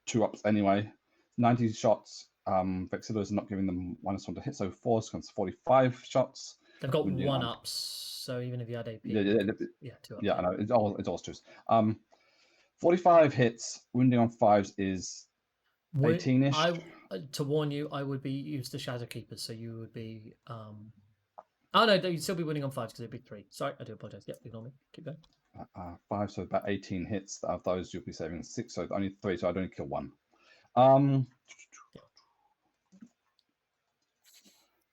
2-ups anyway. 90 shots. Vexilla is not giving them -1 to hit, so 4 is 45 shots. They've got 1-ups, so even if you had AP, yeah, 2-ups. Yeah, I know it's all 2s. 45 hits. Wounding on 5s is 18ish. To warn you, I would be used to Shadow Keepers, so you would be. Oh no, you'd still be winning on 5s because it'd be 3. Sorry, I do apologize. Yep, ignore me. Keep going. 5, so about 18 hits. Of those, you'll be saving 6, so only 3. So I'd only kill 1.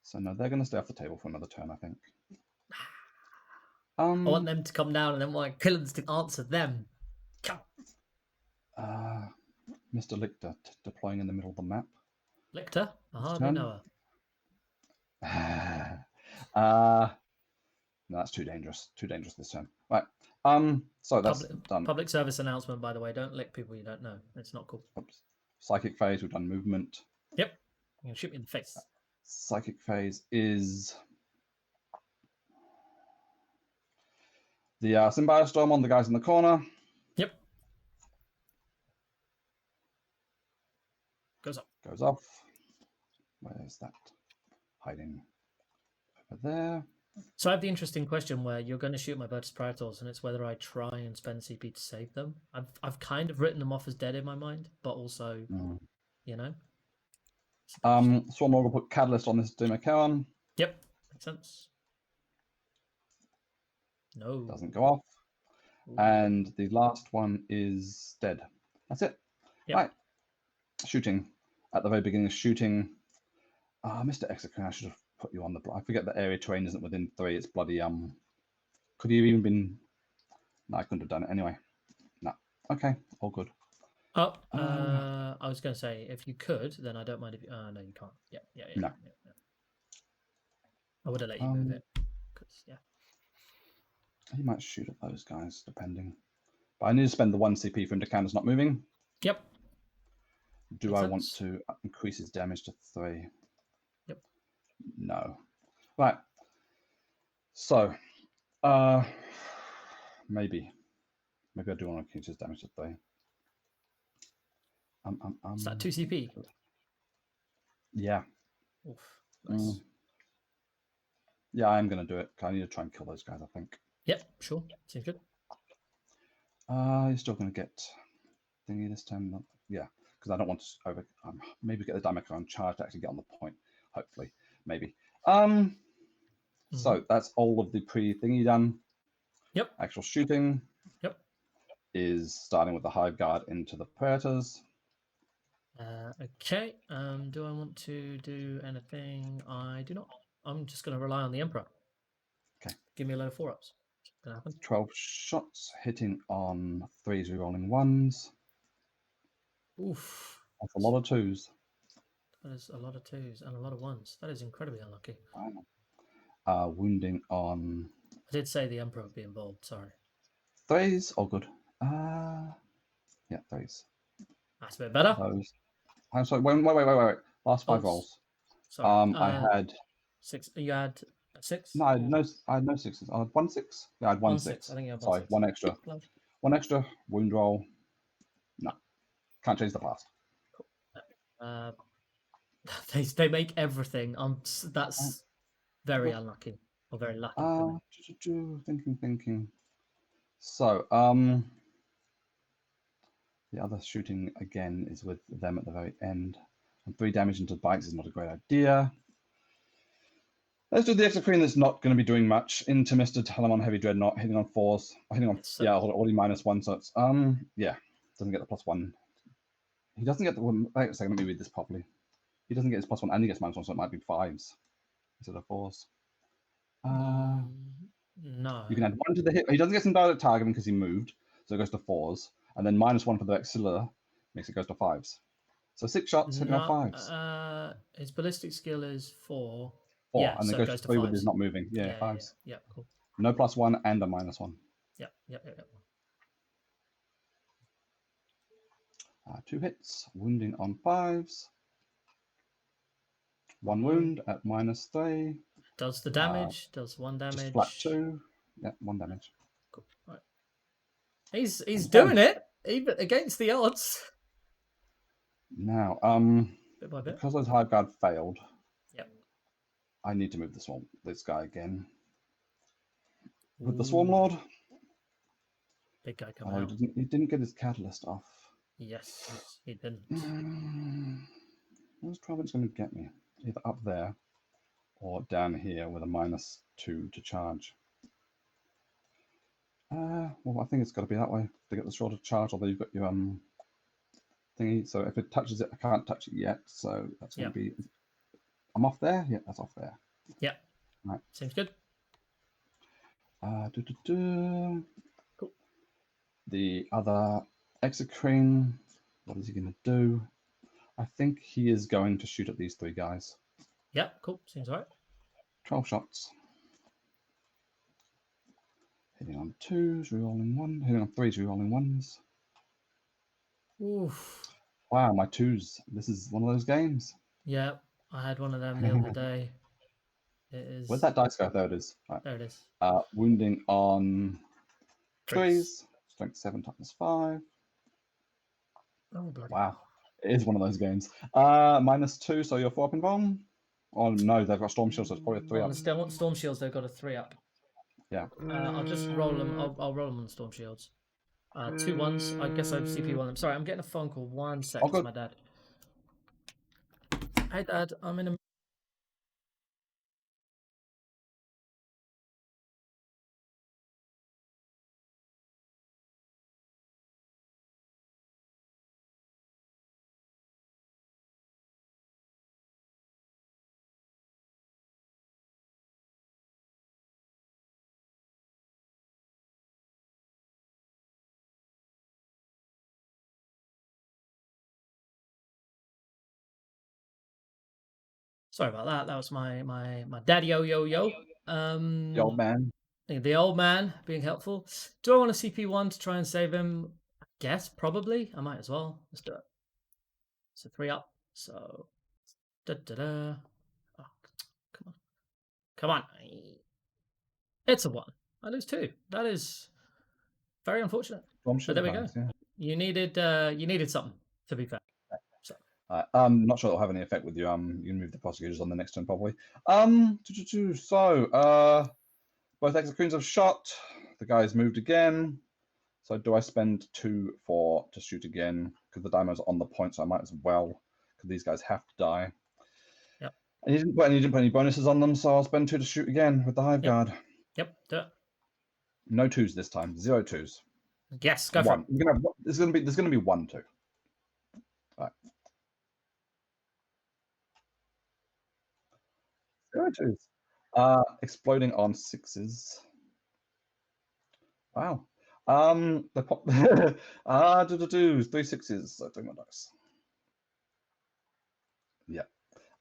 So no, they're going to stay off the table for another turn, I think. I want them to come down, and then my killers to answer them. Mr. Lictor deploying in the middle of the map. Lictor? I hardly know her. No, that's too dangerous. Too dangerous this turn. Right. So that's done. Public service announcement, by the way. Don't lick people you don't know. It's not cool. Oops. Psychic phase. We've done movement. Yep. You can shoot me in the face. Psychic phase is the Symbiote Storm on the guys in the corner. Yep. Goes up. Goes off. Where's that? Hiding over there. So I have the interesting question where you're going to shoot my Virtus Praetors, and it's whether I try and spend CP to save them. I've kind of written them off as dead in my mind, but also, you know, Swarm Lord will put Catalyst on this Democaron. Yep, makes sense. No. Doesn't go off. Ooh. And the last one is dead. That's it. Yep. Right. Shooting. At the very beginning of shooting. Mr. Exocrine, I should have put you on the... I forget that area terrain isn't within 3. It's bloody... Could you have even been... No, I couldn't have done it anyway. No. Okay, all good. Oh, I was going to say, if you could, then I don't mind if you... no, you can't. Yeah. No. Yeah. I would have let you move it. Because, yeah. He might shoot at those guys, depending. But I need to spend the 1 CP for him to count as not moving. Yep. Do Makes I sense. Want to increase his damage to 3? Yep. No. Right. So, maybe I do want to increase his damage to 3. Is that 2 CP? Yeah. Oof. Nice. Yeah, I am going to do it. I need to try and kill those guys, I think. Yep, sure. Seems good. You're still going to get thingy this time. Yeah, because I don't want to maybe get the Dimacaron charge to actually get on the point. Hopefully, maybe. So that's all of the pre-thingy done. Yep. Actual shooting. Yep. Is starting with the Hive Guard into the Predators. Okay. Do I want to do anything? I do not. I'm just going to rely on the Emperor. Okay. Give me a load of 4-ups. Gonna happen. 12 shots, hitting on 3s, rerolling 1s. Oof. That's a lot of 2s. That is a lot of 2s and a lot of 1s. That is incredibly unlucky. Wounding on... I did say the Emperor would be involved, sorry. 3s, all good. Yeah, 3s. That's a bit better. I'm sorry, wait. Last 5 rolls. Sorry. I had... 6. You had 6? No, I had no 6s. I had 1 6? Yeah, I had 1 6. I think you had 1 6. 1 extra. 1 extra, wound roll. No. Can't change the past. Cool. They make everything. That's very unlucky. Or very lucky for me. Thinking. So, the other shooting again is with them at the very end. And 3 damage into bikes is not a great idea. Let's do the Exocrine that's not going to be doing much. Into Mr. Telemon Heavy Dreadnought, hitting on 4s. Hitting on, already -1, so it's, yeah. Doesn't get the +1. He doesn't get the, wait a second, let me read this properly. He doesn't get his +1 and he gets -1, so it might be 5s instead of 4s. No. You can add 1 to the hit. He doesn't get some direct targeting because he moved, so it goes to 4s. And then -1 for the Auxiliar makes it goes to 5s. So 6 shots hitting on 5s. His ballistic skill is 4. 4, yeah, and then so goes to 3 with his not moving. Yeah, 5s. Yeah, cool. No +1 and a -1. Yep. 2 hits, wounding on 5s. 1 wound at -3. Does the damage? Does 1 damage? Just flat 2. Yeah, 1 damage. Cool. Right. He's doing it even against the odds. Now, bit by bit. because those Hive Guard failed. Yep. I need to move this guy again. With the Swarm Lord. Big guy coming out. He didn't get his catalyst off. Yes, he didn't. Where's 12 inch going to get me? Either up there or down here with a -2 to charge. Well, I think it's got to be that way to get the shorter charge, although you've got your thingy. So if it touches it, I can't touch it yet. So that's going to be... I'm off there? Yeah, that's off there. Yeah. Right. Seems good. Cool. The other Exocrine, what is he going to do? I think he is going to shoot at these 3 guys. Yeah, cool. Seems all right. 12 shots. Hitting on 2s, rerolling 1. Hitting on 3s, rerolling 1s. Oof. Wow, my 2s. This is one of those games. Yeah, I had one of them the other day. It is... Where'd that dice go? There it is. Right. There it is. Wounding on 3s. Strength 7 × 5. Oh, bloody wow. It is one of those games. -2, so you're 4 up and wrong. Oh no, they've got storm shields, so it's probably a 3 On up. the storm shields, they've got a 3 up. Yeah. I'll just roll them. I'll roll them on the storm shields. 2 1s. I guess I've CP1 them. Sorry, I'm getting a phone call. 1 sec. Oh, It's good. my dad. Hey, Dad. I'm in a. Sorry about that. That was my daddy yo. The old man. The old man being helpful. Do I want a CP1 to try and save him? I guess probably. I might as well. Let's do it. So 3 up. So da da da. Oh, come on. It's a 1. I lose 2. That is very unfortunate. Storm But there shield we go. nice, yeah. You needed something, to be fair. So I'm not sure it'll have any effect with you. You can move the prosecutors on the next turn probably. So both executions have shot. The guy's moved again. So do I spend 2 to shoot again? Because the dymo's on the point, so I might as well. Because these guys have to die. yep. And you didn't put any bonuses on them, so I'll spend 2 to shoot again with the hive guard. Yep. Do it. No 2s this time. 0 2s. Yes. Go for it. There's gonna be 1 2. Right. 0 2s. Exploding on 6s. Wow. The pop 3 6s. So doing my dice. Yeah.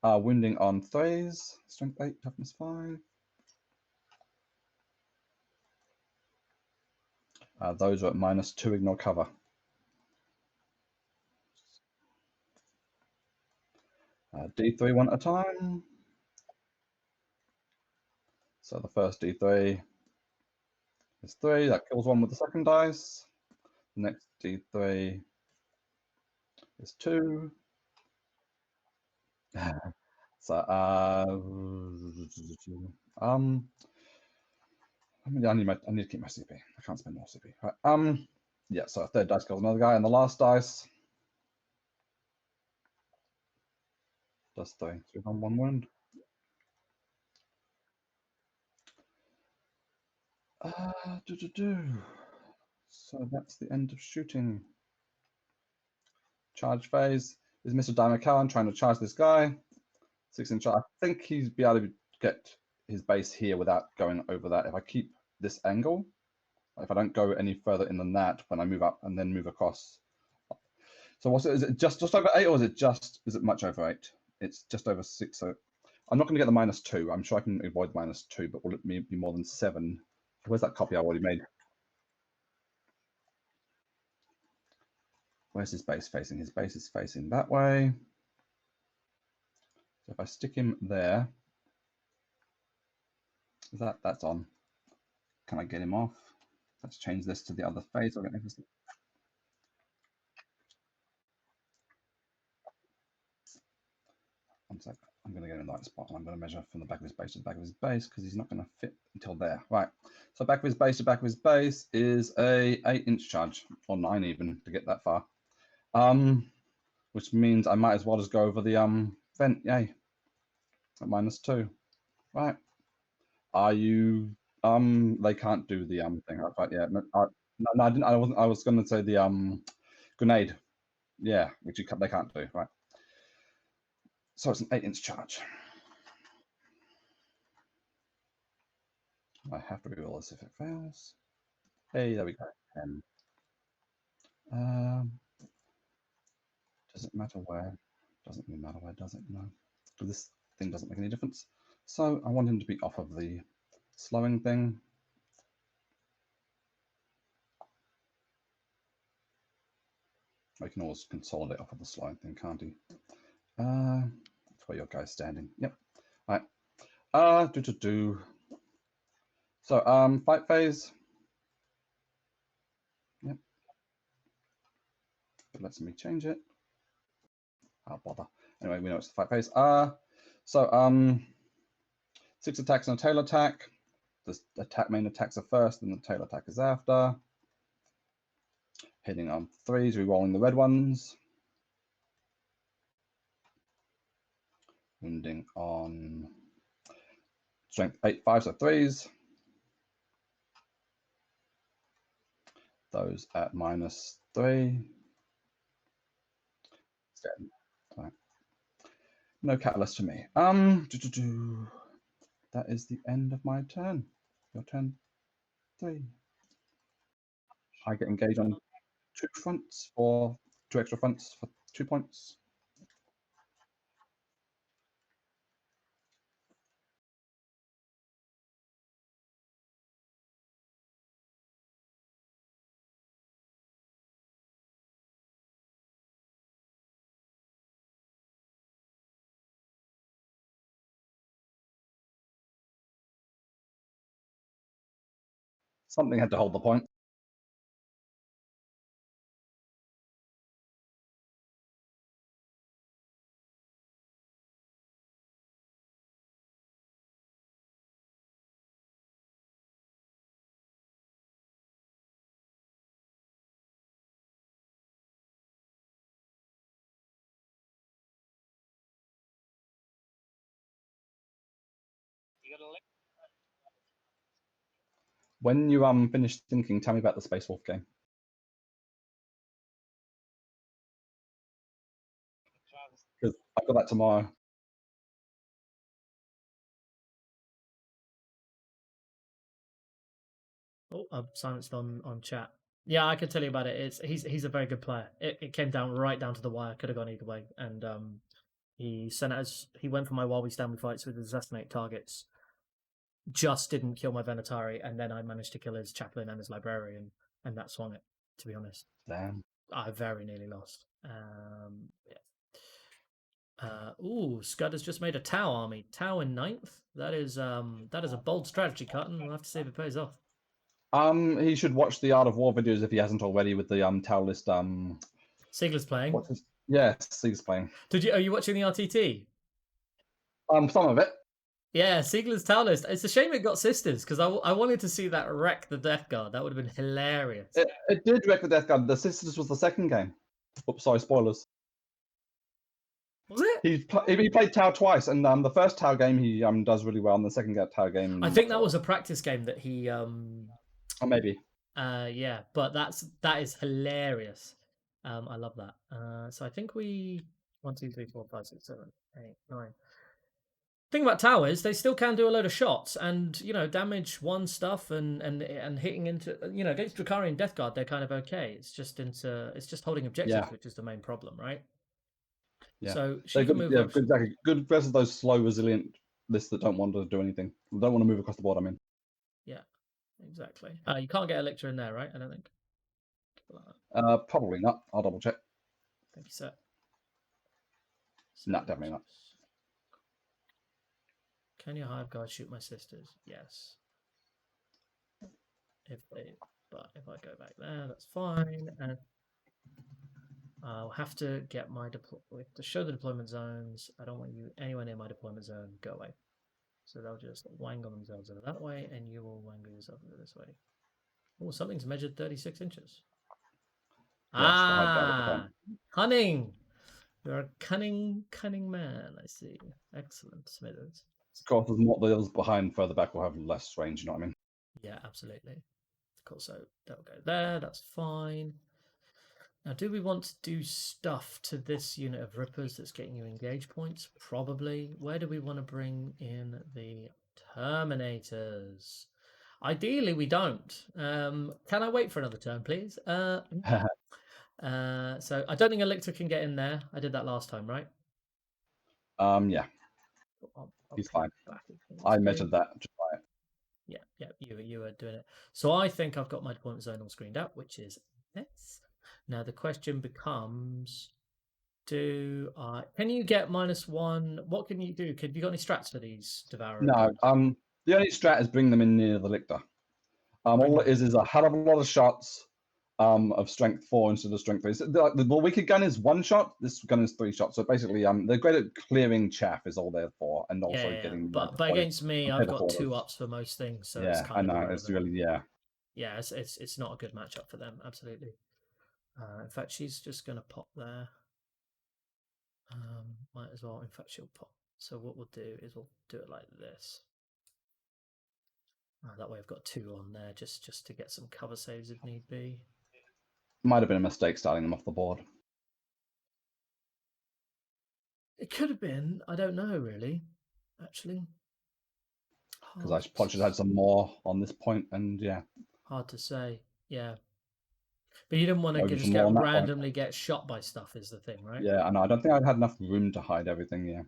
Wounding on 3s. Strength 8, toughness 5. Those are at -2. Ignore cover. D3 one at a time. So the first D3 is 3. That kills one with the second dice. The next D3 is 2. So I need to keep my CP. I can't spend more CP. Right. Yeah. So third dice kills another guy, and the last dice does 3. 3 on 1 wound. So that's the end of shooting. Charge phase is Mr. Daimakaran trying to charge this guy. 6 inch. I think he's be able to get his base here without going over that. If I keep this angle, if I don't go any further in than that, when I move up and then move across. So what's it? Is it just over 8, or is it much over 8? It's just over 6. So I'm not going to get the -2. I'm sure I can avoid the -2, but will it be more than 7? Where's that copy I already made? Where's his base facing? His base is facing that way. So if I stick him there, that's on. Can I get him off? Let's change this to the other face. One sec. I'm going to get in the right spot, and I'm going to measure from the back of his base to the back of his base because he's not going to fit until there. Right. So back of his base to back of his base is a 8-inch charge, or 9 even, to get that far. Which means I might as well just go over the vent. Yay. At -2. Right. Are you they can't do the thing. Right, yeah. No, I didn't. I was going to say the grenade. Yeah, which they can't do. Right. So it's an 8-inch charge. I have to reroll this if it fails. Hey, there we go. 10. Does it matter where? Doesn't really matter where, does it? No. This thing doesn't make any difference. So I want him to be off of the slowing thing. I can always consolidate off of the slowing thing, can't he? That's where your guy's standing. Yep. All right. So fight phase. Yep. It lets me change it. I'll bother. Anyway, we know it's the fight phase. So 6 attacks and a tail attack. The main attacks are first, and the tail attack is after. Hitting on 3s, rerolling the red ones. Wounding on strength 8, 5, so 3s. Those at -3. Right. No catalyst for me. That is the end of my turn. Your turn 3. I get engaged on 2 fronts or 2 extra fronts for 2 points. Something had to hold the point. When you finish thinking, tell me about the Space Wolf game. Because I've got that tomorrow. Oh, I'm silenced on chat. Yeah, I can tell you about it. He's a very good player. It came down right down to the wire. Could have gone either way, and he went for my while we stand we fights with assassinate targets. Just didn't kill my Venatari, and then I managed to kill his chaplain and his librarian, and that swung it. To be honest, Damn. I very nearly lost. Yeah. Scud has just made a Tau army. Tau in 9th. That is a bold strategy, Cotton. We'll have to see if it pays off. He should watch the Art of War videos if he hasn't already with the Tau list. Siegler's playing. Yes, Siegler's playing. Are you watching the RTT? Some of it. Yeah, Siegler's Tau list. It's a shame it got Sisters because I wanted to see that wreck the Death Guard. That would have been hilarious. It did wreck the Death Guard. The Sisters was the second game. Oops, sorry, spoilers. Was it? He played Tau twice, and the first Tau game he does really well, and the second Tau game. I think that was a practice game that he. Or maybe. Yeah, but that is hilarious. I love that. So I think we 1, 2, 3, 4, 5, 6, 7, 8, 9. Thing about towers, they still can do a load of shots and damage one stuff and hitting into against Drakarian Death Guard they're kind of okay. It's just holding objectives, which is the main problem, right? Yeah. So she can move. Yeah, exactly. Good versus those slow, resilient lists that don't want to do anything. Don't want to move across the board. I mean. Yeah, exactly. You can't get Elixir in there, right? I don't think. Probably not. I'll double check. Thank you, sir. No, definitely not. Can your hive guard shoot my sisters? Yes. But if I go back there, that's fine. And I'll have to get my to show the deployment zones. I don't want you anywhere near my deployment zone. Go away. So they'll just wangle themselves over that way, and you will wangle yourself over this way. Oh, something's measured 36 inches. Yes, cunning. You're a cunning man. I see. Excellent, Smithers. Of course, there's more. The others behind further back will have less range. You know what I mean? Yeah, absolutely. Cool. So that'll go there. That's fine. Now, do we want to do stuff to this unit of Rippers that's getting you engage points? Probably. Where do we want to bring in the Terminators? Ideally, we don't. Can I wait for another turn, please? So I don't think Elixir can get in there. I did that last time, right? Yeah. He's fine. I measured that. Just by it. Yeah, you were doing it. So I think I've got my deployment zone all screened out, which is nice. Now the question becomes, can you get -1? What can you do? Have you got any strats for these Devourers? No. The only strat is bring them in near the lictor. All it is a hell of a lot of shots, of strength 4 instead of strength 3. So the weaker gun is 1 shot. This gun is 3 shots. So basically, they're great at clearing chaff is all they're for, and also getting But against me, I've got 2-ups for most things, so it's kind of irrelevant. It's really yeah. It's not a good matchup for them. Absolutely. In fact, she's just going to pop there. Might as well. In fact, she'll pop. So what we'll do is we'll do it like this. That way I've got 2 on there just to get some cover saves if need be. Might have been a mistake starting them off the board. It could have been. I don't know, really. Actually. Because I probably should have had some more on this point, and yeah. Hard to say. Yeah. But you didn't want to just get randomly get shot by stuff is the thing, right? Yeah, I know. I don't think I'd had enough room to hide everything, yeah.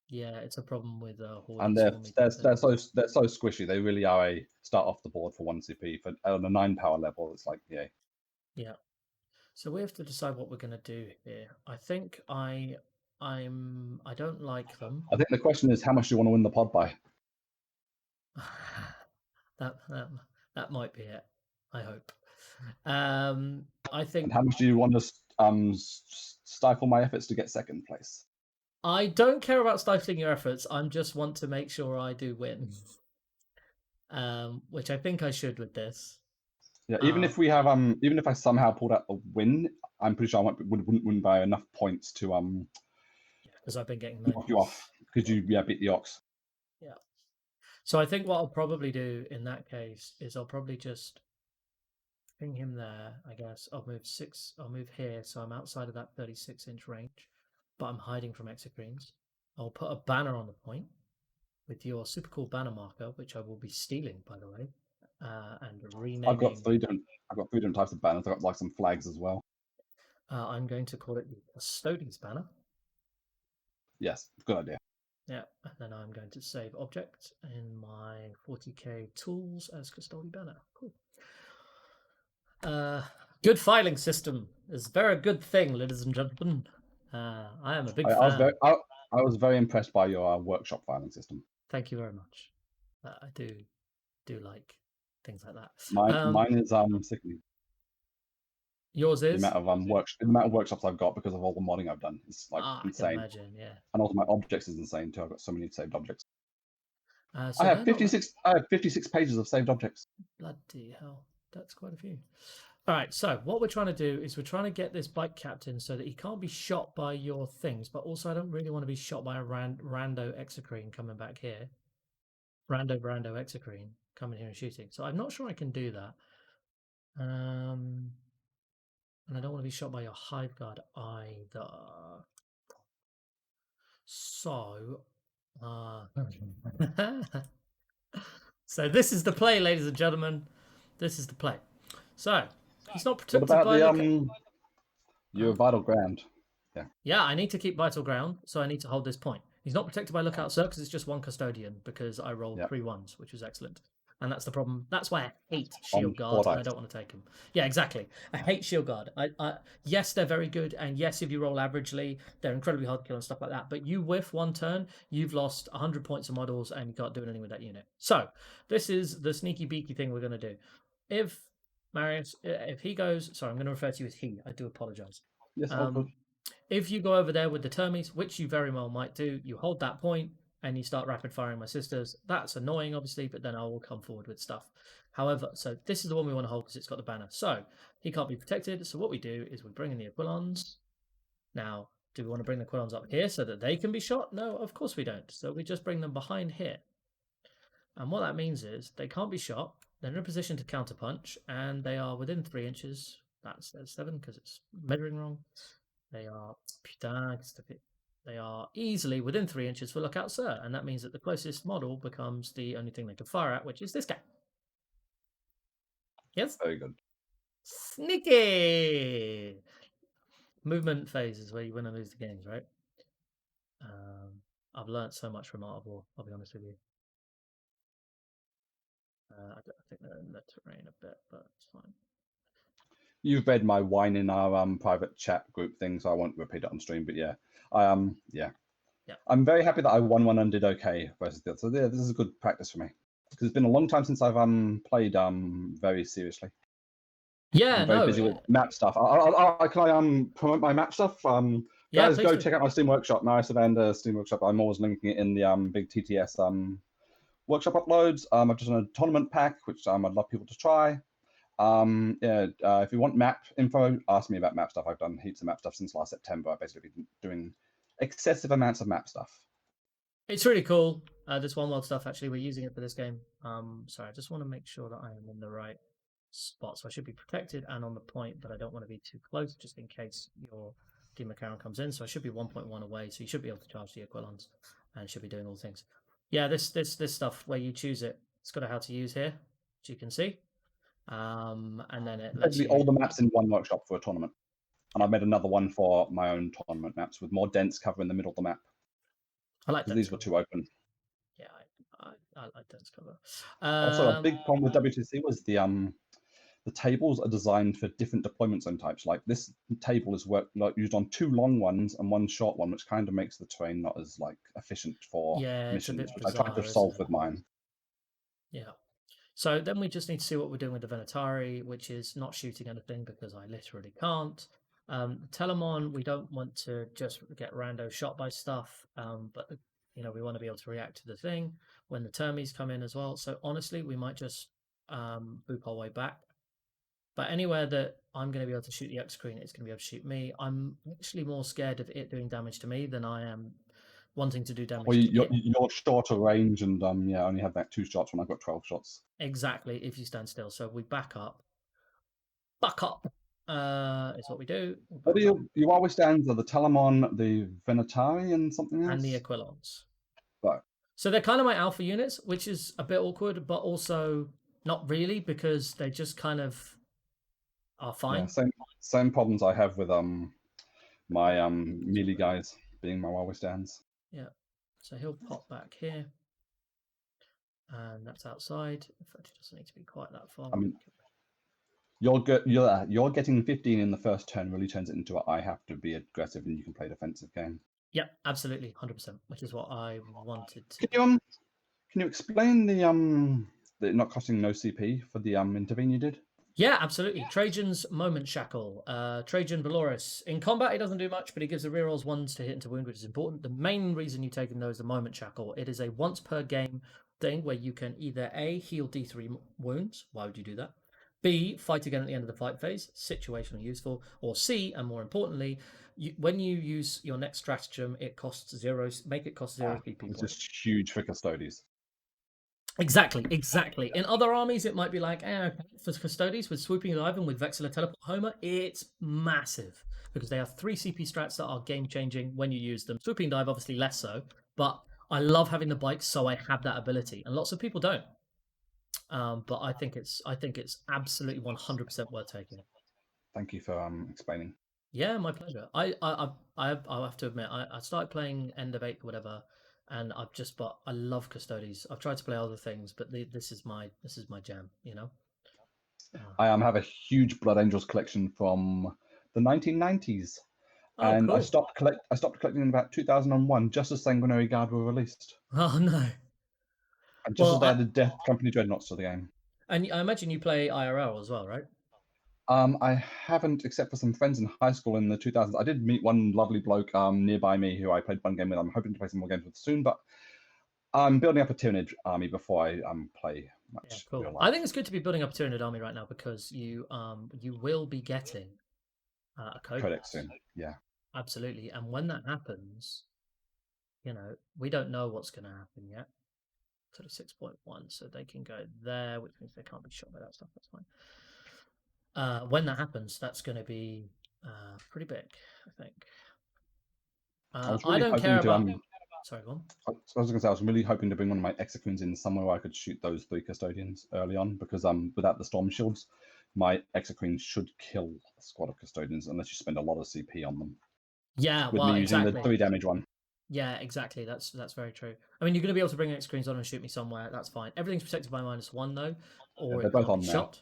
Yeah, it's a problem with and they're so squishy. They really are a start off the board for 1 CP. For on a 9 power level, it's like yeah. So we have to decide what we're going to do here. I think I don't like them. I think the question is how much do you want to win the pod by? that might be it. I hope. I think. And how much do you want to stifle my efforts to get 2nd place? I don't care about stifling your efforts. I just want to make sure I do win. Which I think I should with this. Yeah, even if we have even if I somehow pulled out the win, I'm pretty sure I wouldn't win by enough points to because I've been getting knock you off because you beat the Ox. Yeah. So I think what I'll probably do in that case is I'll probably just ping him there. I guess I'll move here, so I'm outside of that 36-inch range, but I'm hiding from exocrines. I'll put a banner on the point with your super cool banner marker, which I will be stealing, by the way, and renaming. I've got 3 different types of banners. I've got like some flags as well. I'm going to call it the Custodes banner. Yes, good idea. Yeah, and then I'm going to save object in my 40k tools as Custodes banner. Cool. Good filing system is a very good thing, ladies and gentlemen. I am a big fan. I was very impressed by your workshop filing system. Thank you very much. I do like things like that. Mine is sickening. Yours is the amount of workshops I've got because of all the modding I've done. It's like insane. I can imagine, yeah. And also my objects is insane too. I've got so many saved objects. So I have 56. I have 56 pages of saved objects. Bloody hell, that's quite a few. All right, so what we're trying to do is we're trying to get this bike captain so that he can't be shot by your things, but also I don't really want to be shot by a rando exocrine coming back here. Rando exocrine coming here and shooting. So I'm not sure I can do that. And I don't want to be shot by your hive guard either. So, so this is the play, ladies and gentlemen. This is the play. So he's not protected by your vital ground. Yeah, I need to keep vital ground, so I need to hold this point. He's not protected by lookout, sir, because it's just 1 custodian, because I rolled 3 1s, which was excellent. And that's the problem. That's why I hate shield guard, and I don't want to take them. Yeah, exactly. I hate shield guard. Yes, they're very good, and yes, if you roll averagely, they're incredibly hard to kill and stuff like that. But you whiff 1 turn, you've lost 100 points of models, and you can't do anything with that unit. So this is the sneaky beaky thing we're going to do. If Marius, if he goes, sorry, I'm going to refer to you as he. I do apologize. Yes, all good. If you go over there with the Termies, which you very well might do, you hold that point and you start rapid firing my sisters. That's annoying, obviously, but then I will come forward with stuff. However, so this is the one we want to hold because it's got the banner. So he can't be protected. So what we do is we bring in the Aquilons. Now, do we want to bring the Aquilons up here so that they can be shot? No, of course we don't. So we just bring them behind here. And what that means is they can't be shot. They're in a position to counterpunch, and they are within 3 inches. That's 7 because it's measuring wrong. They are easily within 3 inches for lookout, sir, and that means that the closest model becomes the only thing they can fire at, which is this guy. Yes? Very good. Sneaky! Movement phase is where you win and lose the games, right? I've learnt so much from Art of War, I'll be honest with you. I think they're in the terrain a bit, but it's fine. You've read my whine in our private chat group thing, so I won't repeat it on stream. But yeah, I'm very happy that I won one and did okay versus the other. So yeah, this is a good practice for me because it's been a long time since I've played very seriously. Yeah, I'm very no, busy with map stuff. Can I promote my map stuff? yeah, Guys, please go do. check out my Steam Workshop, Maris Evander Steam Workshop. I'm always linking it in the big TTS workshop uploads. I've just done a tournament pack, which I'd love people to try. If you want map info, ask me about map stuff. I've done heaps of map stuff since last September. I've basically been doing excessive amounts of map stuff. It's really cool. This one world stuff, actually, we're using it for this game. Sorry, I just want to make sure that I am in the right spot. So I should be protected and on the point, but I don't want to be too close just in case your Demon comes in. So I should be 1.1 away. So you should be able to charge the Aquilons and should be doing all things. Yeah, this stuff where you choose it, it's got a how to use here, as you can see. And then it lets Basically, all you. the maps in one workshop for a tournament. And I've made another one for my own tournament maps with more dense cover in the middle of the map. I like Because dense these were cover. too open. Yeah, I like dense cover. Also, a big problem with WTC was the tables are designed for different deployment zone types. Like this table is used on 2 long ones and 1 short one, which kind of makes the terrain not as efficient for Yeah, it's a missions, bit which I tried to bizarre, isn't solve it? with mine. Yeah. So then we just need to see what we're doing with the Venatari, which is not shooting anything because I literally can't. Telemon, we don't want to just get rando shot by stuff, but we want to be able to react to the thing when the termies come in as well. So honestly, we might just boop our way back. But anywhere that I'm going to be able to shoot the X screen, it's going to be able to shoot me. I'm actually more scared of it doing damage to me than I am wanting to do Well, damage to it. you're shorter range and only have that 2 shots when I've got 12 shots. Exactly, if you stand still. So we back up. Buck up is what we do. We'll What are back up. your always stands are the Telemon, the Venatari, and something else? And the Aquilons. Right. So they're kind of my alpha units, which is a bit awkward, but also not really because they just kind of are Yeah, fine. same problems I have with my melee guys being my always stands. Yeah. So he'll pop back here. And that's outside. In fact, it doesn't need to be quite that far. I mean, you're getting 15 in the first turn really turns it into I have to be aggressive and you can play defensive game. Yep, absolutely, 100%, which is what I wanted to. Can you explain the not costing no CP for the intervene you did? Yeah, absolutely. Trajan's Moment Shackle. Trajan Valoris. In combat, he doesn't do much, but he gives the rerolls 1s to hit into wound, which is important. The main reason you take him, though, is the Moment Shackle. It is a once per game thing where you can either A, heal D3 wounds. Why would you do that? B, fight again at the end of the fight phase. Situationally useful. Or C, and more importantly, when you use your next stratagem, it costs 0. Make it cost 0 CP It's points. just huge for Custodes. Exactly. In other armies, it might be like, for Custodes with Swooping Dive and with Vexilla Teleport Homer, it's massive because they have 3 CP strats that are game changing when you use them. Swooping Dive, obviously, less so, but I love having the bike, so I have that ability, and lots of people don't. But I think it's absolutely 100% worth taking. Thank you for explaining. Yeah, my pleasure. I have to admit, I started playing end of 8th or whatever, and I love Custodes. I've tried to play other things, but this is my jam. I have a huge Blood Angels collection from the 1990s, Oh, and cool. I stopped collecting in about 2001, just as Sanguinary Guard were released. Oh no. And just as they added Death Company Dreadnoughts to the game. And I imagine you play IRL as well, right? I haven't, except for some friends in high school in the 2000s. I did meet one lovely bloke nearby me who I played one game with. I'm hoping to play some more games with soon, but I'm building up a Tyranid army before I play much real life. I think it's good to be building up a Tyranid army right now because you will be getting a Codex soon. Yeah, absolutely. And when that happens, we don't know what's going to happen yet. 36.1, so they can go there, which means they can't be shot by that stuff. That's fine. When that happens, that's going to be pretty big, I think. I don't care about. Sorry, go on. I was going to say I was really hoping to bring one of my Executions in somewhere where I could shoot those 3 Custodians early on, because without the Storm Shields, my Execution should kill a squad of Custodians unless you spend a lot of CP on them. Yeah, with me using the 3 damage one. Yeah, exactly. That's very true. I mean, you're going to be able to bring X screens on and shoot me somewhere. That's fine. Everything's protected by -1 though, or they're it both can't on be now. shot.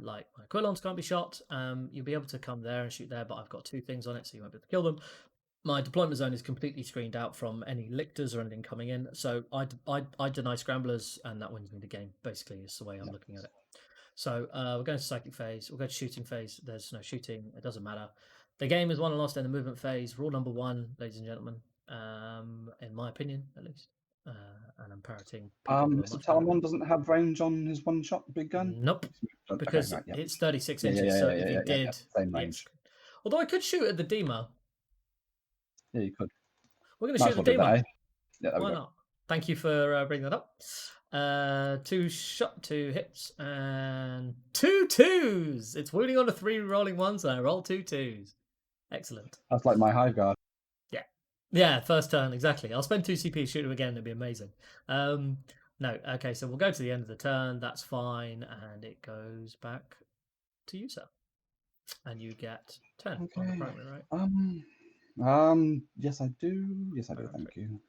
Like my Quillons can't be shot. You'll be able to come there and shoot there, but I've got 2 things on it, so you won't be able to kill them. My deployment zone is completely screened out from any lictors or anything coming in, so I deny scramblers, and that wins me the game. Basically, is the way I'm looking at it. So we're going to psychic phase. We'll go to shooting phase. There's no shooting. It doesn't matter. The game is won and lost in the movement phase. Rule number 1, ladies and gentlemen, in my opinion, at least. And I'm parroting people who are Mr. much better. Talmon doesn't have range on his one-shot big gun? Nope. Okay, Because right, yeah. it's 36 Yeah, inches. So yeah, if he yeah, did, same range. Although I could shoot at the demo. Yeah, you could. We're going to shoot at the demo. That, eh? Yeah, Why not? Thank you for bringing that up. 2 hits and 2 2s. It's wounding on a 3 rolling 1s, and I roll 2 2s. Excellent. That's like my high guard. Yeah, first turn, exactly. I'll spend 2 CP, shoot him again, it'd be amazing. No, okay, so we'll go to the end of the turn, that's fine, and it goes back to you, sir. And you get 10 on the primary, right? Yes, I do. Yes, I do, thank you.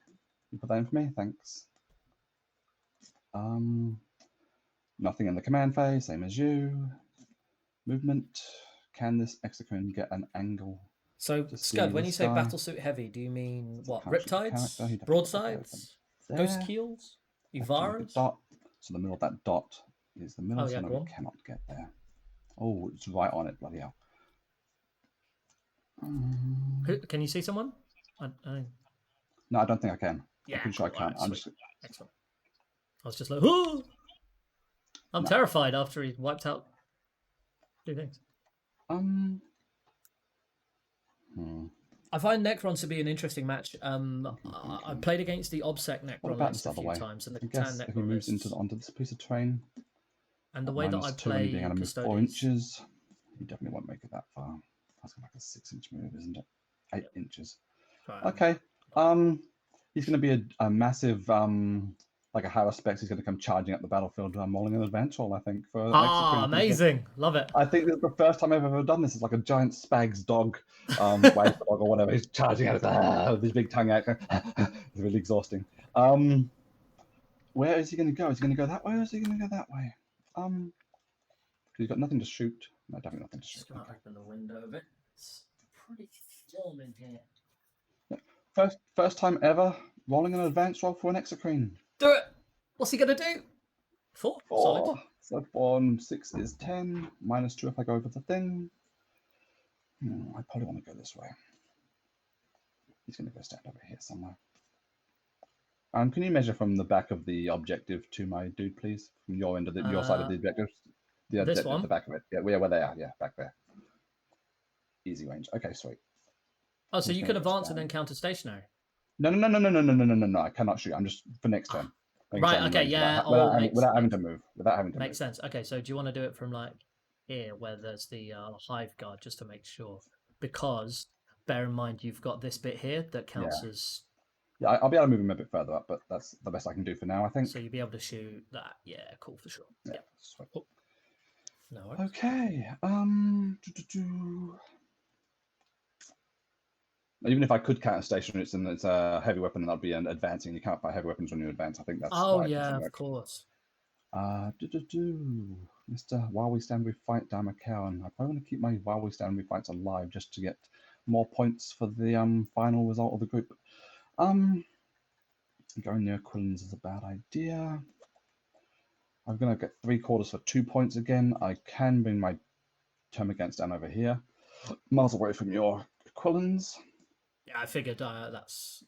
You put that in for me, thanks. Nothing in the command phase, same as you. Movement. Can this Exocrine get an angle? So, Scud, when you say battlesuit heavy, do you mean what? Riptides? Broadsides? Ghost Keels? Ivaras? Dot. So the middle of that dot is the middle, so we cannot get there. Oh, it's right on it, bloody hell. Can you see someone? No, I don't think I can. Yeah, I'm pretty sure I can't. I'm just... Excellent. I was just like, oh! I'm terrified after he wiped out 2 things. I find Necrons to be an interesting match. I played against the Obsec Necron list a few times, and the Catan Necron if he moves onto this piece of terrain, and the way that I play being able to move Custodes, 4 inches, he definitely won't make it that far. That's like a 6-inch move, isn't it? 8 inches. Right. Okay. He's going to be a massive like a Haruspex. He's going to come charging up the battlefield, rolling an advance roll, I think. For amazing. Love it. I think this is the first time I've ever done this. It's like a giant Spag's dog, wave dog or whatever. He's charging at it with his big tongue out. It's really exhausting. Where is he going to go? Is he going to go that way or is he going to go that way? He's got nothing to shoot. No, definitely nothing to shoot. Just going to open the window a bit. It's pretty warm in here. Yeah. First time ever rolling an advance roll for an Exocrine. Do it. What's he going to do? 4. Solid. So 4 and 6 is 10. -2 if I go over the thing. I probably want to go this way. He's going to go stand over here somewhere. Can you measure from the back of the objective to my dude, please? From your end of your side of the objective. This one? The back of it. Yeah, where they are. Yeah, back there. Easy range. Okay, sweet. Oh, so you could advance and then counter stationary? No. I cannot shoot. I'm just for next turn. Right. Okay. Yeah. Without having to move. Makes sense. Okay. So do you want to do it from like here, where there's the hive guard, just to make sure? Because bear in mind you've got this bit here that counts as. Yeah, I'll be able to move him a bit further up, but that's the best I can do for now, I think. So you'll be able to shoot that. Yeah. Cool for sure. Yeah. Cool. No worries. Okay. Even if I could counter stationary, it's a heavy weapon, and that'd be an advancing. You can't fight heavy weapons when you advance. I think that's. Oh yeah, of course. Mr. While we stand, we fight, Damakowan. I probably want to keep my While we stand, we fights alive just to get more points for the final result of the group. Going near Quillins is a bad idea. I'm gonna get 3/4 for 2 points again. I can bring my Termagants down over here, miles away from your Quillins. Yeah, I figured that's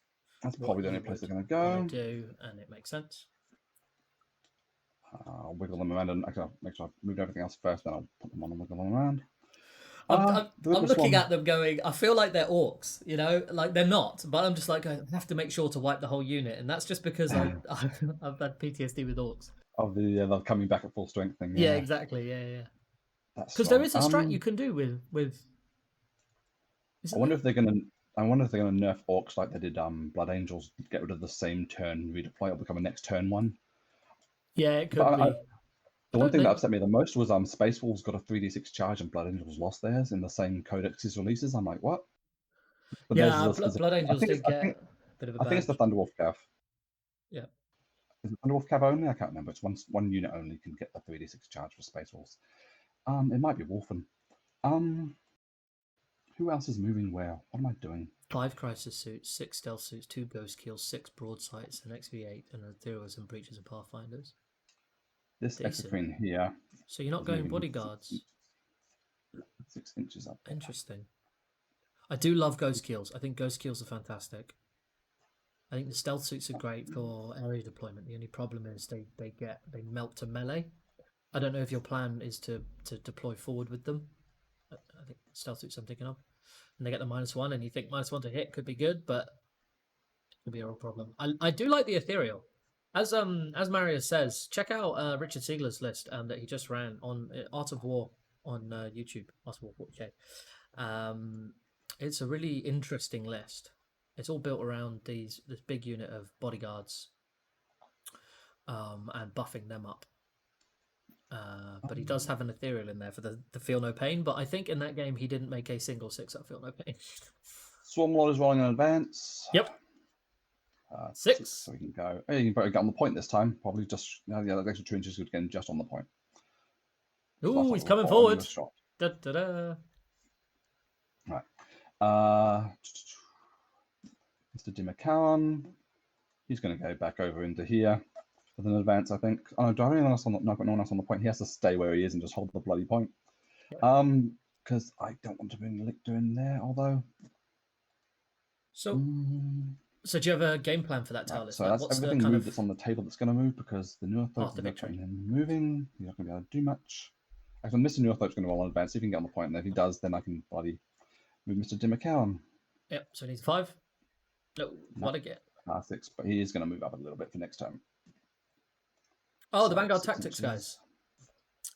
probably the only place they're going to go. Do, and it makes sense. I'll wiggle them around and actually I'll make sure I've moved everything else first, then I'll put them on and wiggle them around. I'm looking at them going, I feel like they're orcs, like they're not, but I'm just like, I have to make sure to wipe the whole unit, and that's just because I've had PTSD with orcs. Of the coming back at full strength thing. Yeah, exactly. Yeah. Because there is a strat you can do with. I wonder if they're gonna nerf orcs like they did Blood Angels. Get rid of the same turn redeploy. It'll become a next turn one. Yeah, it could be. The one thing that upset me the most was Space Wolves got a 3d6 charge and Blood Angels lost theirs in the same codex's releases. I'm like, what? But Blood Angels did get a bit of a. I think it's the Thunderwolf Cav. Yeah. Is it Thunderwolf Cav only? I can't remember. It's one unit only can get the 3d6 charge for Space Wolves. It might be Wolfen. Who else is moving where? What am I doing? 5 crisis suits, 6 stealth suits, 2 ghost kills, 6 broadsights, an XV8, and Ethereals and breaches of Pathfinders. This extra Decent. queen here. So you're not is going moving bodyguards. 6 inches up. Interesting. I do love ghost kills. I think ghost kills are fantastic. I think the stealth suits are great for area deployment. The only problem is they melt to melee. I don't know if your plan is to deploy forward with them. I think stealth suits I'm thinking of, and they get the -1, and you think -1 to hit could be good, but it could be a real problem. I do like the ethereal, as Marius says. Check out Richard Siegler's list that he just ran on Art of War on YouTube. Art of War 40K. It's a really interesting list. It's all built around this big unit of bodyguards, and buffing them up. But he does have an ethereal in there for the feel no pain. But I think in that game he didn't make a single 6-up feel no pain. Swarmlord is rolling in advance. Yep. 6, so we can go. Hey, you can better get on the point this time. Probably just yeah, the extra 2 inches again, just on the point. Ooh, he's coming forward. Da, da, da. Right. Mr. Dimakawan. He's going to go back over into here with an advance, I think. Oh, do I have anyone else on the, no, I've got no one else on the point. He has to stay where he is and just hold the bloody point. Because I don't want to bring Lictor in there, although. So do you have a game plan for that tile? So that's everything moved that's on the table that's going to move, because the new Orthodox is not moving. He's not going to be able to do much. Actually, Mr. New Orthodox is going to roll on advance. If he can get on the point, and if he does, then I can bloody move Mr. Dimakawan. Yep, so he needs 5. No, what again? 6, but he is going to move up a little bit for next turn. Oh, so the Vanguard Tactics guys.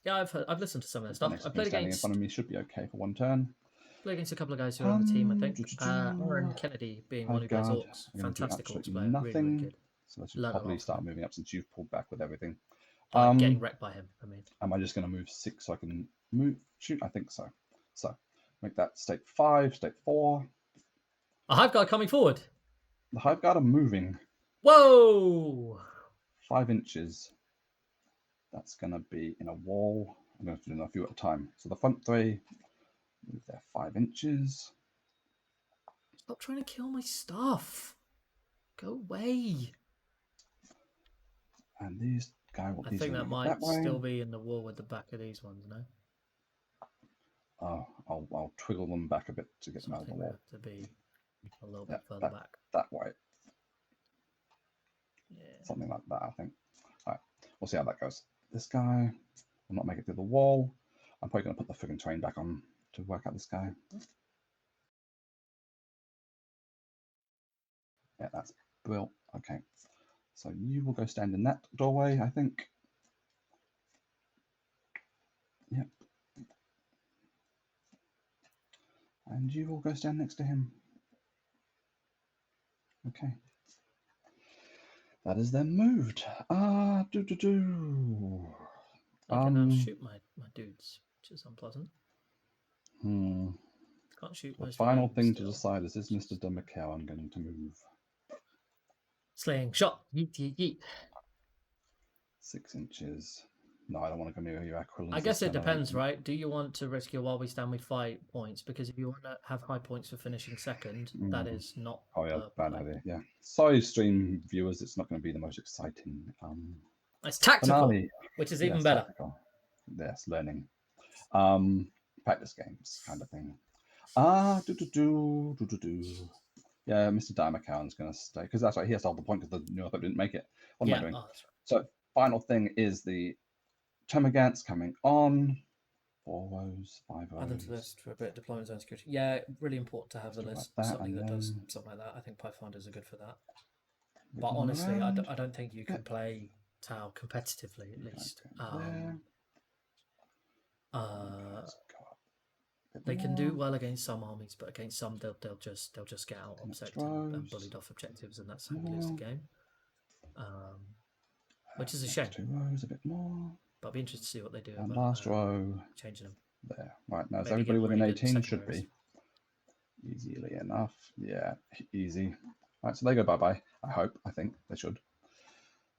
Yeah, I've listened to some of their stuff. I played against. In front of me should be okay for 1 turn. Played against a couple of guys who are on the team, I think. Aaron Kennedy being one who plays Orcs. Fantastic Orcs player. Really, really good. So let's probably start moving up since you've pulled back with everything. Getting wrecked by him, I mean. Am I just going to move 6 so I can shoot? I think so. So make that state 5, state 4. A Hive Guard coming forward. The Hive Guard are moving. Whoa! 5 inches. That's going to be in a wall. I'm going to do a few at a time. So the front 3, move there 5 inches. Stop trying to kill my stuff. Go away. And these guys, I think that might still be in the wall with the back of these ones, no? Oh, I'll twiggle them back a bit to get them out of the wall. To be a little bit further back. That way. Yeah. Something like that, I think. All right, we'll see how that goes. This guy will not make it through the wall. I'm probably going to put the friggin' train back on to work out this guy. Yeah, that's brilliant. Okay, so you will go stand in that doorway, I think. Yep. And you will go stand next to him. Okay. That is then moved. I can now shoot my dudes, which is unpleasant. Can't shoot the final thing to decide is Mr. Dimakawan going to move? Slaying shot. Yeet, yeet, yeet. 6 inches. No, I don't want to go near your Aquilins. I guess it depends, right? Do you want to risk your while we stand we fight points? Because if you want to have high points for finishing second, that is not. Oh yeah, bad idea. Yeah, sorry, stream viewers. It's not going to be the most exciting. It's tactical, which is even better. Tactical. Yes, learning. Practice games kind of thing. Yeah, Mr. Dimakawan's going to stay because that's right. He has to hold the point because the New York didn't make it. What am I doing? Oh, that's right. So final thing is the Termagants coming on. 4 rows, 5 rows. Add them to the list for a bit. Deployment zone security. Yeah, really important to have the list. Like something that does something like that. I think Pathfinders are good for that. But honestly, I don't think you can play Tau competitively, at least. They can do well against some armies, but against some they'll just get out upset and bullied off objectives, and that's how you lose the game. Which is a shame. 2 rows, a bit more. But I'd be interested to see what they do. And last row. Changing them. There. Right, now everybody within 18 should be. Easily enough. Yeah, easy. Right, so they go bye-bye. I hope. I think they should.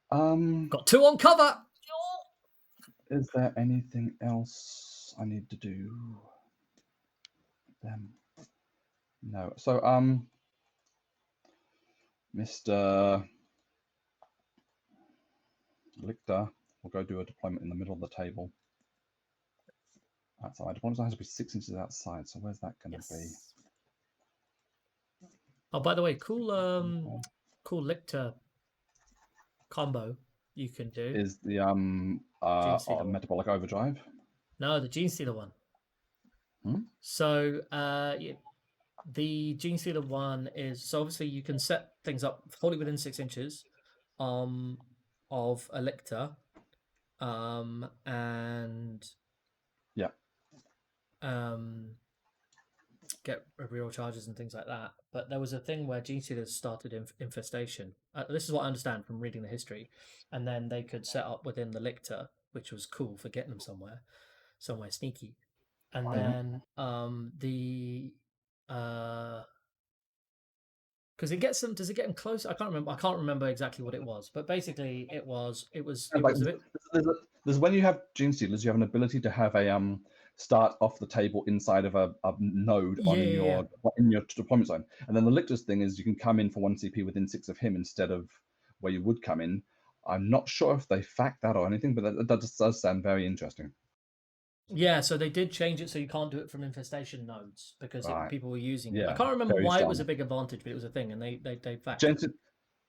Got 2 on cover! Is there anything else I need to do? Them. No. So, Mr. Lictor we'll go do a deployment in the middle of the table. Outside. Deployment has to be 6 inches outside. So where's that going to be? Oh, by the way, cool lictor combo you can do. Is the metabolic overdrive? No, the Gene Stealer one. Hmm? So the Gene Stealer one is, so obviously you can set things up fully within 6 inches of a lictor, and yeah, get reroll charges and things like that. But there was a thing where Gene Stealers started infestation. This is what I understand from reading the history, and then they could set up within the lictor, which was cool for getting them somewhere sneaky. And then because it gets them, does it get them close? I can't remember exactly what it was, but basically it was a bit. There's when you have Gene Stealers, you have an ability to have a start off the table inside of a node in your deployment zone, and then the lictors thing is you can come in for 1 CP within 6 of him instead of where you would come in. I'm not sure if they fact that or anything, but that does sound very interesting. Yeah, so they did change it so you can't do it from infestation nodes because people were using it. I can't remember why it was a big advantage, but it was a thing, and they factored.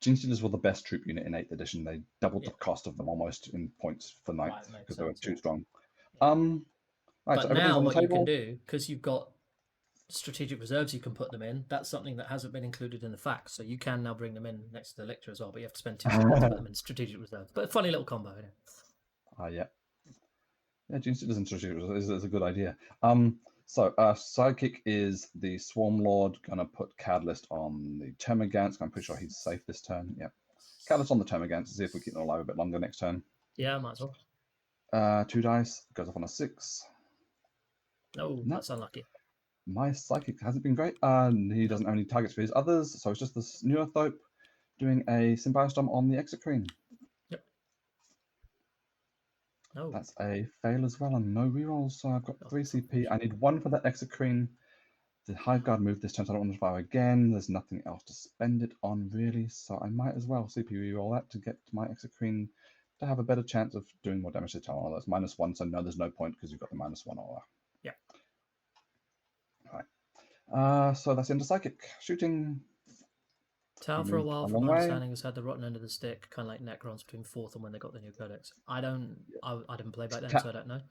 Gene Stealers were the best troop unit in 8th edition. They doubled the cost of them almost in points for 9th because they were too strong. Right, but so now on the what table. You can do, because you've got strategic reserves you can put them in, that's something that hasn't been included in the facts, so you can now bring them in next to the lictor as well, but you have to spend 2 seconds to put them in strategic reserves. But a funny little combo, isn't it? Yeah, Gene Stealers and strategic reserves is a good idea. So sidekick is the Swarm Lord. Gonna put Catalyst on the Termagants. I'm pretty sure he's safe this turn. Yeah, Catalyst on the Termagants to see if we keep them alive a bit longer next turn. Yeah, might as well. 2 dice goes off on a 6. No, that's unlucky. My psychic hasn't been great. He doesn't have any targets for his others, so it's just this Neurothope doing a Symbiostorm on the Exocrine. Yep. Oh. That's a fail as well, and no rerolls, so I've got 3 CP. I need 1 for that Exocrine. The Hive Guard moved this turn, so I don't want to fire again. There's nothing else to spend it on, really, so I might as well CP reroll that to get my Exocrine to have a better chance of doing more damage to Tower. That's -1, so no, there's no point because you've got the -1 aura. Yeah. Right. So that's into Psychic. Shooting. Tau for a while, from my understanding, has had the rotten end of the stick, kind of like Necrons between 4th and when they got the new codex. I didn't play back then, so I don't know.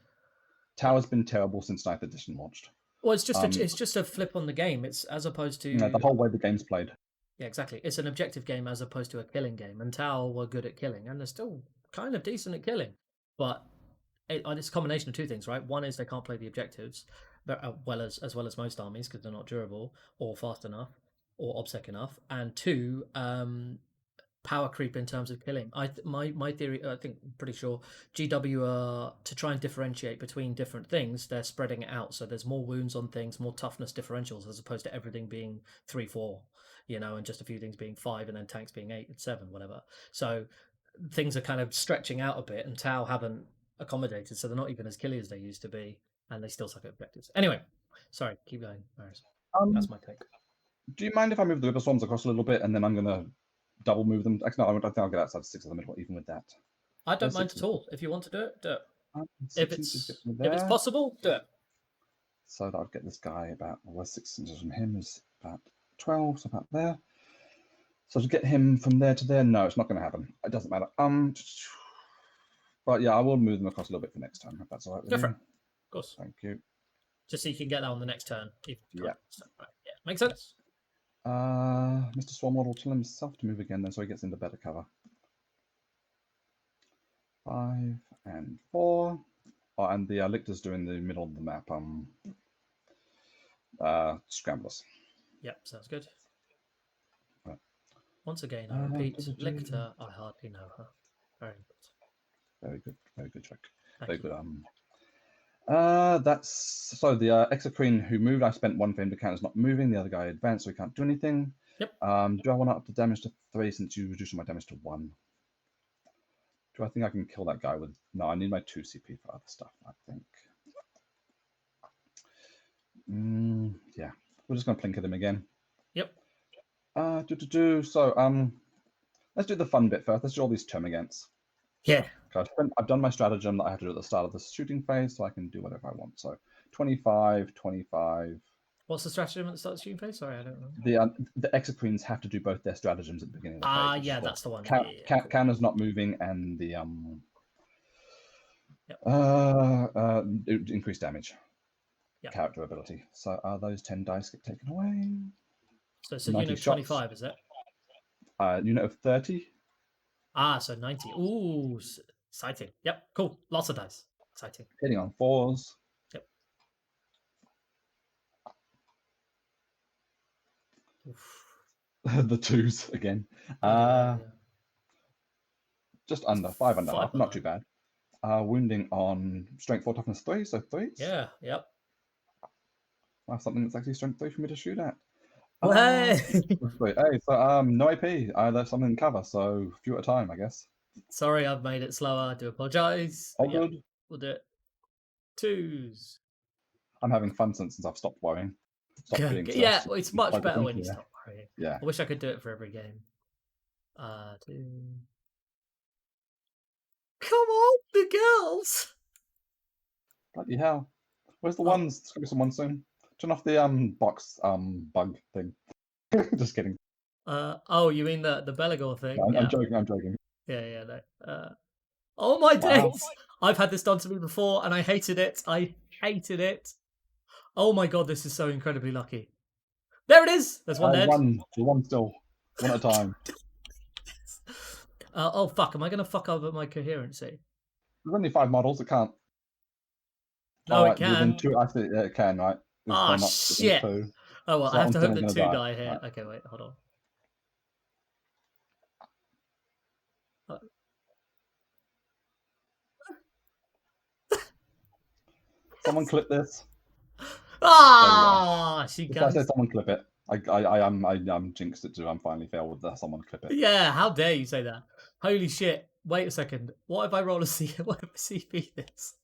Tau's been terrible since 9th edition launched. Well, it's just a flip on the game. It's as opposed to the whole way the game's played. Yeah, exactly. It's an objective game as opposed to a killing game, and Tau were good at killing, and they're still kind of decent at killing. But it's a combination of 2 things, right? One is they can't play the objectives, as well as most armies because they're not durable or fast enough or obsec enough, and 2, power creep in terms of killing. My theory, I think, pretty sure GW are, to try and differentiate between different things, they're spreading it out, so there's more wounds on things, more toughness differentials, as opposed to everything being 3-4, and just a few things being 5, and then tanks being 8 and 7, whatever. So things are kind of stretching out a bit, and Tau haven't accommodated, so they're not even as killy as they used to be, and they still suck at objectives. Anyway, sorry, keep going, Maris. That's my take. Do you mind if I move the Whipper Swarms across a little bit, and then I'm going to double move them? Actually, no, I think I'll get outside 6 of the middle, even with that. I don't mind at all. If you want to do it, do it. If it's possible, do it. So that I'd get this guy about 6 inches from him is about 12, so about there. So to get him from there to there, no, it's not going to happen. It doesn't matter. But yeah, I will move them across a little bit for next time, if that's all right with you. Go for it. Of course. Thank you. Just so you can get that on the next turn. Yeah. Right. Yeah, makes sense. Mr. Swarmlord will tell himself to move again then, so he gets into better cover. 5 and 4. Oh, and the lictor's doing the middle of the map. Scramblers. Yep, sounds good. Right. Once again, I repeat, lictor, I hardly know her. Very good. Very good. Very good trick. Very good. That's so the Exocrine who moved. I spent 1 for him to count as not moving. The other guy advanced, so he can't do anything. Yep. Do I want to up the damage to 3 since you reduced my damage to 1? Do I think I can kill that guy with? No, I need my 2 CP for other stuff, I think. Yeah, we're just gonna plink at him again. Yep. So let's do the fun bit first. Let's do all these Termagants. Yeah. I've done my stratagem that I have to do at the start of the shooting phase, so I can do whatever I want. So 25, 25. What's the stratagem at the start of the shooting phase? Sorry, I don't know. The Exocrines have to do both their stratagems at the beginning of the phase, which Yeah, is that's the one. Yeah, cool. Counter's not moving, and the increased damage. Yep. Character ability. So those 10 dice get taken away. So it's a unit of 25, is it? Unit of 30. So 90. Ooh, exciting. Yep, cool. Lots of dice. Exciting. Hitting on 4s. Yep. Oof. The 2s again. Yeah. Just under, 5 under half. below. Not too bad. Wounding on strength 4, toughness 3, so 3s. Yeah, yep. That's something that's actually strength 3 for me to shoot at. Hey! Hey, so no AP. There's something in cover, so a few at a time, I guess. Sorry, I've made it slower. I do apologise. All good. We'll do it. 2s. I'm having fun since I've stopped worrying. Yeah, well, it's much better when you stop worrying. Yeah. I wish I could do it for every game. 2. Come on, the girls! Bloody hell. Where's the ones? There's gonna be some ones soon. Turn off the box bug thing. Just kidding. You mean the Belagor thing? No, I'm joking. Yeah, no. Oh my days! I've had this done to me before and I hated it. Oh my god, this is so incredibly lucky. There it is! There's one dead. One still. One at a time. Oh fuck, am I gonna fuck up my coherency? There's only 5 models, it can't. No, it can. Within 2, actually, it can, right? Shit! Oh well, so I have to hope that 2 die here. Right. Okay, wait, hold on. Someone clip this. She can. I said someone clip it. I'm jinxed it too. I'm finally failed with that. Someone clip it. Yeah, how dare you say that? Holy shit! Wait a second. What if I roll a C? What if I CP this?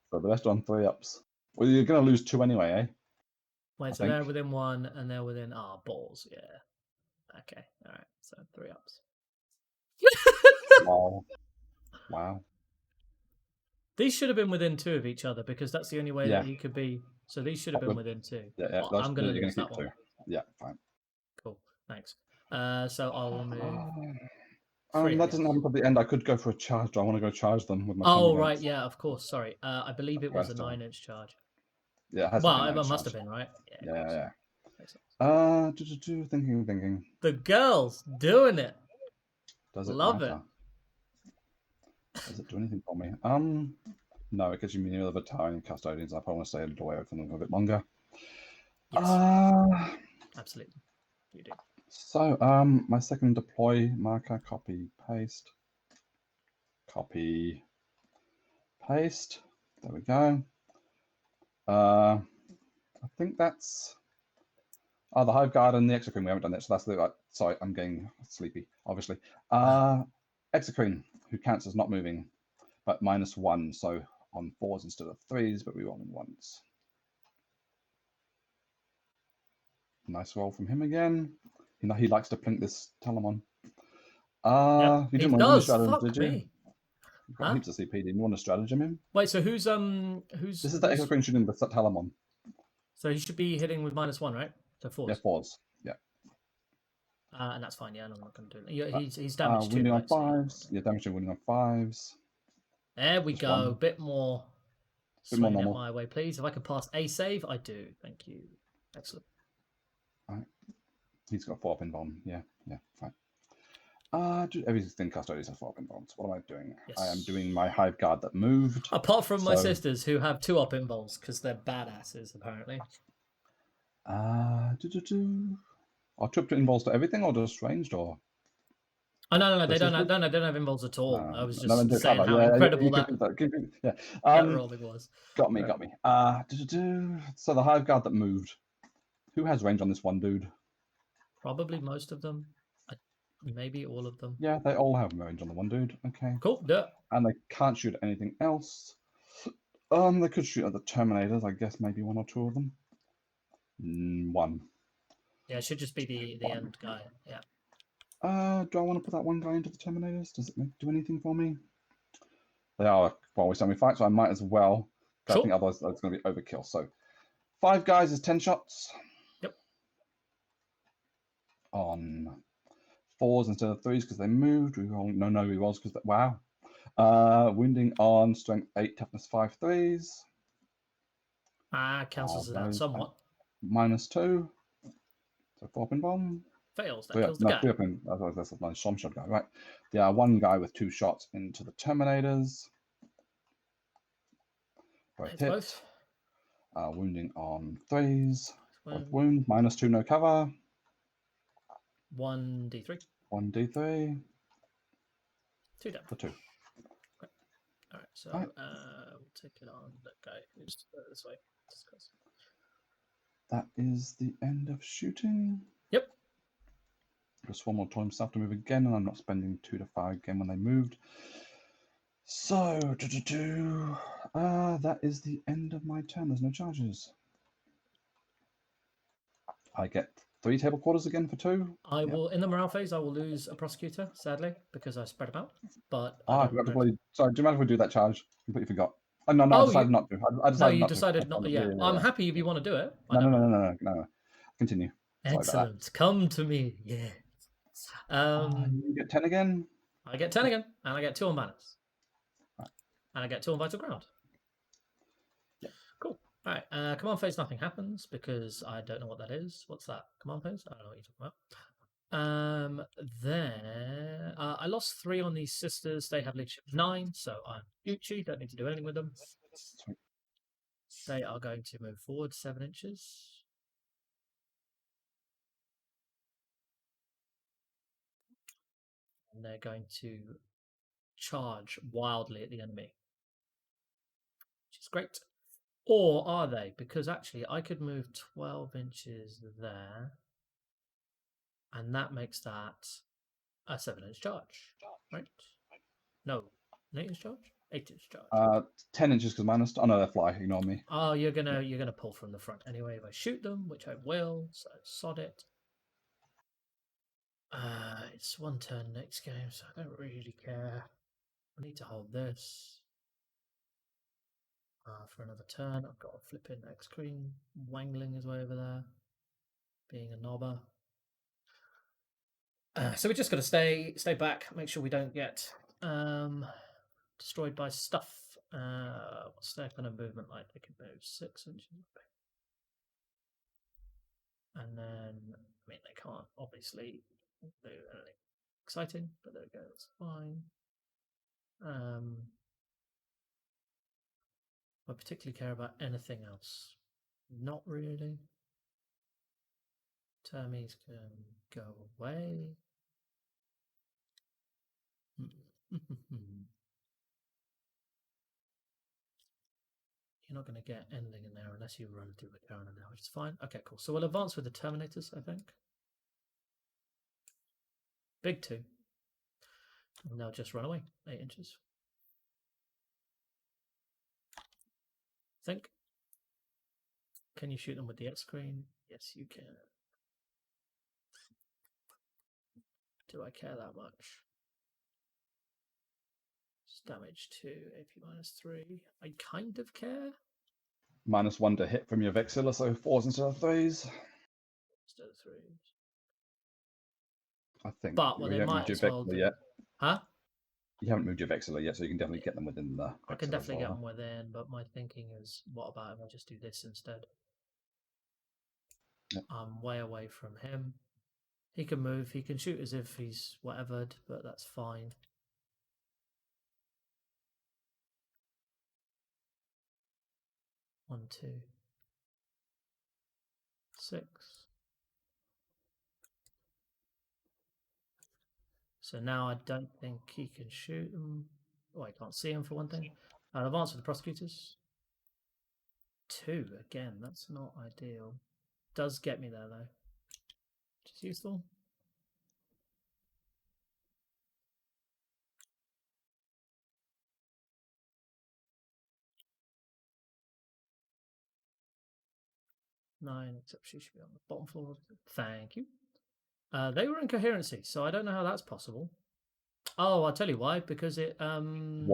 So the rest are on 3-ups. Well, you're gonna lose 2 anyway, eh? Wait, so they're within 1 and they're within balls. Yeah. Okay. All right. So 3-ups. Wow. These should have been within 2 of each other because that's the only way that he could be. So these should have been within 2. Yeah. Well, I'm going to lose keep that one. 2. Yeah, fine. Cool. Thanks. So I'll remove. That doesn't happen till the end. I could go for a charge. Do I want to go charge them with my? Oh right, yeah, of course. Sorry, I believe it was a 9-inch charge. Yeah, it has. Well, it must have been, right? Yeah. Thinking. The girls doing it. Does it love matter? Does it do anything for me? No, it gives you near the Tyranids and Custodians. I probably want to stay a little away from them for a bit longer. Yes. Absolutely, you do. So, my second deploy marker, copy, paste. Copy, paste. There we go. I think that's the Hive Guard and the Exocrine. We haven't done that, so that's the sorry, I'm getting sleepy, obviously. Exocrine, who counts as not moving, but -1, so on 4s instead of 3s, but we roll in 1s. Nice roll from him again. He likes to plink this Telamon. You didn't want to stratagem, did you? Me. You've got heaps of CP. Didn't you want to stratagem him? Wait, so who's This is the Exocrine shooting the Telamon. So he should be hitting with -1, right? So 4s. Yeah, 4s. Yeah. And that's fine. Yeah, I'm not going to do it. He's damaged too. Wounding on 5s. Yeah, damage and wounding on 5s. There we go. Bit more. Bit more normal. It my way, please. If I could pass a save, I do. Thank you. Excellent. All right. He's got 4-up in bomb. Yeah, fine. Everything Custodes has 4-up in bombs. What am I doing? Yes. I am doing my Hive Guard that moved. Apart from my sisters who have 2-up in balls because they're badasses, apparently. Are 2-up in balls to everything or just ranged or? Oh no, they don't have involves at all. I was just saying how incredible that rolling was. Got me. So the Hive Guard that moved. Who has range on this one dude? Probably most of them. Maybe all of them. Yeah, they all have range on the one dude. Okay. Cool. Yeah. And they can't shoot anything else. They could shoot at the Terminators. I guess maybe 1 or 2 of them. 1. Yeah, it should just be the end guy. Yeah. Do I want to put that one guy into the Terminators? Does it do anything for me? They are far away me fight, so I might as well. I think Sure. otherwise it's going to be overkill. So 5 guys is 10 shots. Yep. On 4s instead of 3s because they moved. No, rerolls because wow. Wounding on strength 8, toughness 5, 3s. Cancels it out somewhat. -2. So 4-pin bomb. Fails. That kills the guy. 3-pin. That's a nice shot guy, right? Yeah, 1 guy with 2 shots into the Terminators. Both hit. Both. Wounding on 3s. Both wound. -2, no cover. 1d3. 1d3. 2 down. For 2. Okay. Alright, so we'll take it on that guy who's this way. Discuss. That is the end of shooting. Yep. Just one more time stuff to move again, and I'm not spending 2 to fire again when they moved. So, that is the end of my turn. There's no charges. I get 3 table quarters again for 2. I will, in the morale phase, I will lose a prosecutor, sadly, because I spread them out. But I forgot to play. Sorry, do you mind if we do that charge? Completely forgot. Oh, no, I decided not to. I decided no, you not decided to. not to. Yeah. I'm happy if you want to do it. No. Continue. Excellent. Come to me. Yeah. You get 10 again. I get 10 again, and I get 2 on banners. Right. And I get 2 on vital ground. Yeah. Cool. All right. Command phase, nothing happens because I don't know what that is. What's that? Command phase? I don't know what you're talking about. Then I lost 3 on these sisters. They have leadership 9, so I'm Gucci. Don't need to do anything with them. Sweet. They are going to move forward 7 inches. And they're going to charge wildly at the enemy, which is great. Or are they? Because actually, I could move 12 inches there, and that makes that a 7-inch charge, right? No, an 8-inch charge, 8-inch charge. 10 inches because minus. Oh no, they fly. Ignore me. Oh, you're gonna pull from the front anyway if I shoot them, which I will. So sod it. It's 1 turn next game, so I don't really care. I need to hold this. For another turn, I've got a flipping X screen wangling his way over there, being a knobber. So we just got to stay back, make sure we don't get destroyed by stuff. What's their kind of movement like? They can move 6 inches. And then, I mean, they can't obviously do anything exciting, but there we go, that's fine. I particularly care about anything else? Not really. Termies can go away. You're not going to get anything in there unless you run through a counter now, which is fine. Okay, cool. So we'll advance with the Terminators, I think. Big 2. And they'll just run away. 8 inches. Think. Can you shoot them with the X screen? Yes, you can. Do I care that much? It's damage 2, AP -3. I kind of care. -1 to hit from your Vexilla, so 4s instead of 3s. Instead of 3s. I think. But well, they might as well do. Yet. Huh? You haven't moved your Vexilla yet, so you can definitely get them within the. I can definitely get them within, but my thinking is, what about if I just do this instead? Yep. I'm way away from him. He can move, he can shoot as if he's whatevered, but that's fine. One, 2, 6. So now I don't think he can shoot him. Oh, I can't see him for one thing. I'll advance with the prosecutors. 2 again, that's not ideal. Does get me there though, which is useful. Nine, except she should be on the bottom floor. Thank you. They were in coherency, so I don't know how that's possible. Oh, I'll tell you why. Because it moved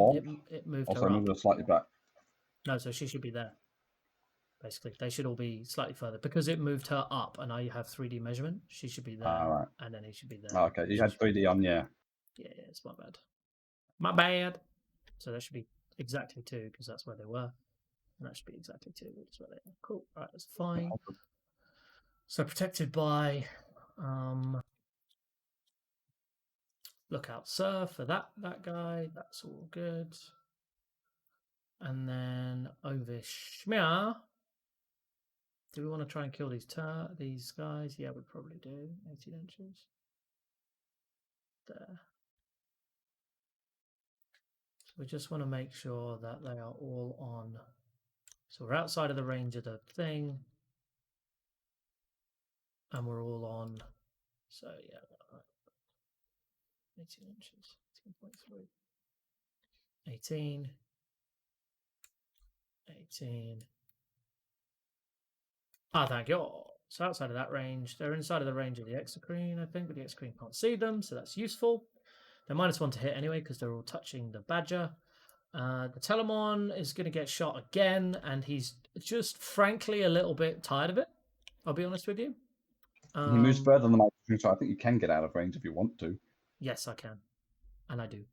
Also, her up. moved her slightly back. No, so she should be there. Basically, they should all be slightly further because it moved her up, and now you have 3D measurement. She should be there, Right. and then he should be there. Oh, okay, you had 3D on, yeah. Yeah, it's my bad. My bad. So that should be exactly 2 because that's where they were, and that should be exactly 2, which is where they are. Cool. All right, that's fine. So protected by Lookout Surf for that guy. That's all good. And then over Shmia. Do we want to try and kill these guys? Yeah, we probably do. 18 inches. There. So we just want to make sure that they are all on. So we're outside of the range of the thing. And we're all on. So yeah, right. 18 inches. 18.3. 18. 18. Ah, thank you. So outside of that range, they're inside of the range of the exocrine, I think, but the exocrine can't see them, so that's useful. They're -1 to hit anyway because they're all touching the badger. The Telemon is going to get shot again, and he's just frankly a little bit tired of it. I'll be honest with you. He moves further than my, so I think you can get out of range if you want to. Yes, I can, and I do.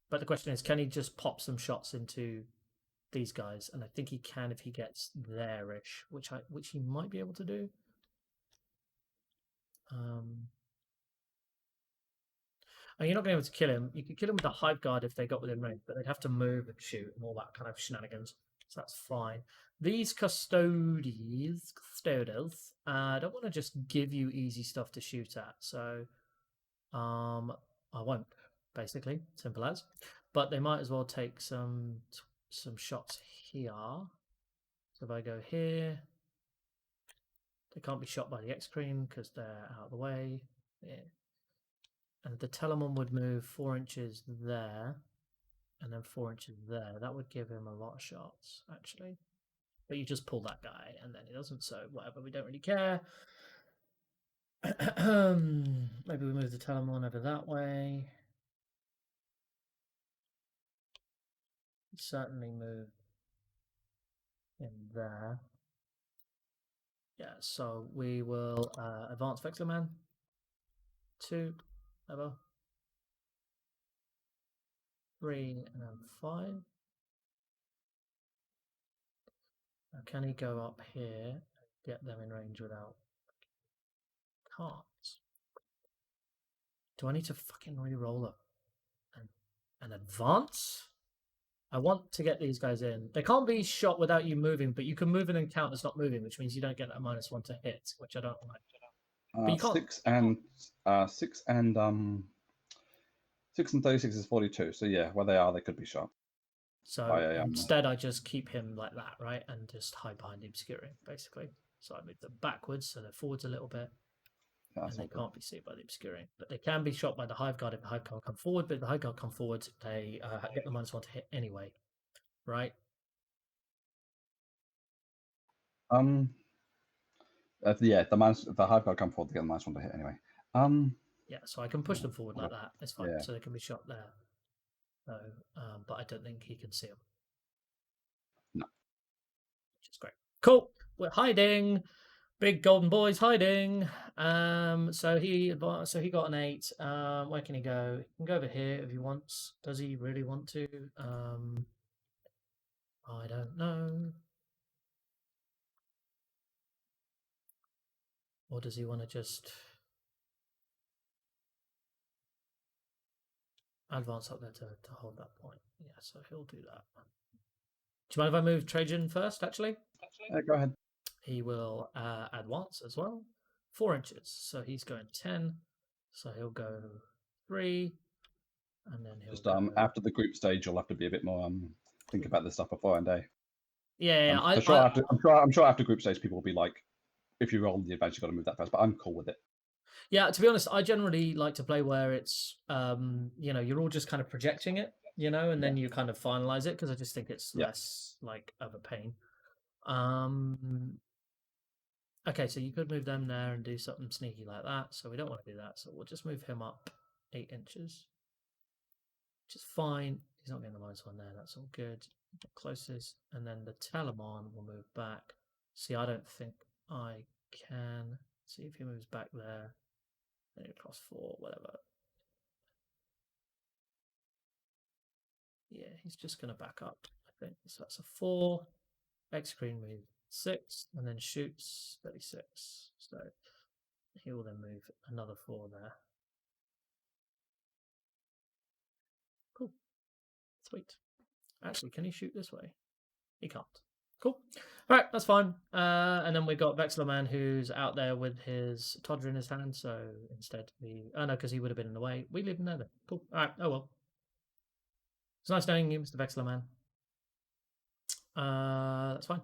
But the question is, can he just pop some shots into these guys? And I think he can if he gets there-ish, which he might be able to do. And you're not going to be able to kill him. You could kill him with the Hive Guard if they got within range, but they'd have to move and shoot and all that kind of shenanigans. So that's fine. These Custodes, I don't want to just give you easy stuff to shoot at. So I won't, basically. Simple as. But they might as well take some shots here. So if I go here, they can't be shot by the X-Cream because they're out of the way. Yeah. And the Telemon would move 4 inches there, and then 4 inches there. That would give him a lot of shots, actually. But you just pull that guy, and then he doesn't, so whatever, we don't really care. Maybe we move the Telemon over that way. Certainly move in there. Yeah, so we will advance Vexlerman. 2, ever. 3, and then 5. Now, can he go up here and get them in range without? Can't. Do I need to fucking re-roll it and advance? I want to get these guys in. They can't be shot without you moving, but you can move and then count as not moving, which means you don't get that -1 to hit, which I don't like. But you can't. 6 and 36 is 42. So yeah, where they are, they could be shot. So instead, I just keep him like that, right, and just hide behind the obscuring, basically. So I move them backwards, so they're forwards a little bit, and they can't be seen by the obscuring. But they can be shot by the Hive Guard if the Hive Guard come forward. But if the Hive Guard come forward, they get the -1 to hit anyway, right? Yeah, the Hive Guard come forward to get the -1 to hit anyway. Yeah, so I can push them forward like that. It's fine. Yeah. So they can be shot there. So, but I don't think he can see them. No. Which is great. Cool. We're hiding. Big golden boy's hiding. So he got an 8. Where can he go? He can go over here if he wants. Does he really want to? I don't know. Or does he want to just advance up there to hold that point? Yeah, so he'll do that. Do you mind if I move Trajan first, actually? Go ahead. He will advance as well. 4 inches. So he's going 10. So he'll go 3. And then he'll just after the group stage, you'll have to be a bit more think about this stuff beforehand, eh? Yeah, I'm sure after group stage, people will be like, if you roll the advantage, you've got to move that first. But I'm cool with it. Yeah, to be honest, I generally like to play where it's you're all just kind of projecting it, and then you kind of finalize it because I just think it's less like of a pain. Okay, so you could move them there and do something sneaky like that. So we don't want to do that. So we'll just move him up 8 inches, which is fine. He's not getting the -1 there. That's all good. The closest, and then the Telemon will move back. See, I don't think I can. See if he moves back there. Then across 4, whatever. Yeah, he's just going to back up, I think. So that's a 4. X screen move 6, and then shoots 36. So he will then move another 4 there. Cool. Sweet. Actually, can he shoot this way? He can't. Cool. All right, that's fine. And then we've got Vexlerman who's out there with his Todger in his hand. So instead, oh no, because he would have been in the way. We leave him there then. Cool. All right. Oh well. It's nice knowing you, Mr. Vexlerman. That's fine.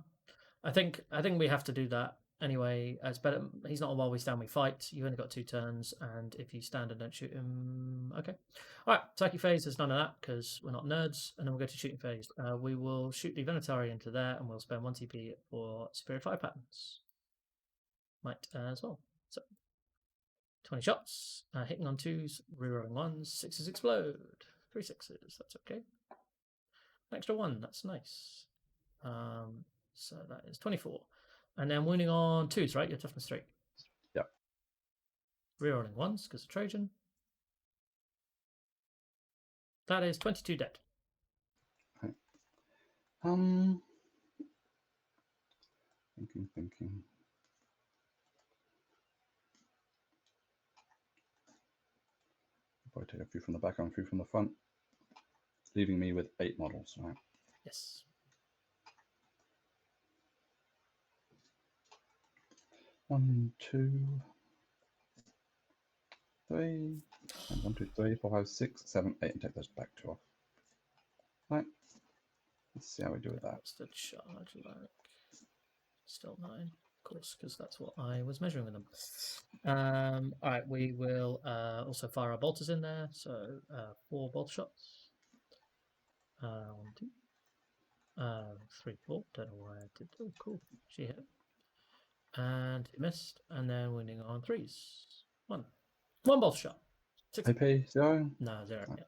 I think we have to do that anyway. It's better. He's not a while we stand, we fight. You only got 2 turns, and if you stand and don't shoot him, okay. All right, attacking phase. There's none of that because we're not nerds, and then we'll go to shooting phase. We will shoot the Venatari into there, and we'll spend 1 TP for Superior Fire Patterns. Might as well. So 20 shots, hitting on 2s, rerolling 1s, 6s explode, 3 6s. That's okay. An extra 1. That's nice. So that is 24. And then wounding on 2s, right? Your toughness 3. Yep. Rerolling 1s because of Trojan. That is 22 dead. Okay. Thinking. Probably take a few from the back and a few from the front, leaving me with 8 models, right? Yes. 1, 2, 3, and 1, 2, 3, 4, 5, 6, 7, 8, and take those back 2 off. Right. Let's see how we do with that. What's the charge like? Still 9, of course, because that's what I was measuring with them. All right, we will also fire our bolters in there. So 4 bolt shots. 1, 2, 3, 4. Don't know why I did. Oh, cool. She hit. And he missed. And then winning on 3s. 1 bolt shot. 6. AP 0. No, 0. Yeah.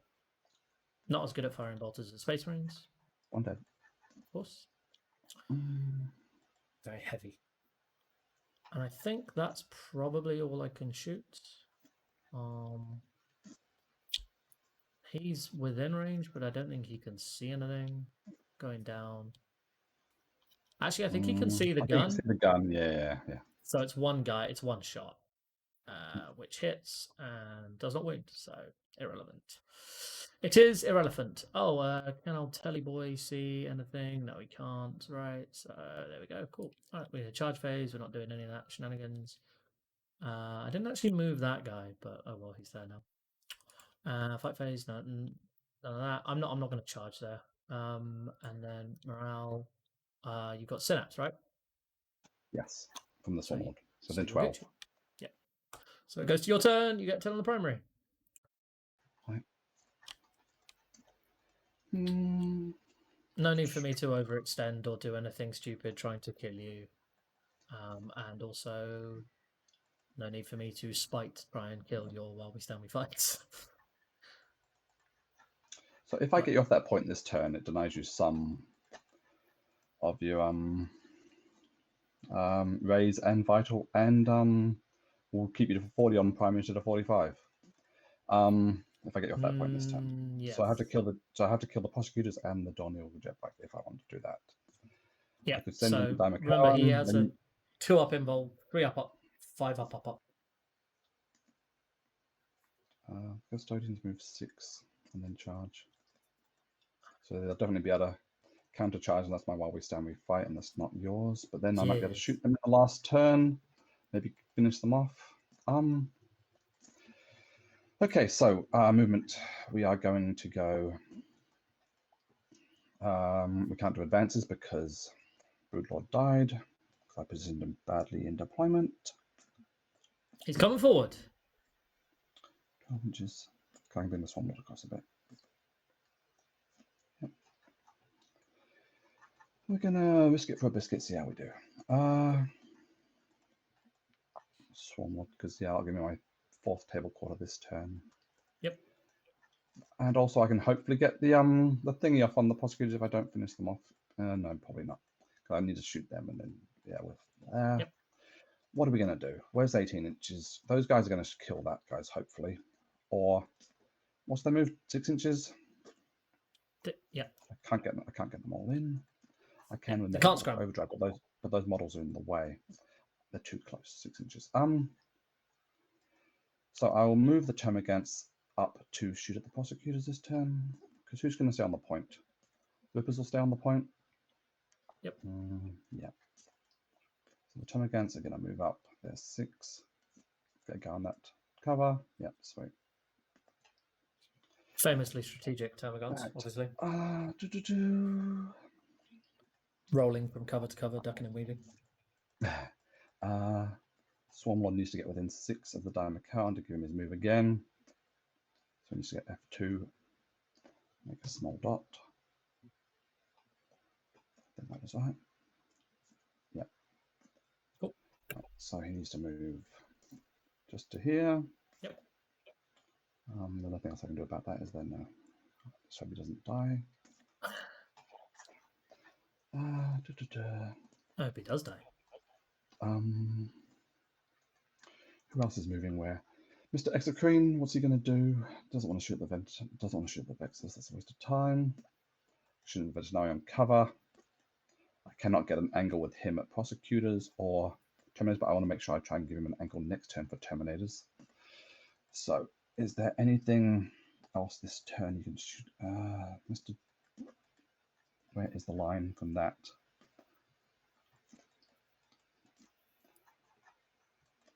Not as good at firing bolters as the Space Marines. 1 dead. Of course. Very heavy. And I think that's probably all I can shoot. He's within range, but I don't think he can see anything going down. Actually, I think he can see the gun. He can see the gun, yeah. So it's one guy, it's 1 shot, which hits and does not wound, so irrelevant. It is irrelevant. Oh, can old Telly Boy see anything? No, he can't. Right, so there we go. Cool. All right, we're in a charge phase. We're not doing any of that shenanigans. I didn't actually move that guy, but oh well, he's there now. Fight phase, none of that. I'm not going to charge there. And then morale. You've got synapse, right? Yes, from the sword. So then you're 12. good. Yeah. So it goes to your turn. You get 10 on the primary. Right. No need for me to overextend or do anything stupid trying to kill you. And also, no need for me to spite try and kill your while we stand we fight. So if I get you off that point this turn, it denies you some of your raise and vital, and will keep you to 40 on primary instead of 45. If I get you off that point this turn, yes. so I have to kill the prosecutors and the Doniel jetpack if I want to do that. Yeah. I could send so remember, he has a 2 up involved, 3 up, 5 up. Custodians move 6 and then charge. So they'll definitely be able to counter charge, and that's my while we stand we fight, and that's not yours. But then I might be able to shoot them in the last turn, maybe finish them off. Okay, so movement. We are going to go. We can't do advances because Broodlord died. I positioned him badly in deployment. He's coming forward. 12 inches. Can I bring this one across a bit? Yep. We're gonna risk it for a biscuit. See how we do. Swarmlord, because yeah, I'll give me my 4th table quarter this turn. Yep. And also I can hopefully get the thingy off on the prosecutors if I don't finish them off. No, probably not. Because I need to shoot them and then with Yep. What are we gonna do? Where's 18 inches? Those guys are gonna kill that guys, hopefully. Or what's their move? 6 inches? Yeah. I can't get them all in. I can with can't Metabolic Overdrive, but those models are in the way. They're too close, 6 inches. So I will move the Termagants up to shoot at the prosecutors this turn. Because who's going to stay on the point? Whippers will stay on the point. Yep. Yeah. So the Termagants are going to move up. They're 6. Get go on that cover. Yep, sweet. Famously strategic Termagants, Right. obviously. Rolling from cover to cover, ducking and weaving. Swarmlord needs to get within 6 of the Diamond to give him his move again. So he needs to get F2, make a small dot. Then that is right. Yep. Cool. Right, so he needs to move just to here. Yep. The nothing else I can do about that is then so he doesn't die. I hope he does die. Who else is moving where? Mr. Exocrine, what's he going to do? Doesn't want to shoot the vent. Doesn't want to shoot the Vexus. That's a waste of time. Shooting the Veterinary on cover. I cannot get an angle with him at prosecutors or Terminators, but I want to make sure I try and give him an angle next turn for Terminators. So, is there anything else this turn you can shoot? Mr. Where is the line from that?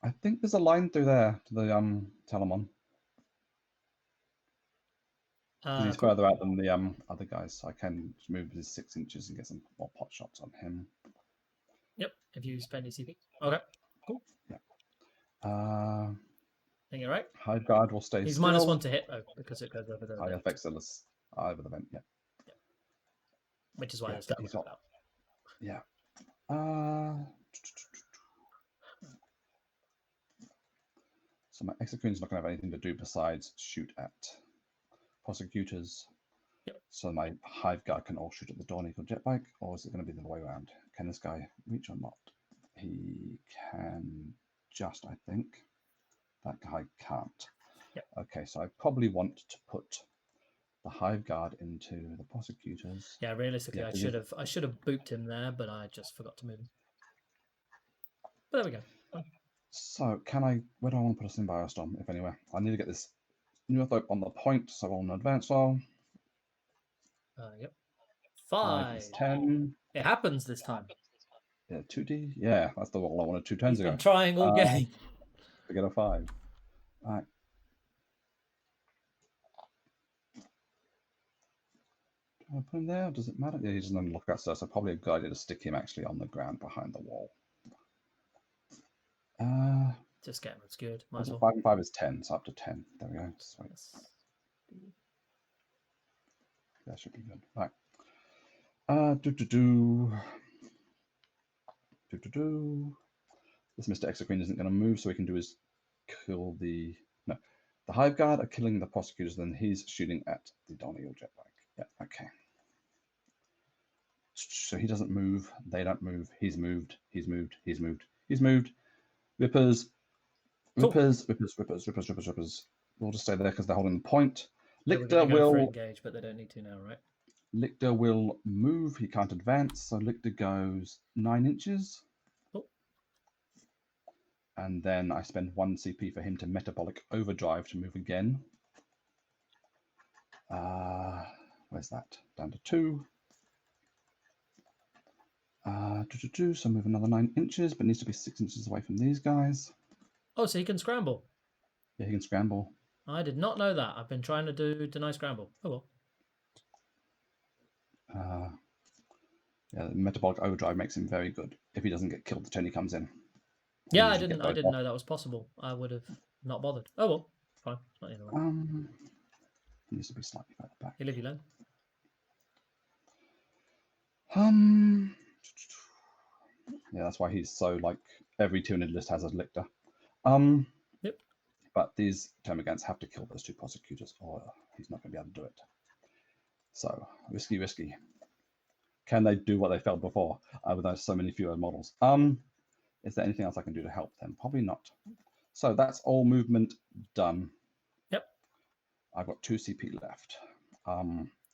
I think there's a line through there to the Telemon. Because he's further out than the other guys, so I can move his 6 inches and get some more pot shots on him. Yep, if you spend your CP. Okay, cool. Yeah. I think you're right. Hive Guard will stay He's still. -1 to hit, though, because it goes over the vent. Affects over the vent, yeah. Which is why there's he's not. Yeah. So my Exocrine's not going to have anything to do besides shoot at prosecutors. Yep. So my Hive Guard can all shoot at the Dawn Eagle Jetbike, or is it going to be the other way around? Can this guy reach or not? He can just, I think. That guy can't. Yep. Okay, so I probably want to put the Hive Guard into the prosecutors. Yeah, realistically, I should have booped him there, but I just forgot to move him. But there we go. So where do I want to put a Symbiostorm, if anywhere? I need to get this Neurothope on the point, so on an advance roll. Yep. 5 is 10. It happens this time. Yeah, 2D. Yeah, that's the roll I wanted 2 turns ago. Been trying all game. To get a 5. All right. Do I put him there? Does it matter? Yeah, he doesn't look at us, so probably a good idea to stick him actually on the ground behind the wall. Just get him obscured. Might as well. 5 and 5 is 10, so up to 10. There we go. Sweet. That should be good. Right. This Mr. Exocrine isn't going to move, so he can do is kill the... No. The Hive Guard are killing the prosecutors, then he's shooting at the Dawn Eagle Jetbike. Yeah, okay. So he doesn't move, they don't move, he's moved. Rippers. We'll just stay there because they're holding the point. Lictor will engage, but they don't need to now, right? Lictor will move. He can't advance, so Lictor goes 9 inches. Cool. And then I spend 1 CP for him to Metabolic Overdrive to move again. Where's that? Down to 2. So move another 9 inches, but needs to be 6 inches away from these guys. Oh, so he can scramble. Yeah, he can scramble. I did not know that. I've been trying to deny scramble. Oh well. Yeah, the Metabolic Overdrive makes him very good. If he doesn't get killed, the turn he comes in. Yeah, I didn't know that was possible. I would have not bothered. Oh well, fine. It's not the other way. He needs to be slightly further back. You live, you learn. Yeah, that's why he's so like every Tyranid list has a Lictor. Yep. But these termagants have to kill those 2 prosecutors, or he's not going to be able to do it. So risky. Can they do what they failed before with those so many fewer models? Is there anything else I can do to help them? Probably not. So that's all movement done. Yep. I've got 2 CP left.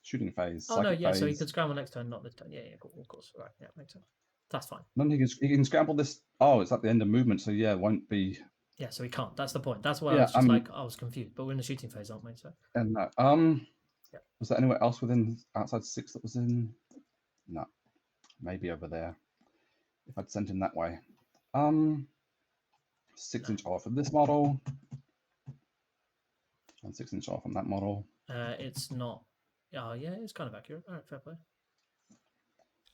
Shooting phase. Oh no, yeah. phase. So he could scramble next turn, not this turn. Yeah, cool, of course. Right, yeah, makes sense. That's fine. No, he can scramble this. Oh, it's at the end of movement, so yeah, it won't be. Yeah, so he can't. That's the point. That's why I was just I was confused. But we're in the shooting phase, aren't we? So. And Yeah. Was there anywhere else outside 6 that was in? No, maybe over there. If I'd sent him that way. 6-inch off of this model. And 6-inch off on that model. It's not. Oh yeah, it's kind of accurate. All right, fair play.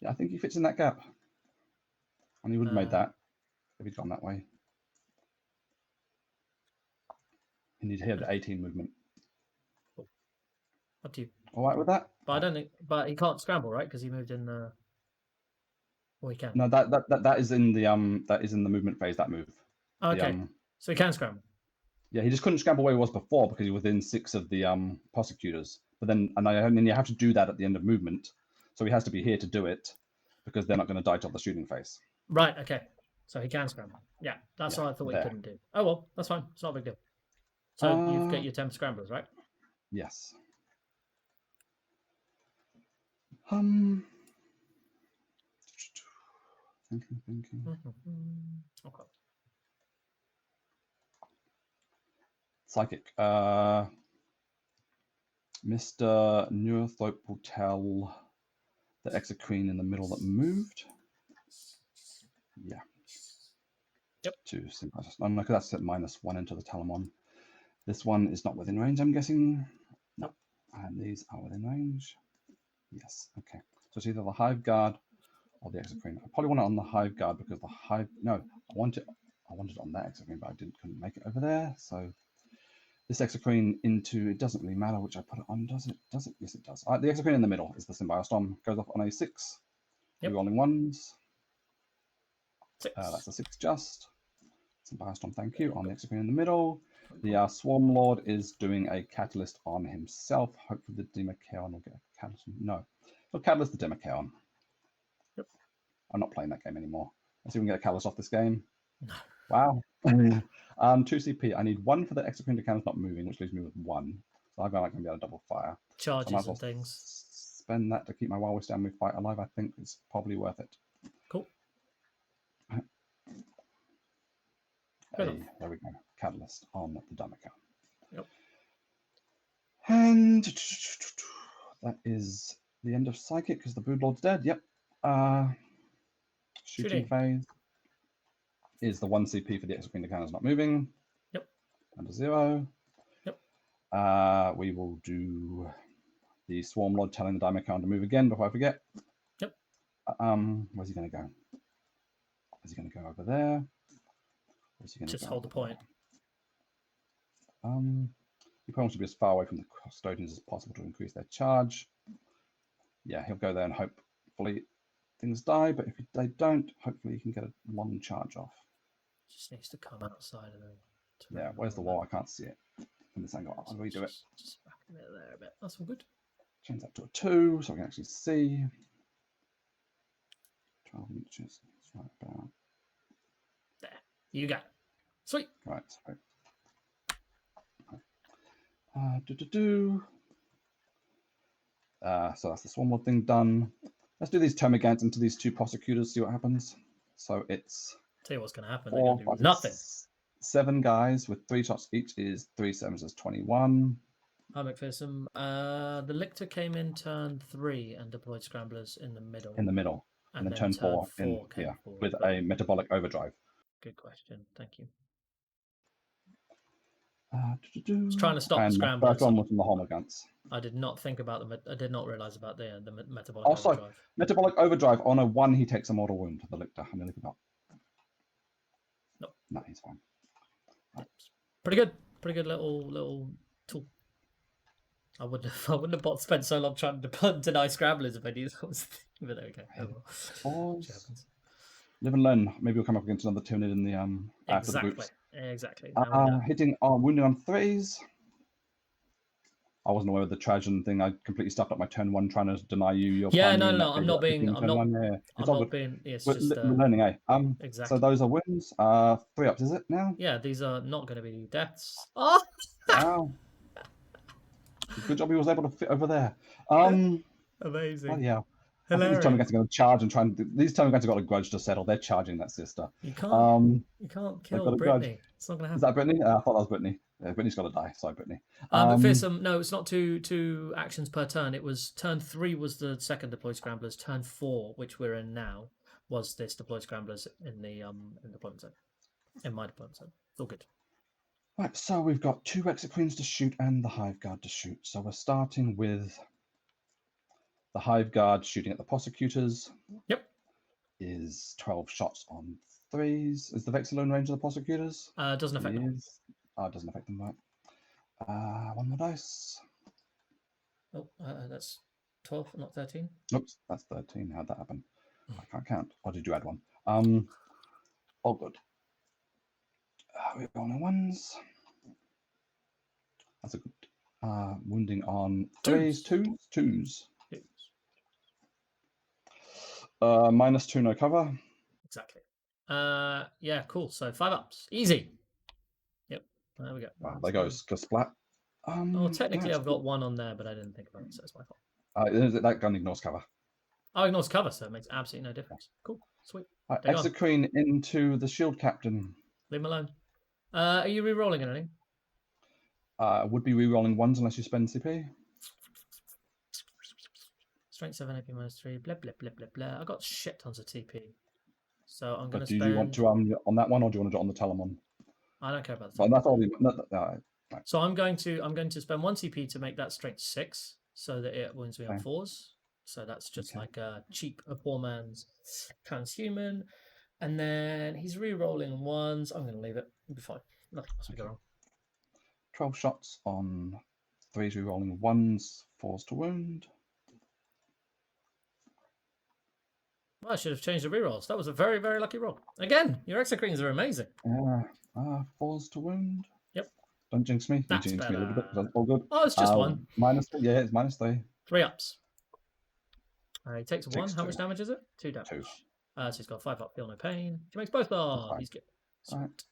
Yeah, I think he fits in that gap. And he would have made that if he'd gone that way. And he'd hit the 18 movement. Cool. Up to you. All right with that? But I don't think. But he can't scramble, right? Because he moved in. Or he can. No, that is in the movement phase. That move. Okay. So he can scramble. Yeah, he just couldn't scramble where he was before because he was within 6 of the prosecutors. But then, and you have to do that at the end of movement, so he has to be here to do it because they're not going to die till the shooting phase. Right. Okay. So he can scramble. Yeah, that's what I thought he couldn't do. Oh well, that's fine. It's not a big deal. So you've got your 10 scramblers, right? Yes. Thinking. Okay. Psychic. Mr. Neurothope will tell the Exocrine in the middle that moved. Yeah. Yep. To sympathize. Oh, no, because that's at -1 into the Telemon. This one is not within range, I'm guessing. No. And these are within range. Yes. Okay. So it's either the Hive Guard or the Exocrine. I probably want it on the Hive Guard because the Hive. No, I want it on that Exocrine, but I couldn't make it over there. So this Exocrine into, it doesn't really matter which I put it on, does it? Does it? Yes, it does. The Exocrine in the middle is the Symbiostorm. Goes off on a 6. Yep. Rolling 1s. 6. That's a 6 just. Symbiostorm, thank you. On the Exocrine in the middle. The Swarm Lord is doing a Catalyst on himself. Hopefully the Demochaon will get a Catalyst. No. He'll Catalyst the Demochaon. Yep. I'm not playing that game anymore. Let's see if we can get a Catalyst off this game. No. Wow. 2 CP. I need 1 for the Exocrine Decanus not moving, which leaves me with 1. So I'm going to be able to double fire. Charges and things. Spend that to keep my Wild Stand with Fight alive. I think it's probably worth it. Cool. Hey, there we go. Catalyst on the Demochaon. Yep. And that is the end of Psychic because the Broodlord's dead. Yep. Shooting phase is the 1 CP for the Exocrine Decanus not moving. Yep. Under 0. Yep. We will do the Swarm Lord telling the Demochaon to move again before I forget. Yep. Where's he going to go? Is he going to go over there? Or is he going to just hold the point? He probably wants to be as far away from the Custodians as possible to increase their charge. Yeah, he'll go there and hopefully things die, but if they don't, hopefully he can get a long charge off. Just needs to come outside of them. Yeah, where's the wall? I can't see it from this angle. I'll redo it. Just back a bit there a bit. That's all good. Change that to a 2 so I can actually see. 12 inches. It's right about there. You got it. Sweet. Right. So that's the Swarm Lord thing done. Let's do these Termagants into these 2 prosecutors, see what happens. So it's. Tell you what's going to happen. They're going to do nothing. 7 guys with 3 shots each is 3 7s is 21. Hi, McPherson. The Lictor came in turn 3 and deployed Scramblers in the middle. And then turn 4 with a Metabolic Overdrive. Good question. Thank you. I was trying to stop the Scramblers. First one was from the Homogants. I did not think about I did not realize about the Metabolic Overdrive. Metabolic Overdrive on a 1, he takes a mortal wound to the Lictor. I'm going to look it up. No, he's fine. Right. Pretty good little tool. I wouldn't have spent so long trying to deny Scramblers if I knew that was the thing, but there we go. Live and learn. Maybe we'll come up against another Tyranid in the after the groups. Exactly. Now we know. Hitting on wounding on 3s. I wasn't aware of the Trajan thing. I completely stuffed up my turn 1 trying to deny you your Yeah, primary. no. I'm not being. I'm not. Yeah, it's I'm all not good. being. It's We're, just. we're learning, eh? So Exactly. those are wins. 3 ups, is it now? Yeah, these are not going to be deaths. Oh, Wow. Good job he was able to fit over there. amazing. Yeah. I think these Hilarious. Termagants are going to charge and try and. These Termagants have got a grudge to settle. They're charging that sister. You can't. You can't They've kill got a grudge. Brittany. It's not going to Is happen. that Brittany? I thought that was Brittany. Yeah, Brittany's got to die. Sorry, Brittany. But Fearsome, no, it's not two actions per turn. It was turn 3 was the second deploy scramblers. Turn 4, which we're in now, was this deploy scramblers in the deployment zone. In my deployment zone. All good. Right, so we've got 2 Exoqueens to shoot and the Hive Guard to shoot. So we're starting with the Hive Guard shooting at the prosecutors. Yep. Is 12 shots on 3s. Is the Vex alone range of the prosecutors? Doesn't affect them. It doesn't affect them, right. 1 more dice. Oh, that's 12, not 13. Oops, that's 13. How'd that happen? I can't count. Or did you add 1? All good. We're rolling 1s. That's a good. Wounding on 3s. 2s. -2, no cover. Exactly. Yeah, cool. So 5 ups. Easy. Yep. There we go. Wow, there goes Splat. Well, technically I've got 1 on there, but I didn't think about it, so it's my fault. That gun ignores cover. Oh, ignores cover, so it makes absolutely no difference. Cool. Sweet. Exoqueen into the shield captain. Leave him alone. Are you re-rolling anything? Would be re-rolling 1s unless you spend CP. Strength 7, AP -3, blah, blah, blah, blah, blah. I got shit tons of TP. So I'm going to spend... Do you want to on that one, or do you want to do it on the Telemon? I don't care about the Telemon. That's all. Right. So I'm going to spend 1 CP to make that strength 6, so that it wounds me on 4s. So that's just like a poor man's transhuman. And then he's re-rolling 1s. I'm going to leave it. It'll be fine. Nothing must be going wrong. 12 shots on 3s, re-rolling 1s, 4s to wound. Well, I should have changed the rerolls. That was a very, very lucky roll. Again, your Exoqueens are amazing. 4s to wound. Yep. Don't jinx me. That's you jinx better. me a little bit. That's all good. Oh, it's just 1. -3. Yeah, it's -3. 3 ups. He takes 1. How 2. much damage is it? 2 damage. 2. So he's got 5 up, feel no pain. He makes both. Oh, he's good. Right.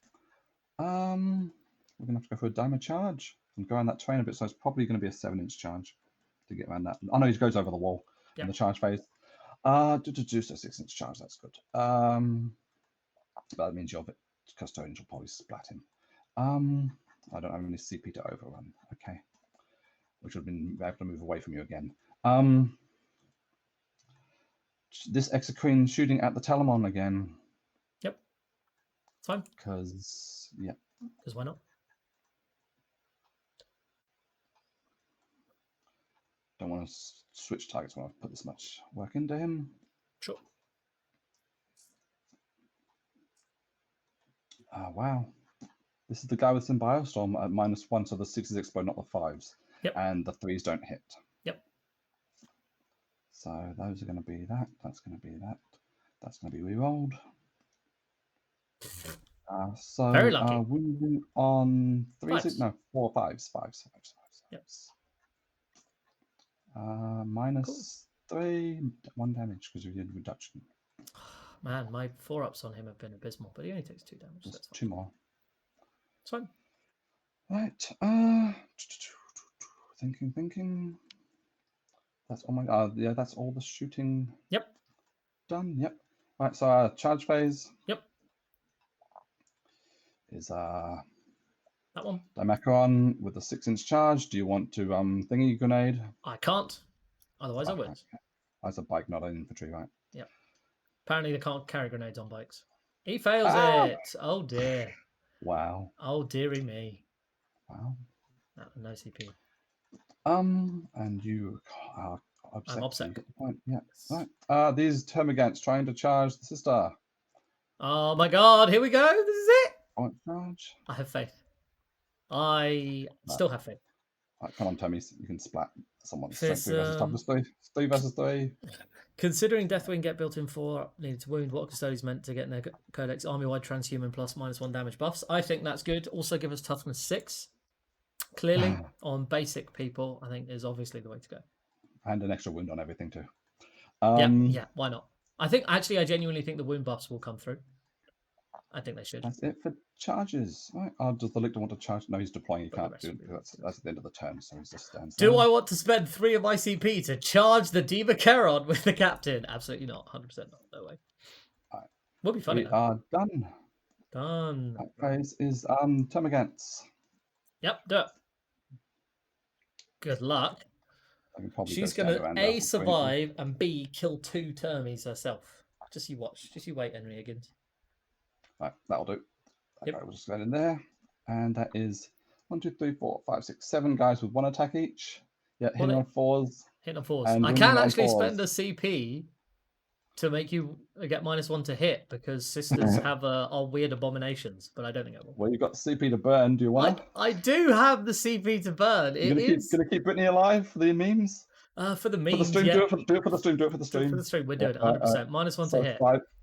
We're gonna have to go for a diamond charge and go around that terrain a bit. So it's probably going to be a 7-inch charge to get around that. Oh no, he goes over the wall in the charge phase. So 6-inch charge. That's good. That means your custodians will probably splat him. I don't have any CP to overrun. Okay, which would have been able to move away from you again. This Exoqueen shooting at the Telemon again. Yep. Fine. Because why not? Don't want to switch targets when I've put this much work into him. Sure. Wow. This is the guy with Symbiostorm at -1, so the 6s explode, not the 5s. Yep. And the 3s don't hit. Yep. So those are going to be that. That's going to be that. That's going to be re-rolled. So very lucky. Wounding on 3s, no, 4, 5s. Yep. -3, 1 damage because we did reduction. Man, my 4 ups on him have been abysmal, but he only takes 2 damage. Just 2 more. It's fine. Right. Thinking. That's all my. That's all the shooting. Yep. Done. Yep. Right. So our charge phase. Yep. Is that one. Dimacron with a 6-inch charge. Do you want to thingy grenade? I can't. Otherwise, I would. Okay. That's a bike, not an infantry, right? Yep. Apparently, they can't carry grenades on bikes. He fails it. Oh dear. Wow. Oh dearie me. Wow. No CP. And you are upset. I'm upset. You get the point. Yeah. Right. These Termagants trying to charge the sister. Oh my god, here we go. This is it. Point charge. I have faith. I still have faith. Right, come on, Tommy, you can splat someone. If Strength it's 3 versus toughness 3. 3 versus 3. considering Deathwing get built in 4 needed to wound, what Custodes meant to get in their Codex army-wide transhuman plus -1 damage buffs. I think that's good. Also give us toughness 6. Clearly, on basic people, I think is obviously the way to go. And an extra wound on everything too. Yeah, why not? I genuinely think the wound buffs will come through. I think they should. That's it for charges. Right. Does the lictor want to charge? No, he's deploying. He can't do it. That's at the end of the turn, so he just stands there. Do I want to spend 3 of my CP to charge the Diva Charon with the captain? Absolutely not. 100% not. No way. Right. Would be funny. We are done. Done. That phase is Termagants. Yep, do it. Good luck. She's going to A, survive, and B, kill 2 Termies herself. Just you watch. Just you wait, Henry Higgins. Right, that'll do. That Yep. guy will just go in there. And that is 1, 2, 3, 4, 5, 6, 7 guys with 1 attack each. Yeah, hitting on 4s. Hitting on 4s. I can actually spend a CP to make you get -1 to hit because sisters have weird abominations, but I don't think I will. Well, you've got the CP to burn. Do you want to? I do have the CP to burn. Gonna keep Brittany alive for the memes? For the memes, for the stream, yeah. do it for the stream. Do it for the stream. For the stream, we're doing it 100%. -1 to hit.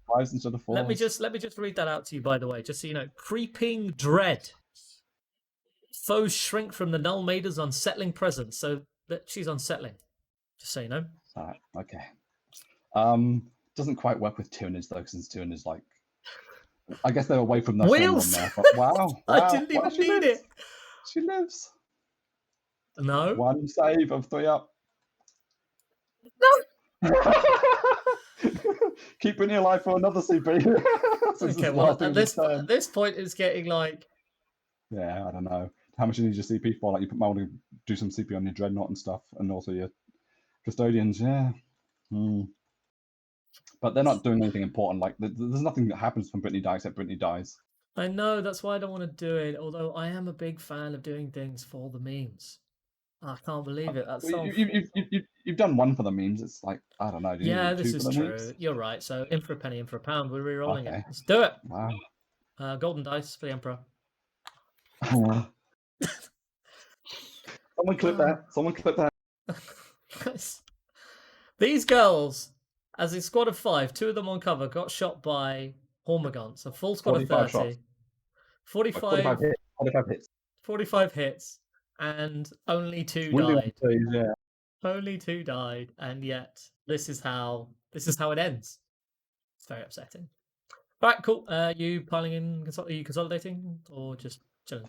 5s instead of 4s. Let me just read that out to you, by the way, just so you know. Creeping dread. Foes shrink from the Null Maiden's unsettling presence, so that she's unsettling. Just so you know. Alright, okay. Doesn't quite work with Tyranids though, since Tyranids like, I guess they're away from the wheels. There, but wow, I didn't even need it. She lives. No. 1 save of 3 up. No. Keep Brittany alive for another CP. Okay, well, at this point, it's getting like. Yeah, I don't know. How much you need your CP for? Like, you might want to do some CP on your Dreadnought and stuff, and also your Custodians, yeah. But they're not doing anything important. Like, there's nothing that happens when Brittany dies except Brittany dies. I know, that's why I don't want to do it, although I am a big fan of doing things for the memes. I can't believe it. That's You've done 1 for the memes. It's like, I don't know. Yeah, this is true. Memes? You're right. So in for a penny, in for a pound. We're re-rolling it. Let's do it. Wow. Golden dice for the Emperor. Someone clip that. Someone clip that. These girls, as a squad of 5, 2 of them on cover, got shot by Hormagaunts. A full squad of 30. 45 hits. 45 hits. And only 2 died. Yeah. Only 2 died, and yet this is how it ends. It's very upsetting. All right, cool. You piling in? Are you consolidating or just chilling?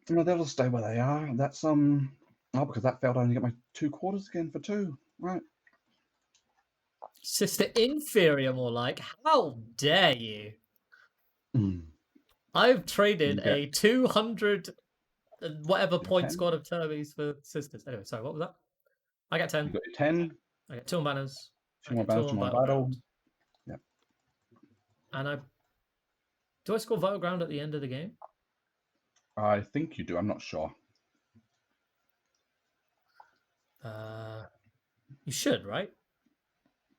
No, they'll just stay where they are. That's because that failed. I only get my 2 quarters again for 2. Right. Sister inferior, more like. How dare you? I've traded a 200 whatever point squad of Termies for sisters. Anyway, sorry, what was that? I got 10. You got your 10. I got 2 on banners. 2 more banners, 2 more battle. Yep. And do I score Vital Ground at the end of the game? I think you do. I'm not sure. You should, right?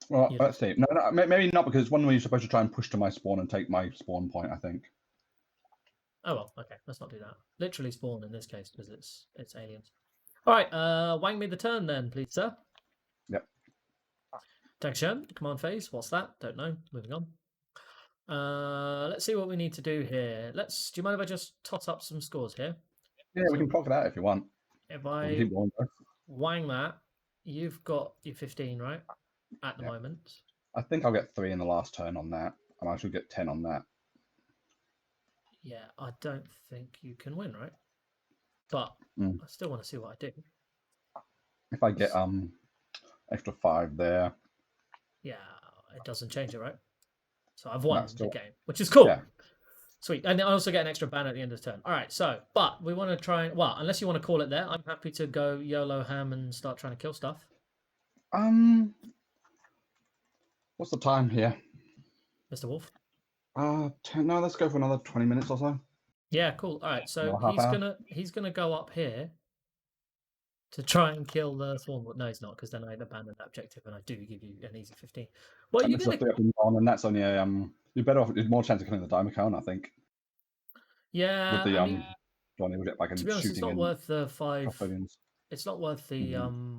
Well, let's see. No, maybe not, because it's one where you're supposed to try and push to my spawn and take my spawn point, I think. Oh well, okay. Let's not do that. Literally spawn in this case because it's aliens. All right, wang me the turn then, please, sir. Yep. Action, command phase. What's that? Don't know. Moving on. Let's see what we need to do here. Do you mind if I just tot up some scores here? Yeah, we can proc it out if you want. If I wang that, you've got your 15, right? At the moment. I think I'll get 3 in the last turn on that. I might actually get 10 on that. Yeah, I don't think you can win, right? But I still want to see what I do. If I get extra 5 there. Yeah, it doesn't change it, right? So I've won the game, which is cool. Yeah. Sweet. And I also get an extra ban at the end of the turn. All right, but we want to try and, unless you want to call it there, I'm happy to go YOLO ham and start trying to kill stuff. What's the time here? Mr. Wolf? 10, no, let's go for another 20 minutes or so. Yeah, cool. All right, so he's gonna go up here to try and kill the Thorn. No, he's not, because then I abandon that objective and I do give you an easy 15. Well, and that's only a you're better off. There's more chance of killing the Daimacon, I think. Yeah. With the Johnny will get back and to be honest, it's not worth the 5. It's not worth the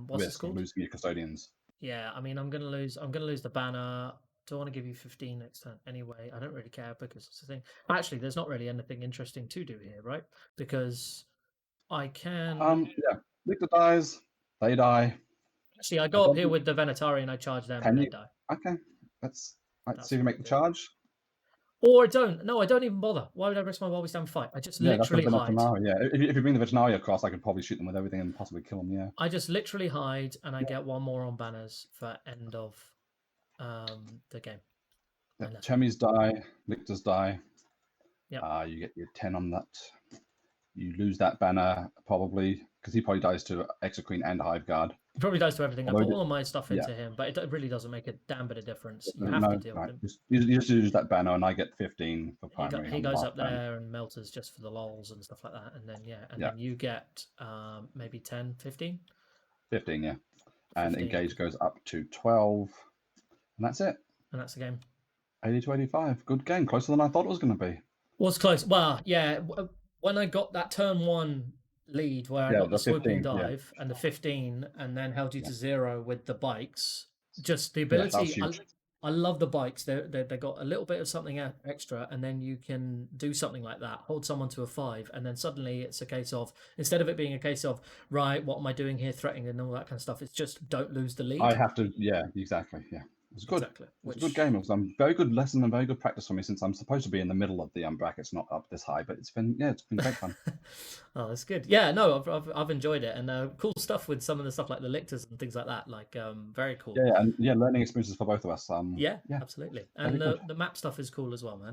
what's this risk of called? losing your custodians. Yeah, I mean, I'm gonna lose the banner. Do I want to give you 15 next turn? Anyway, I don't really care because it's the thing. Actually, there's not really anything interesting to do here, right? Because I can. Yeah, Victor dies, they die. Actually, I I go up don't here think, with the Venatari and I charge them can and they you? die. Okay, let's That's see if you what make I the do. charge. Or I don't. No, I don't even bother. Why would I risk my Wild Stand fight? I just Yeah, that's the literally hide. Veterinaria. Yeah, if you bring the Veterinaria across, I could probably shoot them with everything and possibly kill them. Yeah. I just literally hide and I Yeah. get one more on banners for end of the game. Yeah. And that's Chemis die, Victors die. Yep. You get your 10 on that. You lose that banner probably because he probably dies to Exoqueen and Hive Guard. He probably does to everything. I Although put all of my stuff yeah, into him, but it really doesn't make a damn bit of difference. You have to no, deal with right. him. You just use that banner, and I get 15 for primary He on the goes last up turn. there and melters just for the lols and stuff like that. And then, yeah, and Yeah. then you get maybe 10, 15? 15, yeah. And 15. engage goes up to 12. And that's it. And that's the game. 80 to 85. Good game. Closer than I thought it was going to be. Was close. Well, yeah. When I got that turn 1 lead where I got the swooping 15, dive and the 15 and then held you to 0 with the bikes, just the Yeah, that was ability. huge. I love the bikes. They got a little bit of something extra, and then you can do something like that. Hold someone to a 5, and then suddenly it's a case of, instead of it being a case of, right, what am I doing here, threatening and all that kind of stuff. It's just don't lose the lead. I have to. Yeah, exactly. Yeah. It was good. Exactly. It was a good game. It was a very good lesson and very good practice for me since I'm supposed to be in the middle of the brackets, not up this high. But it's been great fun. Oh, that's good. Yeah, no, I've enjoyed it, and cool stuff with some of the stuff like the lictors and things like that. Like very cool. Yeah, and learning experiences for both of us. Yeah, absolutely. And the map stuff is cool as well, man.